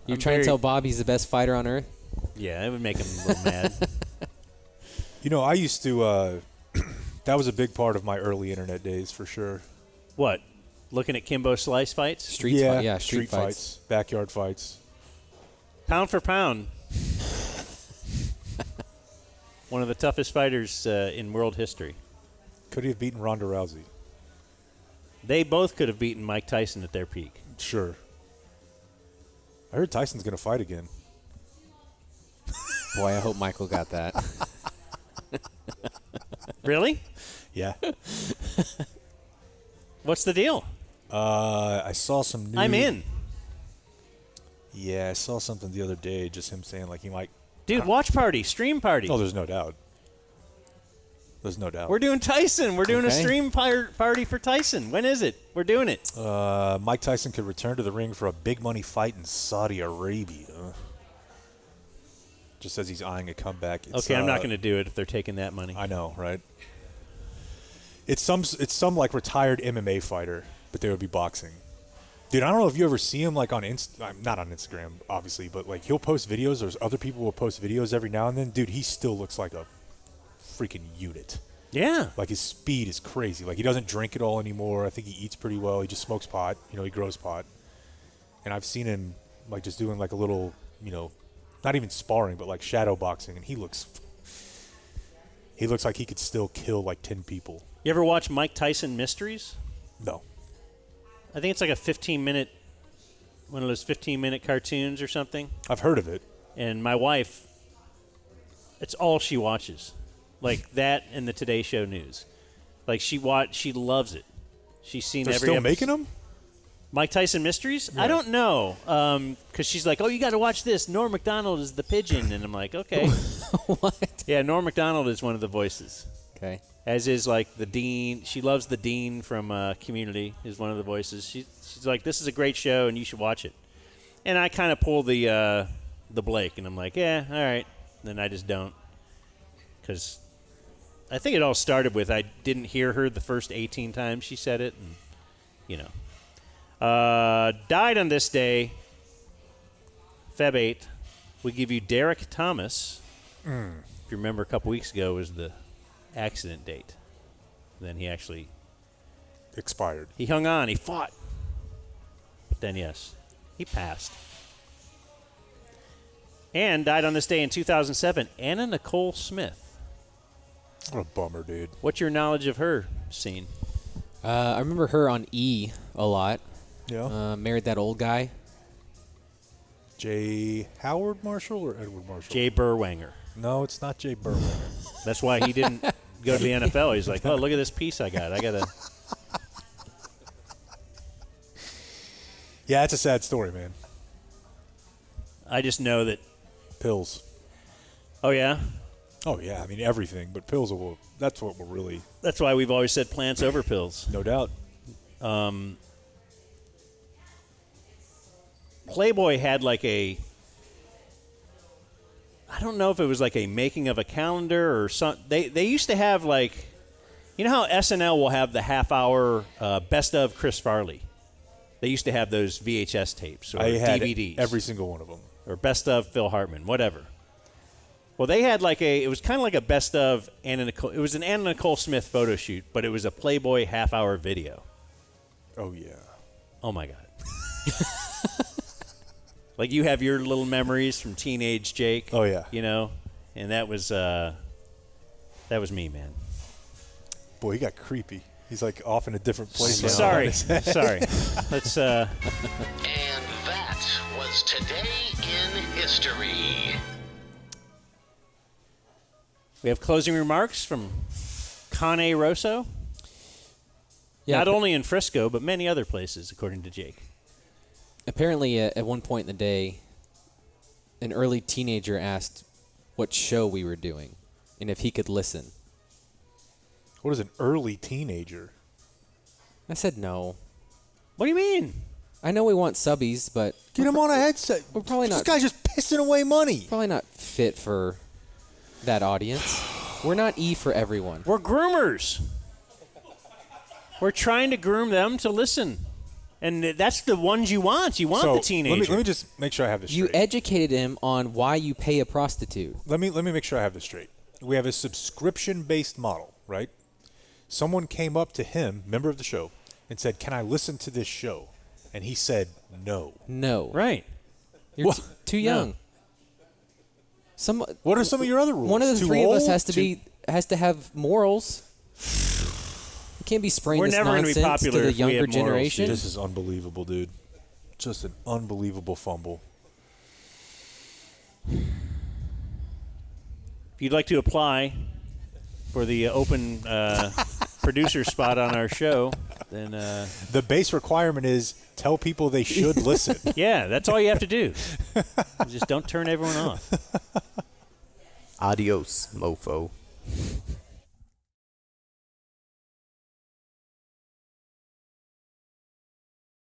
You're trying to tell Bob he's the best fighter on earth? Yeah, it would make him a little mad. You know, I used to, that was a big part of my early internet days for sure. What? Looking at Kimbo Slice fights? Street fights. Backyard fights. Pound for pound. One of the toughest fighters in world history. Could he have beaten Ronda Rousey? They both could have beaten Mike Tyson at their peak. Sure. I heard Tyson's going to fight again. Boy, I hope Michael got that. Really? Yeah. What's the deal? I saw some news. I'm in. Yeah, I saw something the other day, just him saying like he might. Dude, watch party, stream party. Oh, there's no doubt. There's no doubt. We're doing Tyson. We're doing a Okay. stream party for Tyson. When is it? We're doing it. Mike Tyson could return to the ring for a big money fight in Saudi Arabia. Just says he's eyeing a comeback. It's, Okay, I'm not going to do it if they're taking that money. I know, right? It's some like retired MMA fighter, but they would be boxing. Dude, I don't know if you ever see him like on not on Instagram, obviously, but like he'll post videos. There's other people who will post videos every now and then. Dude, he still looks like a freaking unit. Yeah. Like his speed is crazy. Like he doesn't drink at all anymore. I think he eats pretty well. He just smokes pot. He grows pot. And I've seen him like just doing like a little, not even sparring, but like shadow boxing, and he looks like he could still kill like 10 people. You ever watch Mike Tyson Mysteries? No. I think it's like a 15-minute, one of those 15-minute cartoons or something. I've heard of it. And my wife, it's all she watches. Like that and the Today Show news. Like she loves it. She's seen They're every still episode. making them? Mike Tyson Mysteries? Yeah. I don't know. Because she's like, oh, you got to watch this. Norm Macdonald is the pigeon. And I'm like, okay. What? Yeah, Norm Macdonald is one of the voices. Okay. As is like the dean. She loves the dean from Community is one of the voices. She's like, this is a great show and you should watch it. And I kind of pull the Blake and I'm like, yeah, all right. Then I just don't. Because I think it all started with I didn't hear her the first 18 times she said it. And, died on this day, Feb 8. We give you Derek Thomas. If you remember a couple weeks ago was the accident date. Then he actually expired. He hung on. He fought. But then, yes, he passed. And died on this day in 2007, Anna Nicole Smith. What a bummer, dude. What's your knowledge of her scene? I remember her on E a lot. Yeah. Married that old guy. J. Howard Marshall or Edward Marshall? Jay Berwanger. No, it's not Jay Berwanger. That's why he didn't go to the NFL. He's like, oh, look at this piece I got. I got to. Yeah, it's a sad story, man. I just know that. Pills. Oh, yeah? Oh, yeah. I mean, everything. But pills, that's what will really. That's why we've always said plants over pills. No doubt. Playboy had like I don't know if it was like a making of a calendar or something. They used to have like, you know how SNL will have the half-hour best of Chris Farley? They used to have those VHS tapes or I had DVDs. every single one of them. Or best of Phil Hartman, whatever. Well, they had like it was kind of like a best of Anna Nicole. It was an Anna Nicole Smith photo shoot, but it was a Playboy half-hour video. Oh, yeah. Oh, my God. Like you have your little memories from teenage Jake. Oh, yeah. And that was me, man. Boy, he got creepy. He's like off in a different place. Sorry. Let's. And that was Today in History. We have closing remarks from Cane Rosso. Yeah, Not only in Frisco, but many other places, according to Jake. Apparently, at one point in the day, an early teenager asked what show we were doing and if he could listen. What is an early teenager? I said no. What do you mean? I know we want subbies, but get him on a headset. We're probably not. This guy's just pissing away money. Probably not fit for that audience. We're not E for everyone. We're groomers. We're trying to groom them to listen. And that's the ones you want. You want the teenager. Let me just make sure I have this straight. You educated him on why you pay a prostitute. Let me make sure I have this straight. We have a subscription-based model, right? Someone came up to him, member of the show, and said, "Can I listen to this show?" And he said, "No." No. Right. You're too young. No. What are some of your other rules? One of the Too three old? of us has to have morals. You can't be spraying We're this never gonna be nonsense popular to the if we younger have morals, generation. This is unbelievable, dude. Just an unbelievable fumble. If you'd like to apply for the open producer spot on our show, then the base requirement is tell people they should listen. Yeah, that's all you have to do. Just don't turn everyone off. Adios, mofo.